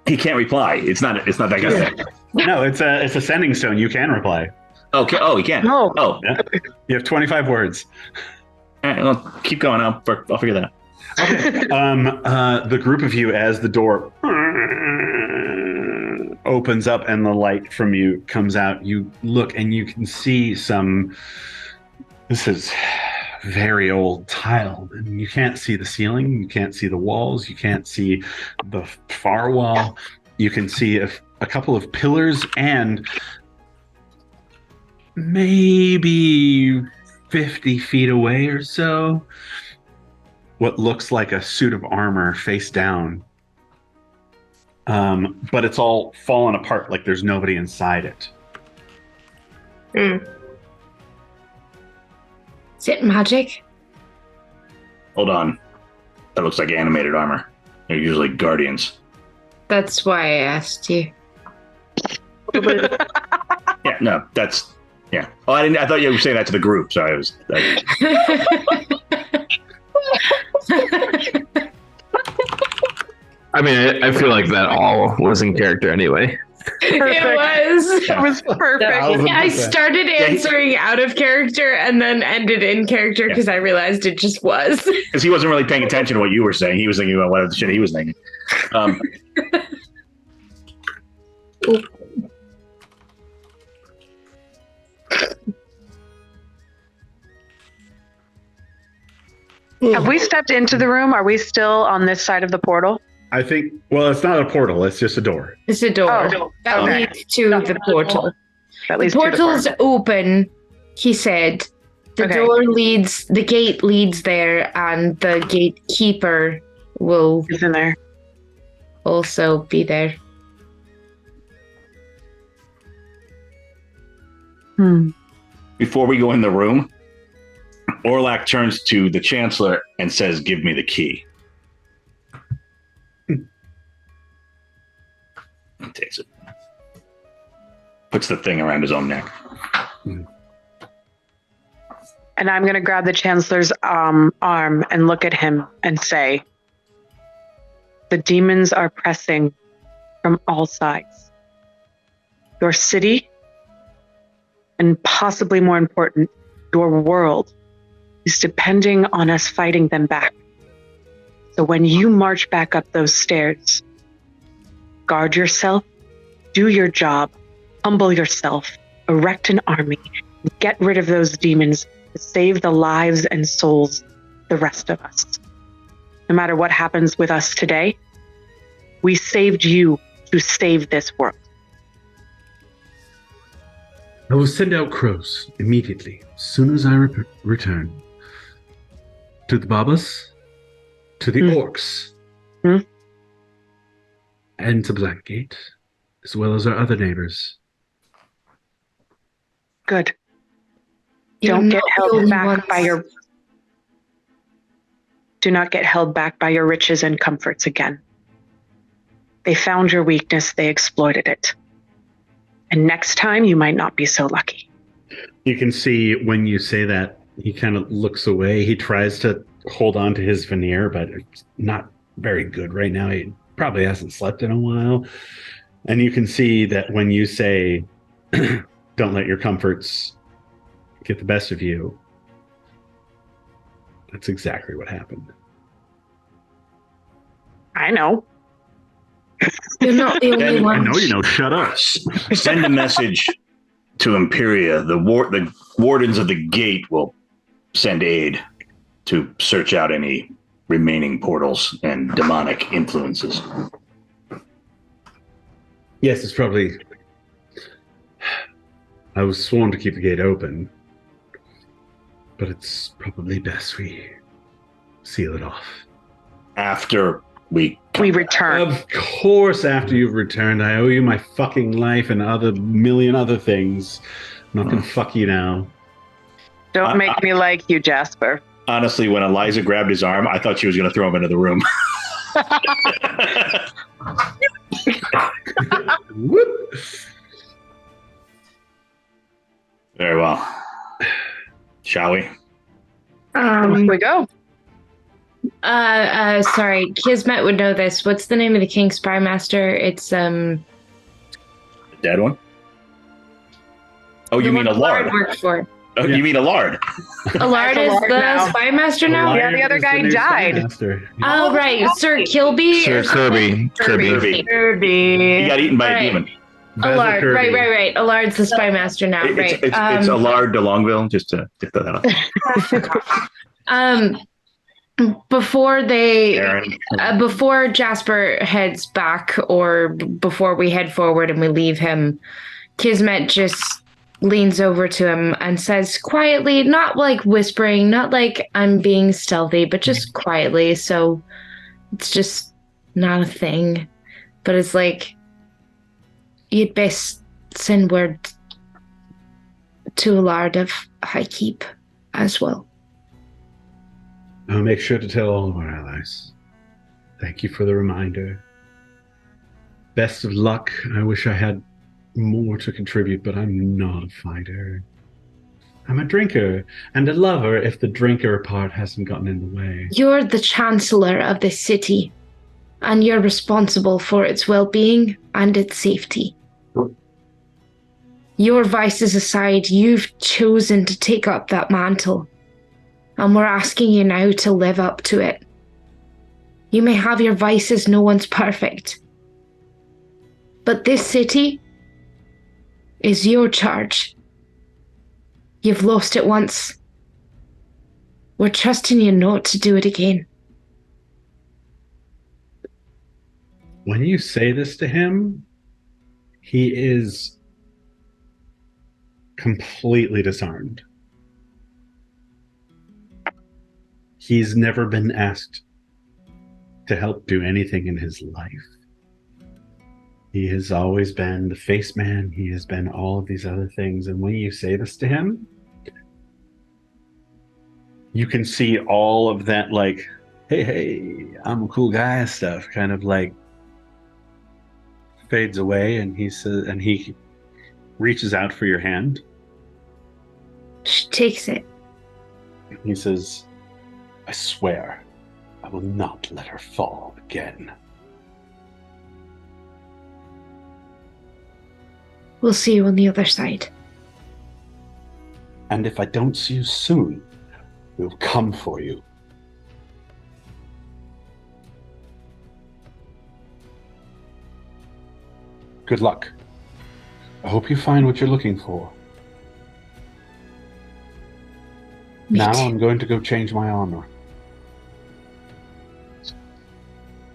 He can't reply. It's not that kind of thing. No, it's a sending stone. You can reply. Okay. Oh, he can. No. Oh. Yeah. You have 25 words. All right, well, keep going. I'll figure that out. The group of you, as the door opens up and the light from you comes out, you look and you can see some. This is very old tile, and you can't see the ceiling, you can't see the walls, you can't see the far wall. You can see a couple of pillars and maybe 50 feet away or so, what looks like a suit of armor face down. But it's all fallen apart, like there's nobody inside it. Is it magic? Hold on. That looks like animated armor. They're usually guardians. That's why I asked you. Yeah, no, that's yeah. Oh, I thought you were saying that to the group. So I was. I mean, I feel like that all was in character anyway. It was. It was perfect. I started answering out of character and then ended in character because I realized it just was. Because he wasn't really paying attention to what you were saying. He was thinking about what the shit he was thinking. Have we stepped into the room? Are we still on this side of the portal? I think, well, it's not a portal. It's just a door. It's a door that okay. leads to the portal. That The leads to portal's open, he said. The Okay. door leads, the gate leads there, and the gatekeeper will It's in there. also be there. Before we go in the room, Orlak turns to the Chancellor and says, "Give me the key." He takes it. Puts the thing around his own neck. And I'm going to grab the Chancellor's arm and look at him and say, the demons are pressing from all sides. Your city, and possibly more important, your world, is depending on us fighting them back. So when you march back up those stairs, guard yourself, do your job, humble yourself, erect an army, and get rid of those demons to save the lives and souls of the rest of us. No matter what happens with us today, we saved you to save this world. I will send out crows immediately, as soon as I return. To the Babas, to the orcs, and to Blackgate, as well as our other neighbors. Good. You're Don't get not the held only back ones. by your... Do not get held back by your riches and comforts again. They found your weakness, they exploited it. And next time, you might not be so lucky. You can see when you say that, he kind of looks away. He tries to hold on to his veneer, but it's not very good right now. He probably hasn't slept in a while. And you can see that when you say, don't let your comforts get the best of you, that's exactly what happened. I know. You're not the only And I I one. know you know, shut up. Send a message to Imperia. The wardens of the gate will send aid to search out any remaining portals and demonic influences. Yes, it's probably... I was sworn to keep the gate open, but it's probably best we seal it off. After we return. Of course, after you've returned, I owe you my fucking life and other million other things. I'm not gonna fuck you now. Don't make me like you, Jasper. Honestly, when Eliza grabbed his arm, I thought she was going to throw him into the room. Whoop. Very well. Shall we? Off we go. Sorry, Kismet would know this. What's the name of the King Spymaster? It's The dead one? Oh, the you mean one a lard? worked for. Oh, Yeah. you mean a lard? Allard is Allard the now. Spymaster now? Yeah, the other guy died. Oh, right. Sir Kilby? Sir or something? Kirby. He got eaten by a Alright. demon. Allard. Right. Allard's the Spymaster now. Right. It's a lard de Longville, just to throw that out. Before they... Aaron. before Jasper heads back, or before we head forward and we leave him, Kismet just leans over to him and says quietly, not like whispering, not like I'm being stealthy, but just quietly, so it's just not a thing. But it's like, you'd best send word to Allard of Highkeep as well. I'll make sure to tell all of our allies. Thank you for the reminder. Best of luck. I wish I had more to contribute, but I'm not a fighter. I'm a drinker and a lover if the drinker part hasn't gotten in the way. You're the chancellor of this city, and you're responsible for its well-being and its safety. Your vices aside, you've chosen to take up that mantle, and we're asking you now to live up to it. You may have your vices, no one's perfect. But this city is your charge. You've lost it once. We're trusting you not to do it again. When you say this to him, he is completely disarmed. He's never been asked to help do anything in his life. He has always been the face man. He has been all of these other things. And when you say this to him, you can see all of that, like, hey, I'm a cool guy stuff kind of like fades away. And he says, and he reaches out for your hand. She takes it. He says, I swear I will not let her fall again. We'll see you on the other side. And if I don't see you soon, we'll come for you. Good luck. I hope you find what you're looking for. Now I'm going to go change my armor.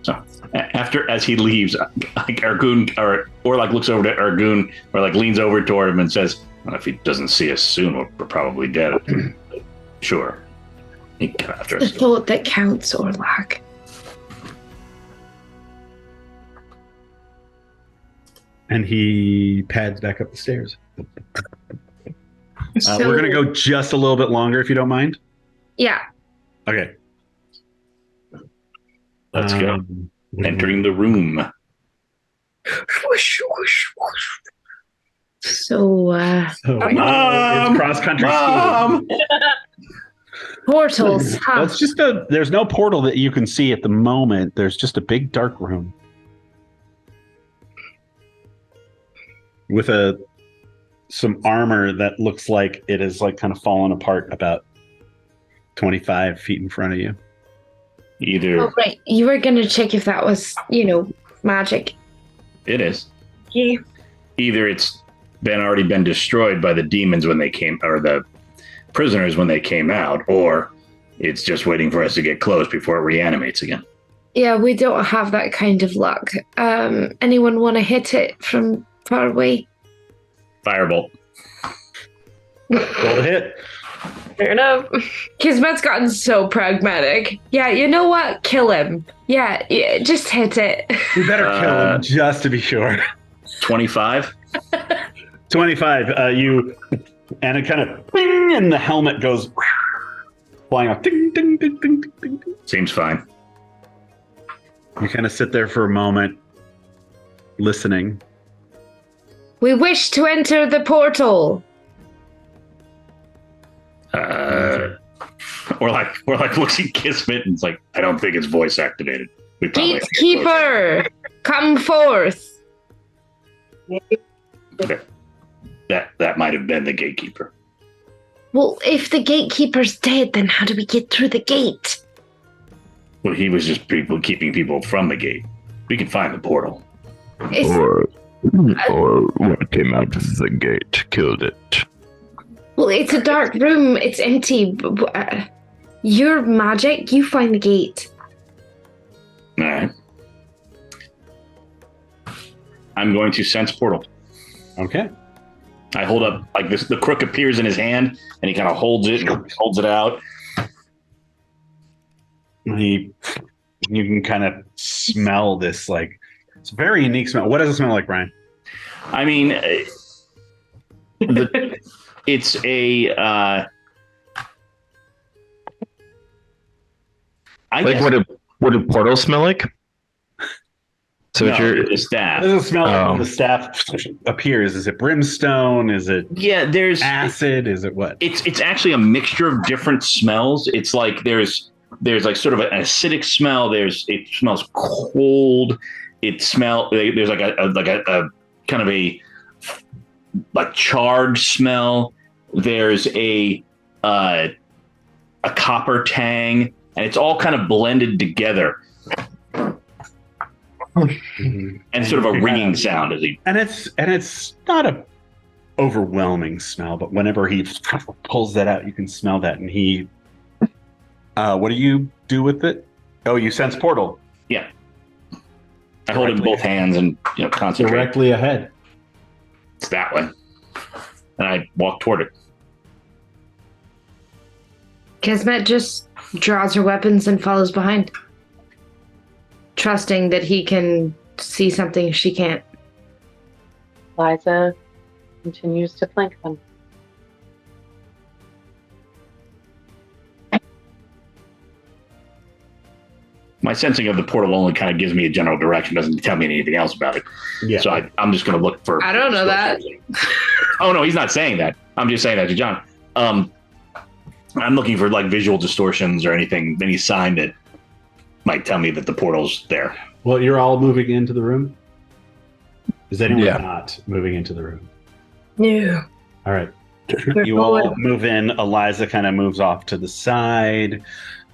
So as he leaves, like Ergoon or Orlak looks over to Ergoon, or like leans over toward him and says, well, "If he doesn't see us soon, we're probably dead." Sure. He got after The us. thought that counts, Orlak. And he pads back up the stairs. So, We're going to go just a little bit longer, if you don't mind. Yeah. Okay. Let's go. Entering the room. So, Mom! It's cross-country Mom! skiing. portals, huh? Well, it's just there's no portal that you can see at the moment. There's just a big dark room. With some armor that looks like it is like kind of fallen apart about 25 feet in front of you. Either Oh, right. You were going to check if that was, magic. it is. Yeah. Either it's already been destroyed by the demons when they came, or the prisoners when they came out, or it's just waiting for us to get close before it reanimates again. Yeah, we don't have that kind of luck. Anyone want to hit it from far away? Firebolt. Roll the hit. Fair enough. Kismet's gotten so pragmatic. Yeah, you know what? Kill him. Yeah, just hit it. We better kill him just to be sure. 25. 25. And it kind of bing, and the helmet goes flying off. Ding, ding, ding, ding, ding, ding, ding. Seems fine. You kind of sit there for a moment, listening. We wish to enter the portal. Or like looks at Kismet and it's like, I don't think it's voice activated. We probably have to get Gatekeeper, come forth. closer. Okay. That might have been the gatekeeper. Well, if the gatekeeper's dead, then how do we get through the gate? Well, he was just keeping people from the gate. We can find the portal. Or what came out of the gate killed it. Well, it's a dark room. It's empty. Your magic, you find the gate. All right. I'm going to sense portal. Okay. I hold up like this. The crook appears in his hand, and he kind of holds it and holds it out. You can kind of smell this, like, it's a very unique smell. What does it smell like, Brian? I mean, it's a I Like guess what do portals smell like? So no, if you're the staff. What does it smell like Oh. when the staff appears? Is it brimstone? Is it Yeah, there's acid? Is it what? it's actually a mixture of different smells. It's like there's like sort of an acidic smell. It smells cold. There's like a kind of a like charred smell. There's a copper tang, and it's all kind of blended together. And sort of a ringing sound as he. And it's not a overwhelming smell, but whenever he pulls that out, you can smell that. And he, what do you do with it? Oh, you sense portal. Yeah. I hold it in both hands and concentrate. Directly ahead. It's that way. And I walk toward it. Kismet just draws her weapons and follows behind, trusting that he can see something she can't. Eliza continues to flank them. My sensing of the portal only kind of gives me a general direction, doesn't tell me anything else about it. Yeah. So I'm just going to look for. I don't know that. Oh no, he's not saying that. I'm just saying that to John. I'm looking for like visual distortions or anything, any sign that might tell me that the portal's there. Well, you're all moving into the room? Is anyone Yeah. not moving into the room? No. All right. You all move in. Eliza kind of moves off to the side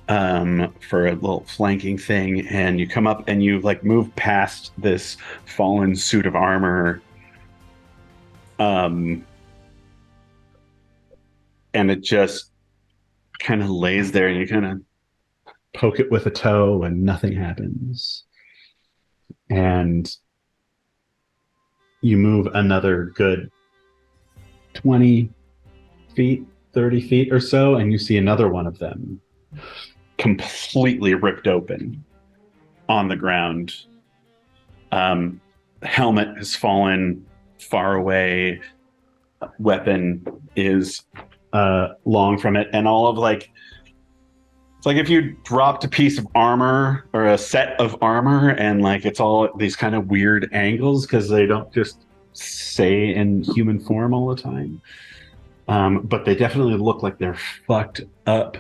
for a little flanking thing, and you come up and you like move past this fallen suit of armor. And it just kind of lays there, and you kind of poke it with a toe, and nothing happens. And you move another good 20 feet, 30 feet or so, and you see another one of them completely ripped open on the ground. Helmet has fallen far away. Weapon is long from it, and all of like, it's like if you dropped a piece of armor or a set of armor, and like it's all these kind of weird angles because they don't just stay in human form all the time. But they definitely look like they're fucked up.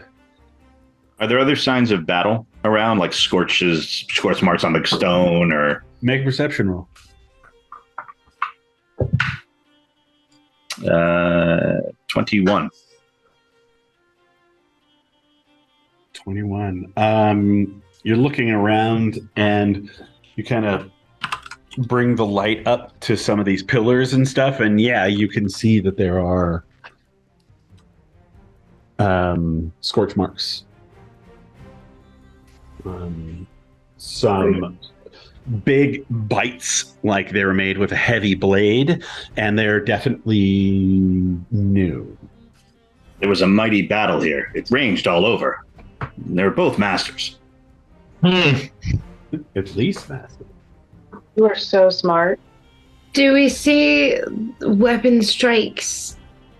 Are there other signs of battle around, like scorch marks on the stone, or Make a perception roll. 21? 21. You're looking around and you kind of bring the light up to some of these pillars and stuff, and yeah, you can see that there are scorch marks. Some big bites, like they were made with a heavy blade, and they're definitely new. There was a mighty battle here. It ranged all over. They were both masters. At least massive. You are so smart. Do we see weapon strikes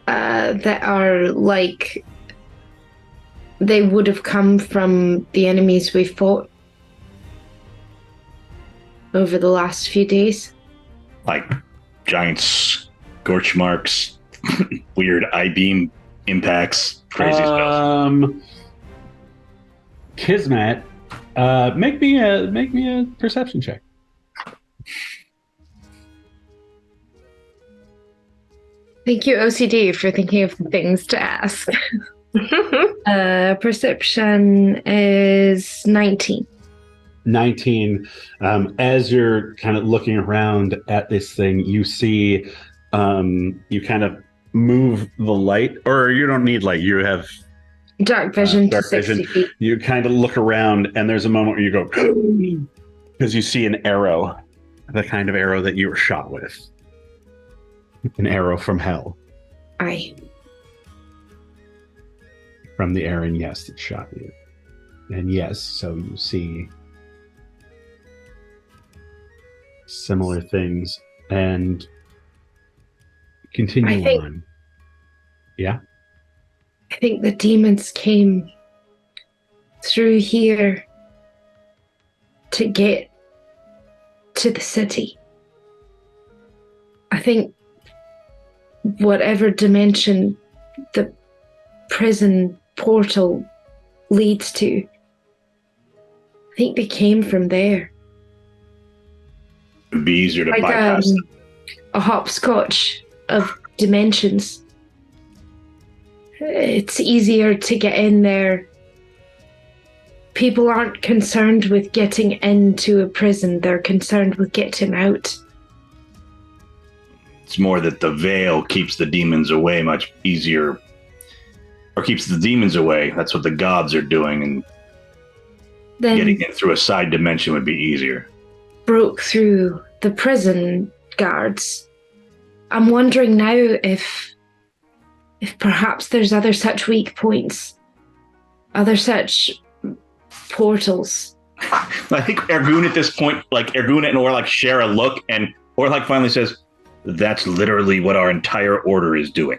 that are like they would have come from the enemies we fought over the last few days? Like giant scorch marks, weird I-beam impacts, crazy spells. Kismet, make me a perception check. Thank you, OCD, for thinking of things to ask. Perception is 19. 19. As you're kind of looking around at this thing, you see you kind of move the light, or you don't need light. You have Dark vision dark to 60 vision. feet. You kind of look around, and there's a moment where you go, because you see an arrow, the kind of arrow that you were shot with. An arrow from hell. Aye. From the Aaron, yes, that shot you. And yes, so you see similar things and continue on. Yeah? I think the demons came through here to get to the city. I think whatever dimension the prison portal leads to, I think they came from there. It'd be easier to Like bypass them. a hopscotch of dimensions. It's easier to get in there. People aren't concerned with getting into a prison, they're concerned with getting out. It's more that the veil keeps the demons away much easier, or keeps the demons away. That's what the gods are doing, and Then getting in through a side dimension would be easier. broke through the prison guards. I'm wondering now if perhaps there's other such weak points, other such portals. I think Ergoon at this point, like Ergoon and Orlak share a look, and Orlak finally says, "That's literally what our entire order is doing."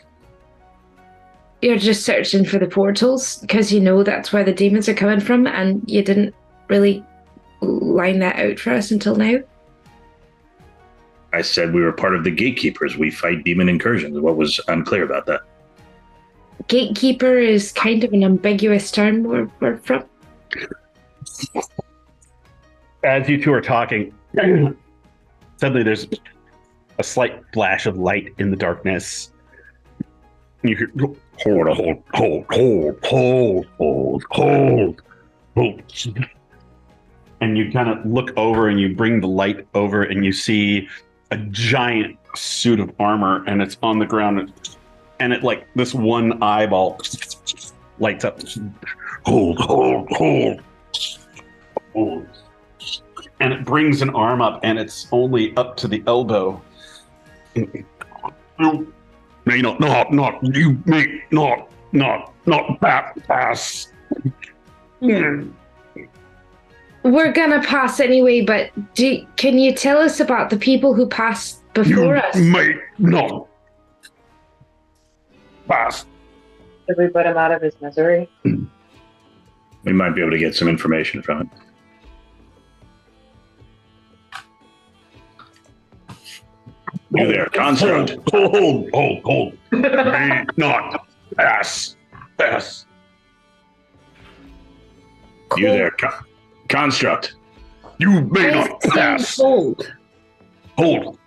You're just searching for the portals because you know that's where the demons are coming from, and you didn't really line that out for us until now. I said we were part of the gatekeepers. We fight demon incursions. What was unclear about that? Gatekeeper is kind of an ambiguous term where we're from. As you two are talking, suddenly there's a slight flash of light in the darkness. You hear, hold. And you kind of look over and you bring the light over and you see a giant suit of armor, and it's on the ground, and it like this one eyeball lights up. Hold. And it brings an arm up, and it's only up to the elbow. You may not pass. We're gonna pass anyway, but can you tell us about the people who passed before us? May not pass. Did we put him out of his misery? We might be able to get some information from it. You there, construct. Hold. May not pass. You there, construct. You may Yes, not pass. Hold. Hold.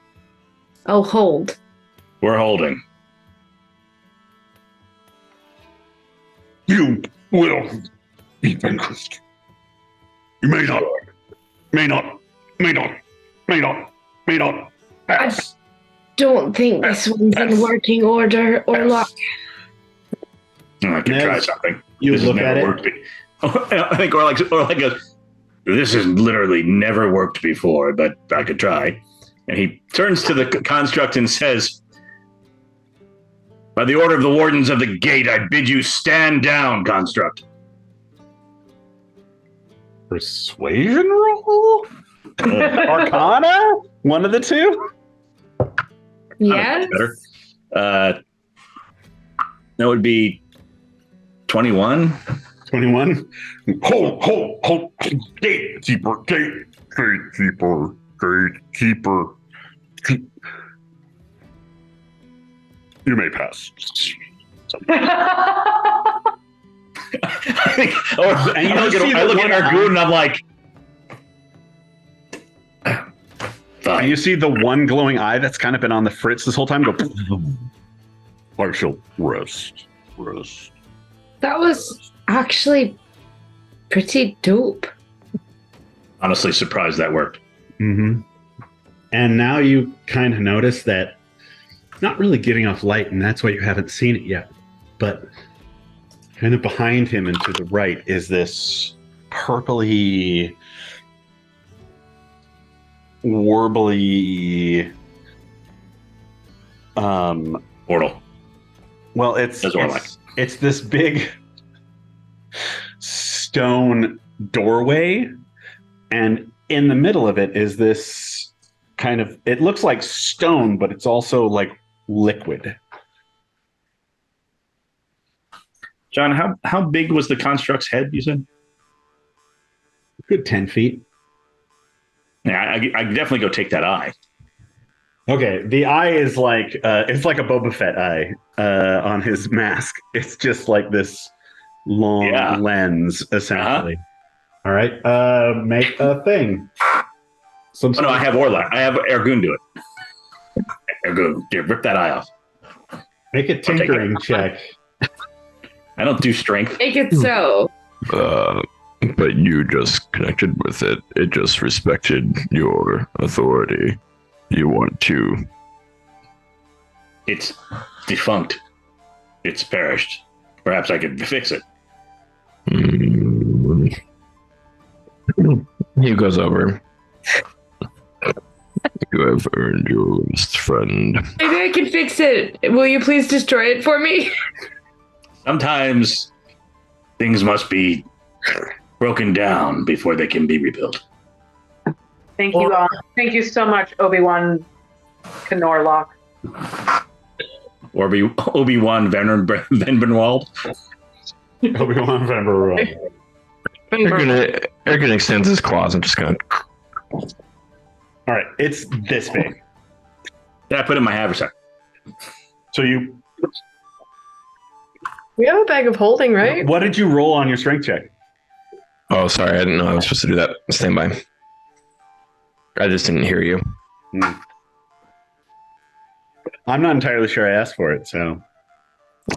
Oh, hold. We're holding. You will be vanquished. You may not pass. Don't think this one's in working order or luck. I can try Next, something. you This has look never at it. worked. I think Orlak goes, "This has literally never worked before, but I could try." And he turns to the construct and says, "By the order of the wardens of the gate, I bid you stand down, construct." Persuasion roll? Arcana? One of the two? Yes. Better. That would be 21. 21. Hold. Gatekeeper. You may pass. I look at Ergoon and I'm like, fine. And you see the one glowing eye that's kind of been on the fritz this whole time go, I shall rest. That was actually pretty dope. Honestly surprised that worked. Mm-hmm. And now you kind of notice that not really giving off light, and that's why you haven't seen it yet. But kind of behind him and to the right is this purpley, warbly Portal. well, it's this big stone doorway, and in the middle of it is this kind of, it looks like stone, but it's also like liquid. John, how big was the construct's head, you said? Good 10 feet. Yeah, I definitely go take that eye. Okay, the eye is like it's like a Boba Fett eye on his mask. It's just like this long lens, essentially. All right, make a thing. Oh, no, I have Orlak. I have Ergoon do it. Ergoon, rip that eye off. Make a tinkering check. I don't do strength. Make it so. But you just connected with it. It just respected your authority. You want to. It's defunct. It's perished. Perhaps I could fix it. He goes over. You have earned your last friend. Maybe I can fix it. Will you please destroy it for me? Sometimes things must be broken down before they can be rebuilt. Thank you all. Thank you so much, Obi-Wan Orlak. Obi-Wan Venbenwald. Obi-Wan Venberwald. Ergoon extends his claws and just kind of. All right, it's this big. Yeah, I put it in my haversack. So you. We have a bag of holding, right? What did you roll on your strength check? Oh, sorry, I didn't know I was supposed to do that. Stand by. I just didn't hear you. I'm not entirely sure I asked for it, so.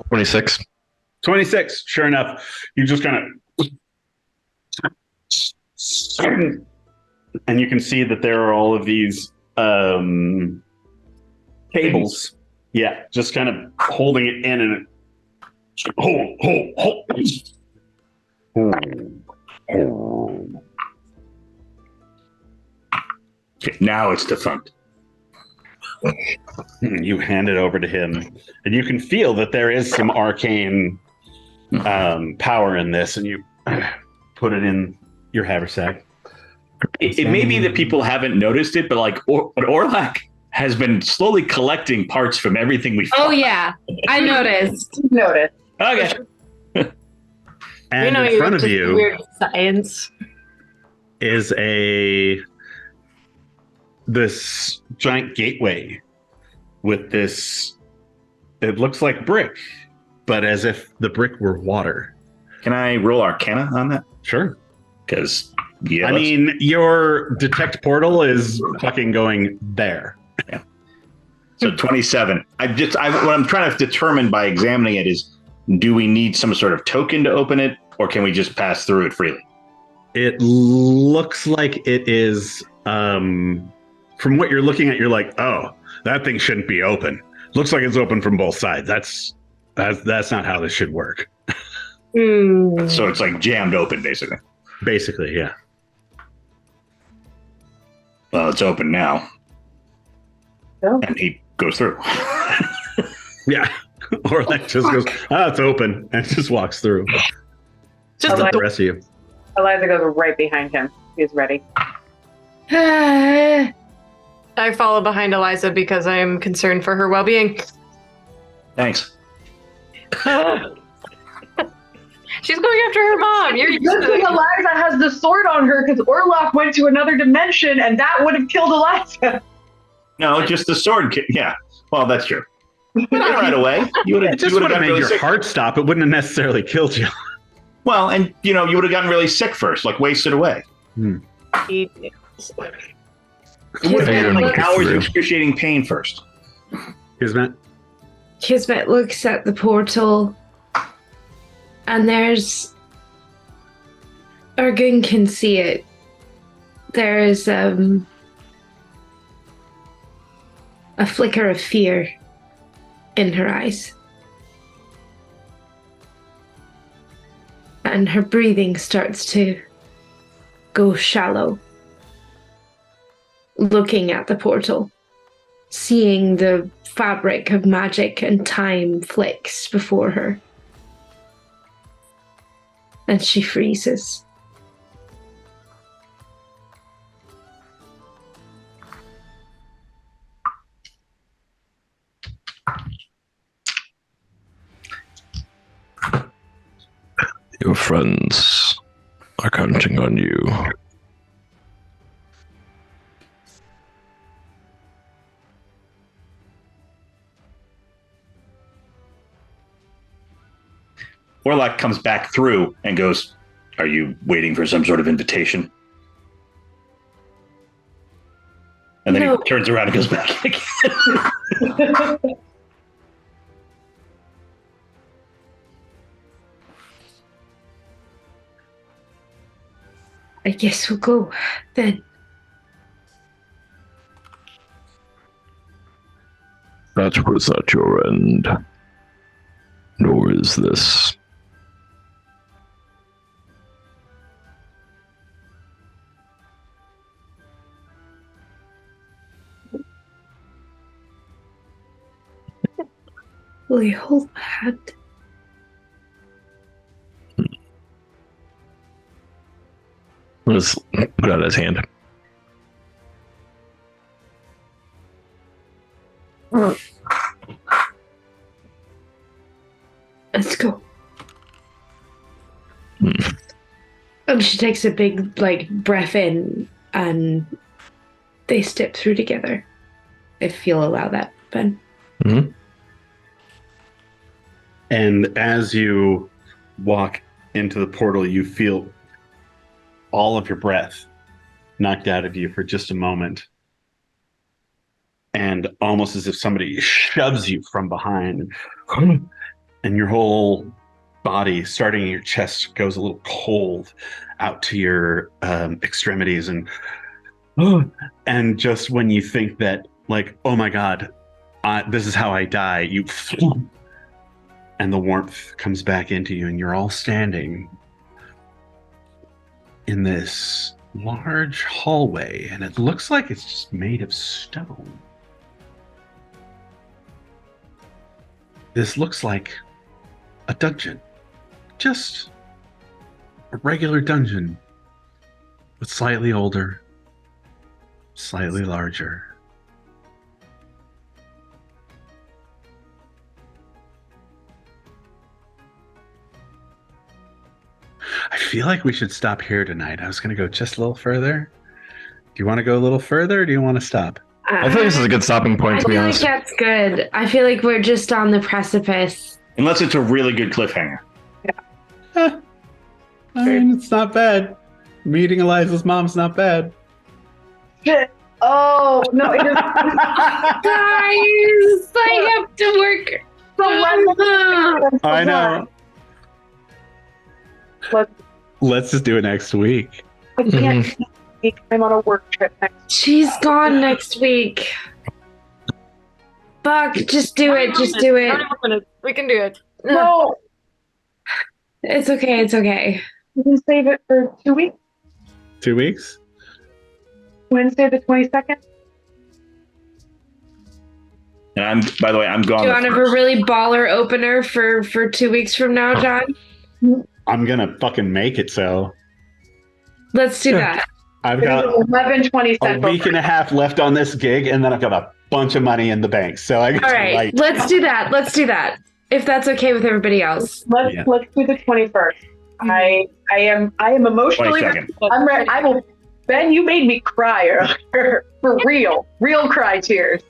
26. 26, sure enough. You just kind of. And you can see that there are all of these cables. Yeah, just kind of holding it in and hold. Okay, now it's defunct. You hand it over to him, and you can feel that there is some arcane power in this, and you put it in your haversack. It may be that people haven't noticed it, but but Orlak has been slowly collecting parts from everything we found. Oh yeah, I noticed. Noted. Okay. And know in you're front of just you weird science. is this giant gateway with this. It looks like brick, but as if the brick were water. Can I roll Arcana on that? Sure. Because I mean, your detect portal is fucking going there. Yeah. So 27. What I'm trying to determine by examining it is, do we need some sort of token to open it, or can we just pass through it freely? It looks like it is. From what you're looking at, you're like, oh, that thing shouldn't be open. Looks like it's open from both sides. That's not how this should work. So it's like jammed open, basically. Basically, yeah. Well, it's open now. Oh. And he goes through. Yeah. Orlak just goes, it's open, and just walks through. Just The rest of you. Eliza goes right behind him. He's ready. I follow behind Eliza because I am concerned for her well-being. Thanks. She's going after her mom. You're Good thing Eliza has the sword on her because Orlak went to another dimension and that would have killed Eliza. No, just the sword. Yeah. Well, that's true. But not right away. You would have It just would have gotten made really your sick. heart stop. It wouldn't have necessarily killed you. Well, and you would have gotten really sick first, like wasted away. It would have been like hours of excruciating pain first. Kismet? Kismet looks at the portal, and there's. Ergoon can see it. There is a flicker of fear in her eyes. And her breathing starts to go shallow. Looking at the portal, seeing the fabric of magic and time flicks before her. And she freezes. Your friends are counting on you. Orlak comes back through and goes, "Are you waiting for some sort of invitation?" And then he turns around and goes back again. I guess we'll go then. That was at your end. Nor is this. Will you hold my hand? Let's put out his hand. Let's go. And she takes a big, breath in, and they step through together. If you'll allow that, Ben. Mm-hmm. And as you walk into the portal, you feel all of your breath knocked out of you for just a moment. And almost as if somebody shoves you from behind. And your whole body, starting in your chest, goes a little cold out to your extremities. And just when you think that, oh my God, this is how I die, you... And the warmth comes back into you, and you're all standing in this large hallway, and it looks like it's just made of stone. This looks like a dungeon. Just a regular dungeon, but slightly older, slightly larger. I feel like we should stop here tonight. I was going to go just a little further. Do you want to go a little further, or do you want to stop? I think this is a good stopping point, to be honest. I feel like that's good. I feel like we're just on the precipice. Unless it's a really good cliffhanger. I mean, it's not bad. Meeting Eliza's mom's not bad. Shit. Oh, no. Guys, I have to work. I know. Let's just do it next week. I can't. I'm on a work trip next week. She's gone next week. Fuck, just do it. Just do it. We can do it. No, It's okay. It's okay. you can save it for 2 weeks. 2 weeks? Wednesday the 22nd. And by the way, I'm gone. Do you want to have a really baller opener for 2 weeks from now, John? I'm going to fucking make it so. Let's do that. I've got 11:20 a Central. week and a half left on this gig, and then I've got a bunch of money in the bank. So I got All right, let's do that. Let's do that. If that's okay with everybody else. Let's do the 21st. I am emotionally. 22nd. I'm ready. I will. Ben, you made me cry earlier. For real cry tears.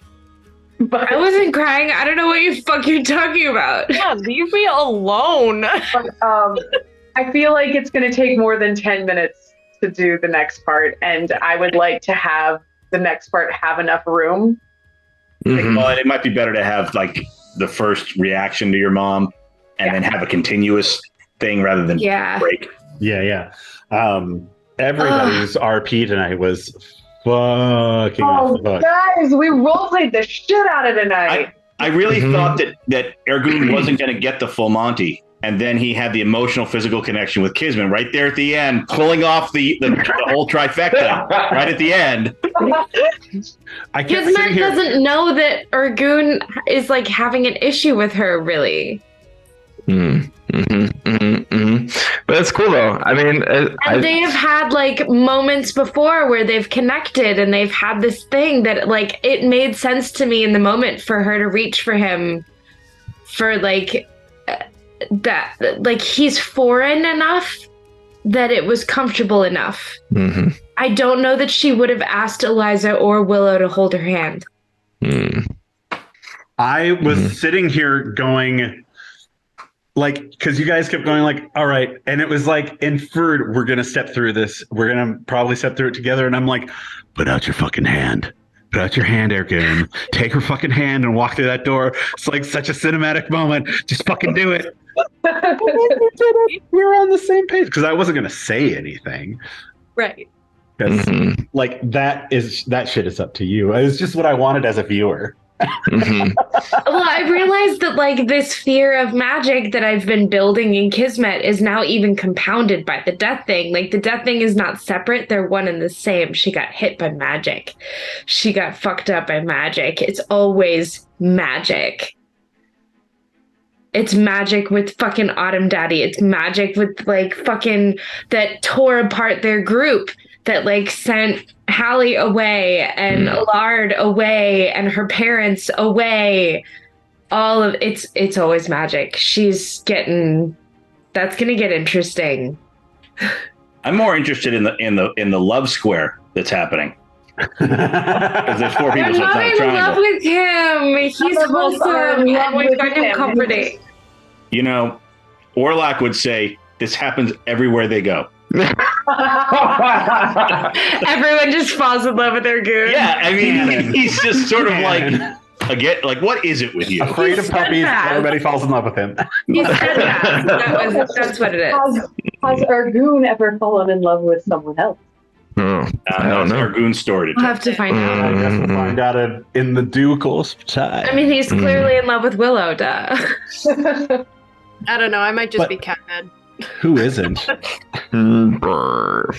But I wasn't crying. I don't know what you're talking about. Yeah, leave me alone. I feel like it's going to take more than 10 minutes to do the next part, and I would like to have the next part have enough room. Mhm. Well, it might be better to have the first reaction to your mom, and then have a continuous thing rather than break. Yeah. Everybody's RP tonight was fucking off the book. Guys, we roleplayed the shit out of tonight. I really thought that Ergoon wasn't going to get the full Monty, and then he had the emotional, physical connection with Kismet right there at the end, pulling off the whole trifecta right at the end. I kept sitting Kismet here. doesn't know that Ergoon is having an issue with her, really. But it's cool though. I mean, And they have had moments before where they've connected, and they've had this thing that it made sense to me in the moment for her to reach for him, for that he's foreign enough that it was comfortable enough. I don't know that she would have asked Eliza or Willow to hold her hand. I was sitting here going, like, because you guys kept going like, all right, and it was like inferred, we're gonna step through this. We're gonna probably step through it together. And I'm like, put out your fucking hand. Put out your hand, Ergoon. Take her fucking hand and walk through that door. It's like such a cinematic moment. Just fucking do it. We were on the same page because I wasn't gonna say anything. Right. Because like that shit is up to you. It's just what I wanted as a viewer. Mhm. Well, I realized that like this fear of magic that I've been building in Kismet is now even compounded by the death thing. Like the death thing is not separate, they're one and the same. She got hit by magic. She got fucked up by magic. It's always magic. It's magic with fucking Autumn Daddy. It's magic with like fucking that tore apart their group, that like sent Hallie away and Lard away and her parents away. All of it's always magic. That's gonna get interesting. I'm more interested in the love square that's happening. Because there's 4 people, I'm so it's not not a in love triangle. with him. He's wholesome. And we find him comforting. You know, Orlak would say this happens everywhere they go. Everyone just falls in love with their goon. Yeah, I mean, he's just sort of like, again, like, what is it with you? Afraid of puppies, everybody falls in love with him. He's steadfast. That's what it is. Has Ergoon ever fallen in love with someone else? Oh, I don't know. Ergoon story. We'll have to find out. I guess we'll find out in the due course of time. I mean, he's clearly in love with Willow, duh. I don't know. I might just But- be cat mad. Who isn't? Brr.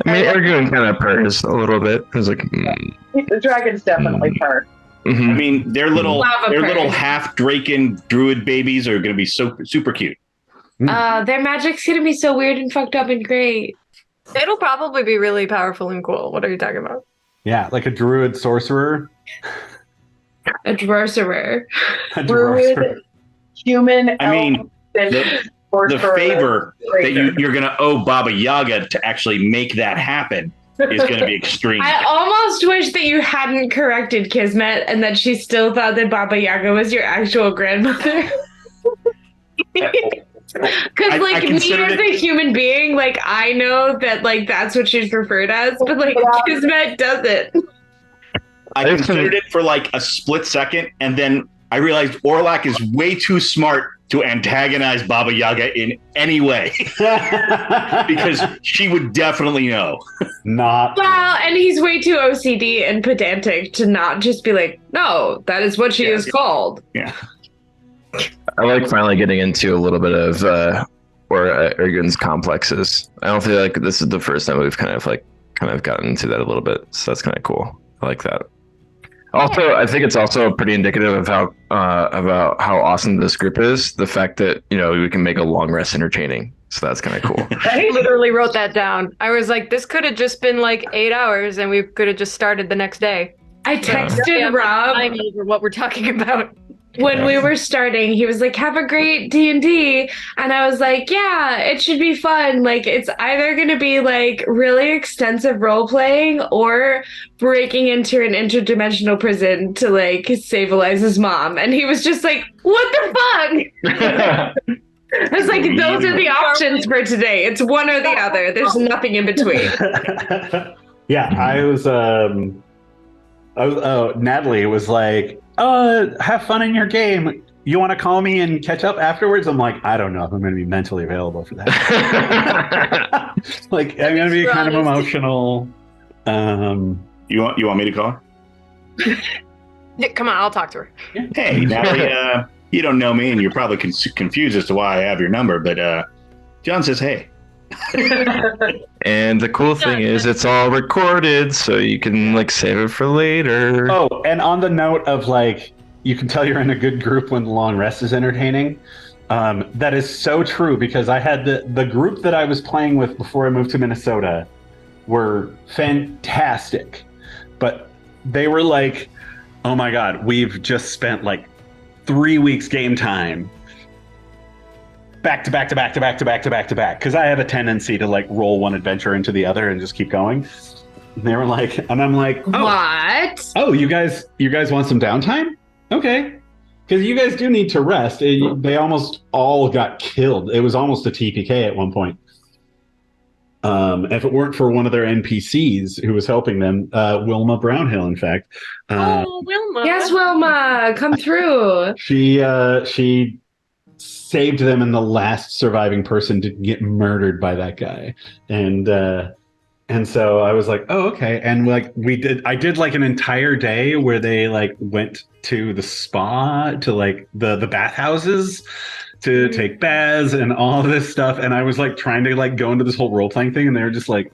I mean, Ergoon kind of purrs a little bit. It's like, The dragons definitely purr. I mean, their little Lava bird. half Draken druid babies are going to be so super cute. Their magic's gonna be so weird and fucked up and great. It'll probably be really powerful and cool. What are you talking about? Yeah, like a druid sorcerer. A dwarcerer. A Druid, dwarcerer. human, I mean, elf, and The sorcerer. favor that you're going to owe Baba Yaga to actually make that happen is going to be extreme. I almost wish that you hadn't corrected Kismet and that she still thought that Baba Yaga was your actual grandmother. Because, I like, me considered as a human being, like, I know that, like, that's what she's referred as, but, like, Kismet doesn't. I considered it for like a split second, and then I realized Orlak is way too smart to antagonize Baba Yaga in any way because she would definitely know. Not. Well, and he's way too OCD and pedantic to not just be like, no, that is what she is called. Yeah. I like finally getting into a little bit of Ergoon's complexes. I don't feel like this is the first time we've kind of gotten into that a little bit, so that's kind of cool. I like that. Also, I think it's also pretty indicative of how about how awesome this group is. The fact that we can make a long rest entertaining, so that's kind of cool. I literally wrote that down. I was like, this could have just been like 8 hours, and we could have just started the next day. I texted Rob Time over what we're talking about. when we were starting. He was like, have a great D&D. And I was like, yeah, it should be fun. Like, it's either going to be like really extensive role playing or breaking into an interdimensional prison to like save Eliza's mom. And he was just like, what the fuck? I was like, those are the options for today. It's one or the other. There's nothing in between. Yeah, I was Natalie was like, have fun in your game. You want to call me and catch up afterwards? I'm like, I don't know if I'm going to be mentally available for that. Like, I'm going to be kind of emotional. You want me to call her? Yeah, come on, I'll talk to her. Hey, Natalie, you don't know me, and you're probably confused as to why I have your number, but John says, hey. And the cool thing is it's all recorded, so you can like save it for later. Oh, and on the note of like, you can tell you're in a good group when the long rest is entertaining. That is so true, because I had the group that I was playing with before I moved to Minnesota were fantastic, but they were like, oh my God, we've just spent like 3 weeks game time back to back to back to back to back to back to back, because I have a tendency to like roll one adventure into the other and just keep going. And they were like, and I'm like, What? oh, you guys want some downtime? Okay. Because you guys do need to rest. They almost all got killed. It was almost a TPK at one point. If it weren't for one of their NPCs who was helping them, Wilma Brownhill, in fact. Wilma. Yes, Wilma, come through. She saved them, and the last surviving person didn't get murdered by that guy. And so I was like, oh, okay. And like I did like an entire day where they like went to the spa, to like the bathhouses to take baths and all this stuff. And I was like trying to like go into this whole role playing thing, and they were just like,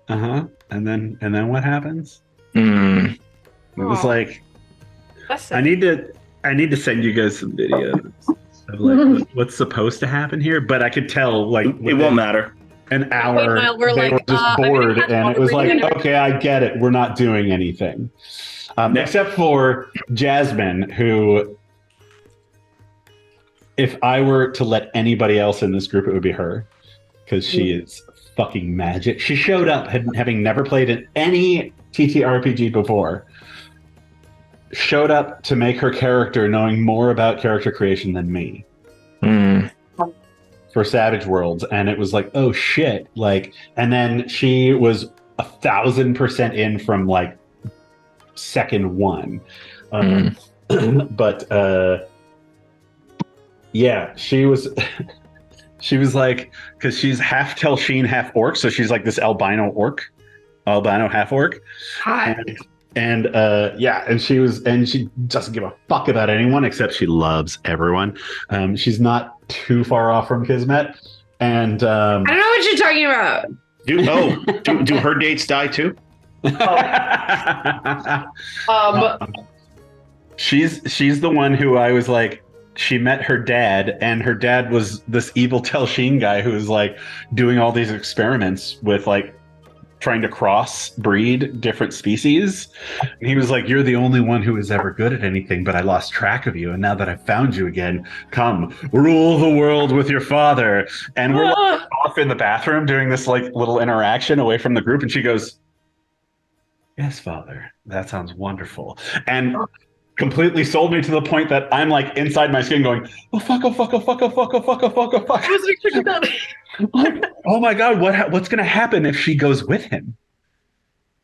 and then what happens? It was like, I need to send you guys some videos of like what's supposed to happen here. But I could tell like It won't matter. An hour, we're they like, were just bored, and it was like, reading. okay, I get it. We're not doing anything, except for Jasmine, who, if I were to let anybody else in this group, it would be her, because she is fucking magic. She showed up having never played in any TTRPG before. Showed up to make her character knowing more about character creation than me. For Savage Worlds, and it was like, oh shit, like, and then she was 1,000% in from like second one. But yeah, she was like, because she's half Telsheen, half orc, so she's like this albino half orc. Hi. And she doesn't give a fuck about anyone, except she loves everyone. She's not too far off from Kismet, and I don't know what you're talking about. Do her dates die too? She's the one who I was like, she met her dad, and her dad was this evil Telsheen guy who was like doing all these experiments with like trying to cross-breed different species. And he was like, you're the only one who is ever good at anything, but I lost track of you. And now that I've found you again, come, rule the world with your father. And we're like, off in the bathroom doing this like little interaction away from the group. And she goes, yes, father, that sounds wonderful. And completely sold me to the point that I'm like inside my skin going, oh fuck, oh fuck, oh fuck, oh fuck, oh fuck, oh fuck, oh fuck. I was expecting that. Like, oh my god, what's gonna happen if she goes with him?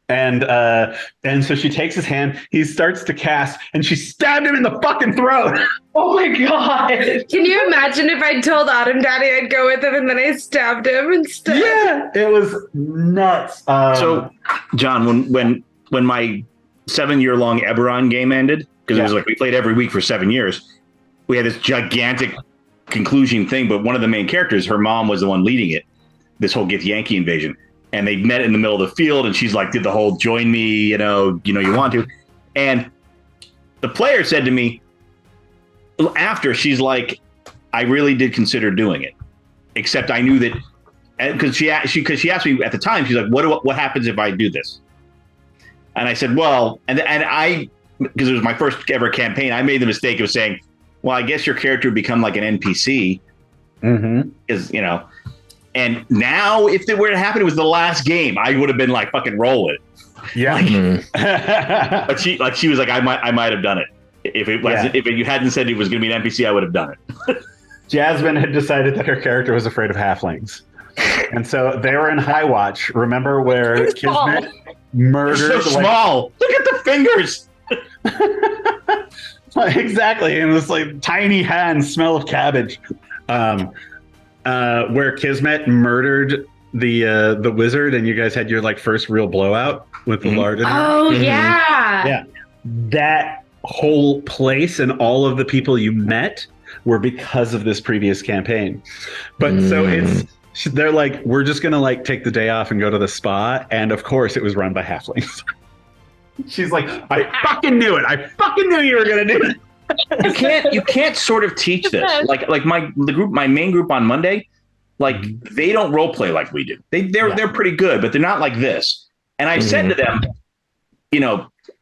And so she takes his hand, he starts to cast, and she stabbed him in the fucking throat. Oh my god. Can you imagine if I told Autumn Daddy I'd go with him and then I stabbed him instead? Yeah, it was nuts. So, John, when my 7-year-long Eberron game ended, because it was like we played every week for 7 years, we had this gigantic conclusion thing, but one of the main characters, her mom was the one leading it, this whole Gith Yankee invasion, and they met in the middle of the field, and she's like, did the whole join me, you want to, and the player said to me after, she's like, I really did consider doing it, except I knew that, because she asked me at the time, she's like, what happens if I do this? And I said, well, and I, because it was my first ever campaign, I made the mistake of saying, well, I guess your character would become like an NPC. Is, and now if it were to happen, it was the last game, I would have been like fucking rolling. Yeah. But she was like, I might have done it. If you hadn't said it was going to be an NPC, I would have done it. Jasmine had decided that her character was afraid of halflings. And so they were in High Watch. Remember where Kismet murdered? So small. Look at the fingers. Exactly, and this like tiny hands smell of cabbage. Where Kismet murdered the wizard, and you guys had your like first real blowout with the lard in there. Oh yeah. Yeah. That whole place and all of the people you met were because of this previous campaign. But so they're like, we're just gonna like take the day off and go to the spa, and of course it was run by halflings. She's like, I fucking knew it. I fucking knew you were gonna do it. You can't sort of teach this. Like my main group on Monday, like they don't role play like we do. They're pretty good, but they're not like this. And I've said to them,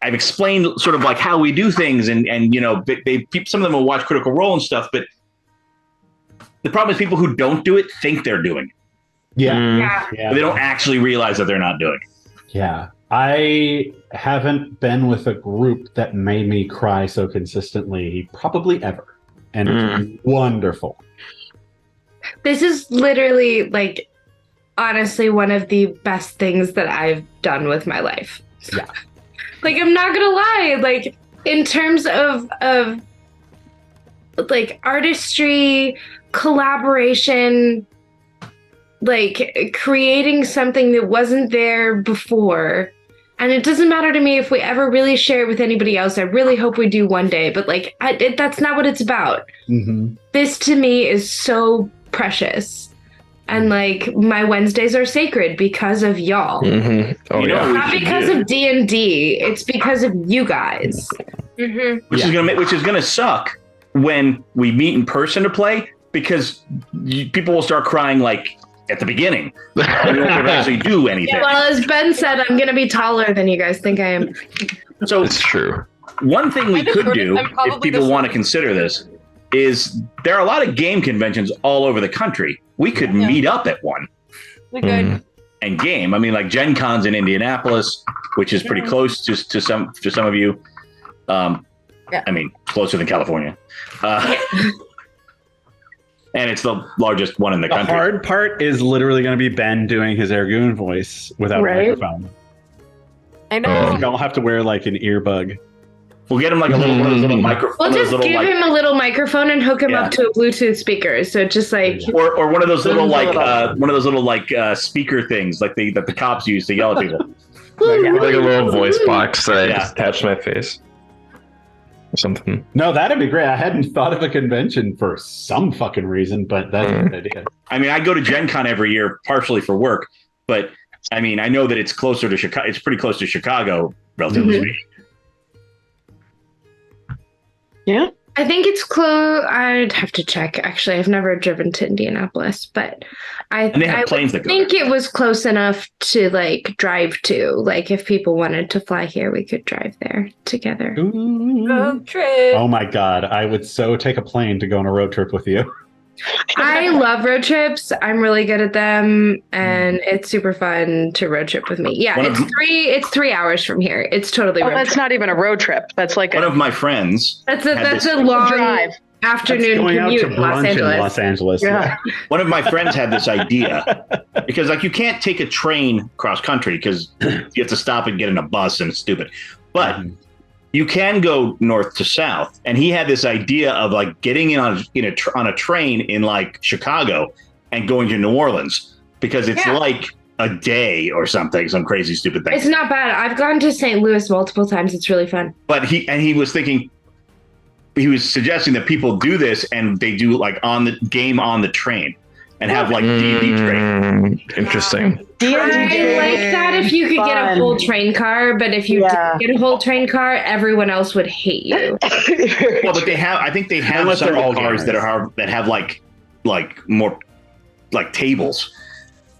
I've explained sort of like how we do things, and some of them will watch Critical Role and stuff, but the problem is people who don't do it think they're doing it. Yeah. But they don't actually realize that they're not doing it. Yeah. I haven't been with a group that made me cry so consistently, probably ever. And it's wonderful. This is literally, like, honestly, one of the best things that I've done with my life. Yeah. Like, I'm not gonna lie, like, in terms of like artistry, collaboration, like creating something that wasn't there before. And it doesn't matter to me if we ever really share it with anybody else. I really hope we do one day, but like that's not what it's about. Mm-hmm. This to me is so precious. And like my Wednesdays are sacred because of y'all. Mm-hmm. Oh, yeah. Not because of D&D, it's because of you guys. Mm-hmm. Which is gonna suck when we meet in person to play, because people will start crying like at the beginning. You won't actually do anything. Yeah, well, as Ben said, I'm gonna be taller than you guys think I am. So It's true. one thing we could do, I'm probably if people the want to consider this, is there are a lot of game conventions all over the country. We could meet up at one We good. Mhm. and game. I mean, like Gen Con's in Indianapolis, which is pretty close to some of you. Yeah. I mean, closer than California. And it's the largest one in the The country. hard part is literally going to be Ben doing his Ergoon voice without Right. a microphone. I know. Y'all have to wear like an earbug. We'll get him like a little, one of those little microphones. We'll just give him a little microphone and hook him Yeah. up to a Bluetooth speaker. So just like or one of those little speaker things that the cops use to yell at people. Like a little voice box that I Yeah. just attach to my face. Or something. No, that'd be great. I hadn't thought of a convention for some fucking reason, but that's a good idea. I mean, I go to Gen Con every year, partially for work, but I mean, I know that it's closer to Chicago. It's pretty close to Chicago, relatively speaking. Yeah. I think it's close. I'd have to check. Actually, I've never driven to Indianapolis, but And they have planes that go think there. it was close enough to like drive to. Like if people wanted to fly here, we could drive there together. Road trip. Oh my god, I would so take a plane to go on a road trip with you. I love road trips. I'm really good at them, and it's super fun to road trip with me. Yeah, One of- it's 3 hours from here. It's totally Oh, road that's trip. not even a road trip. That's like One a of my friends, That's had a this long drive. afternoon Going out commute to in Los brunch in Angeles. Los Angeles. Yeah. one of my friends had this idea because like you can't take a train cross country because you have to stop and get in a bus and it's stupid. But you can go north to south, and he had this idea of like getting in on a train in like Chicago and going to New Orleans because it's Yeah. like a day or something, some crazy stupid thing. It's not bad. I've gone to St. Louis multiple times. It's really fun. But he was suggesting that people do this and they do like on the game on the train and have like D&D train. Interesting. I like that if you could get a whole train car, but if you Yeah. didn't get a whole train car, everyone else would hate you. Well, but I think they have Unless some they're all cars gamers. that have like more like tables.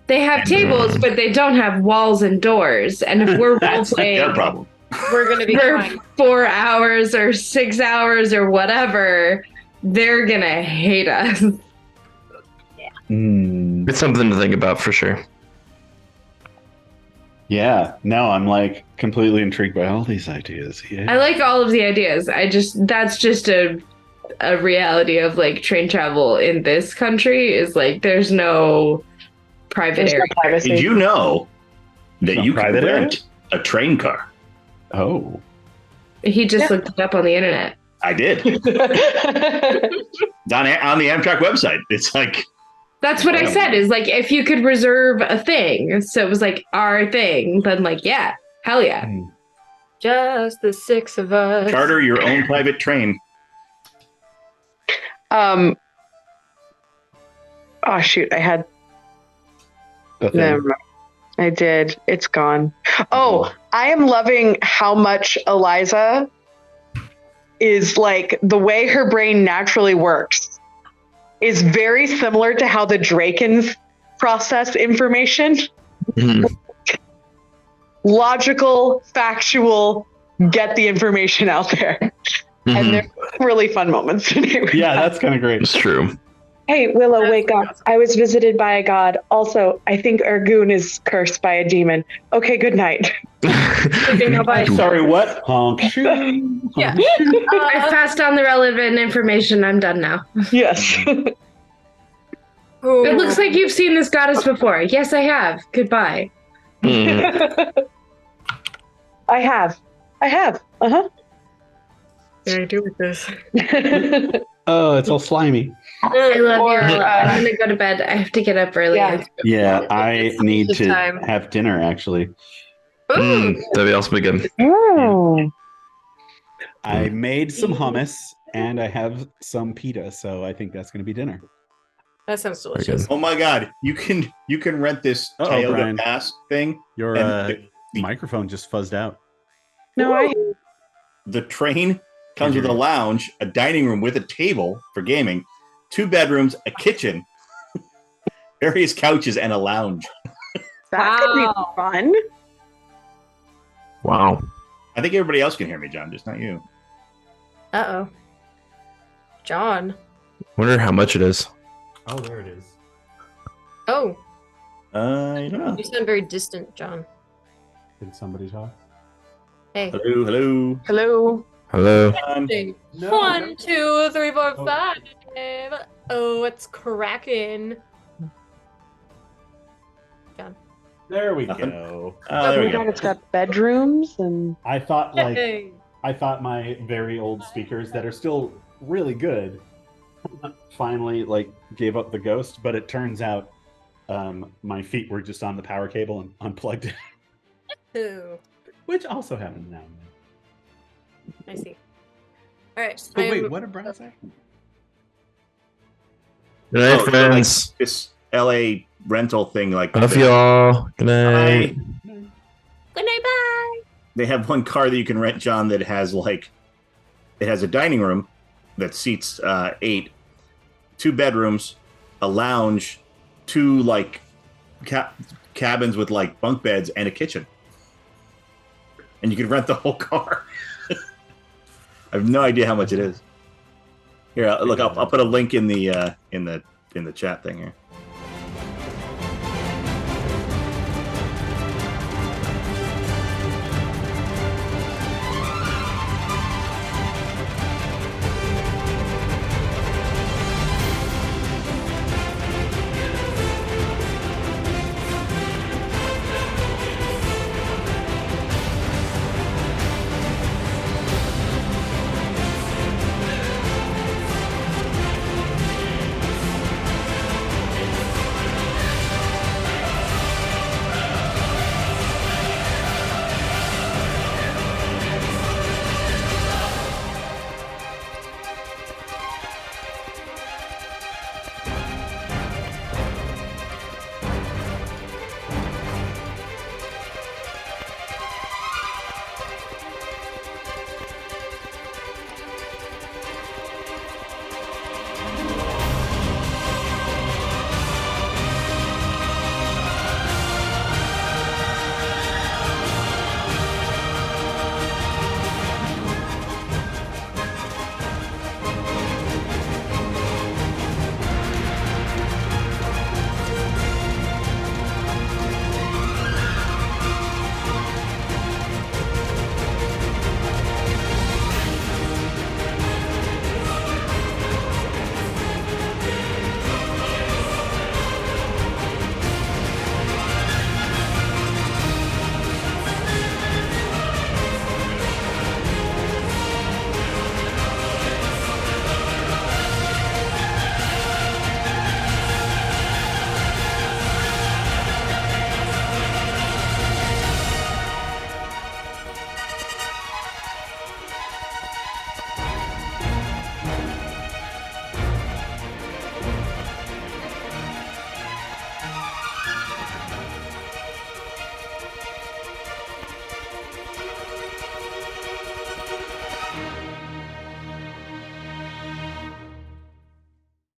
They have tables, but they don't have walls and doors. And if we're role That's their playing problem. We're gonna be for crying. 4 hours or 6 hours or whatever, they're gonna hate us. It's something to think about for sure. Yeah. No, I'm like completely intrigued by all these ideas. Yeah. I like all of the ideas. That's just a reality of like train travel in this country is like there's no private There's no area. privacy. Did you know that Some you can private area? rent a train car? Oh. He just looked it up on the internet. I did. It's on the Amtrak website. It's like That's what I said is like if you could reserve a thing, so it was like our thing, then like yeah, hell yeah. Just the six of us. charter your own private train. Oh shoot, I had The thing. never mind. I did. It's gone. Oh, I am loving how much Eliza is like the way her brain naturally works is very similar to how the Drakens process information. Mhm. Logical, factual, get the information out there. Mhm. And they're really fun moments. Yeah, that's kind of great. It's true. Hey, Willow, wake up. I was visited by a god. Also, I think Ergoon is cursed by a demon. Okay, good night. Bye. Sorry, what? Honk. Shoo. Yeah. I've passed on the relevant information. I'm done now. Yes. Ooh. It looks like you've seen this goddess before. Yes, I have. Goodbye. Mm. I have. Uh-huh. What do I do with this? Oh, it's all slimy. I love Or, you. I'm gonna go to bed. I have to get up early. Yeah. Yeah, I need It's to time. have dinner, actually. That'd be also be good. Oh. I made some hummus, and I have some pita, so I think that's going to be dinner. That sounds Very delicious. good. Oh my God! You can rent this Uh-oh, Tioga Brian. Pass thing. Your And microphone just fuzzed out. No, the train comes with a lounge, a dining room with a table for gaming, 2 bedrooms, a kitchen, various couches, and a lounge. that could be Wow. fun. Wow. I think everybody else can hear me, John, just not you. Uh-oh. John. Wonder how much it is. Oh, there it is. Oh, I don't know. you sound very distant, John. Did somebody talk? Hey. Hello, hello. Hello. Hello. John. No. 1, 2, 3, 4, 5. Oh, it's cracking. There we Nothing. go. Oh, there we go. It's got bedrooms and I thought Hey. my very old speakers that are still really good finally gave up the ghost, but it turns out my feet were just on the power cable and unplugged it, Ooh, which also happens now and then. I see. All right. So wait, what did Brian say? Good night, Oh, so, friends. This LA rental thing, Love y'all. Good night. Good night, bye. they have one car that you can rent, John, that has it has a dining room that seats 8, 2 bedrooms, a lounge, 2 cabins with bunk beds, and a kitchen. And you can rent the whole car. I have no idea how much it is. Here, look, I'll put a link in the chat thing here.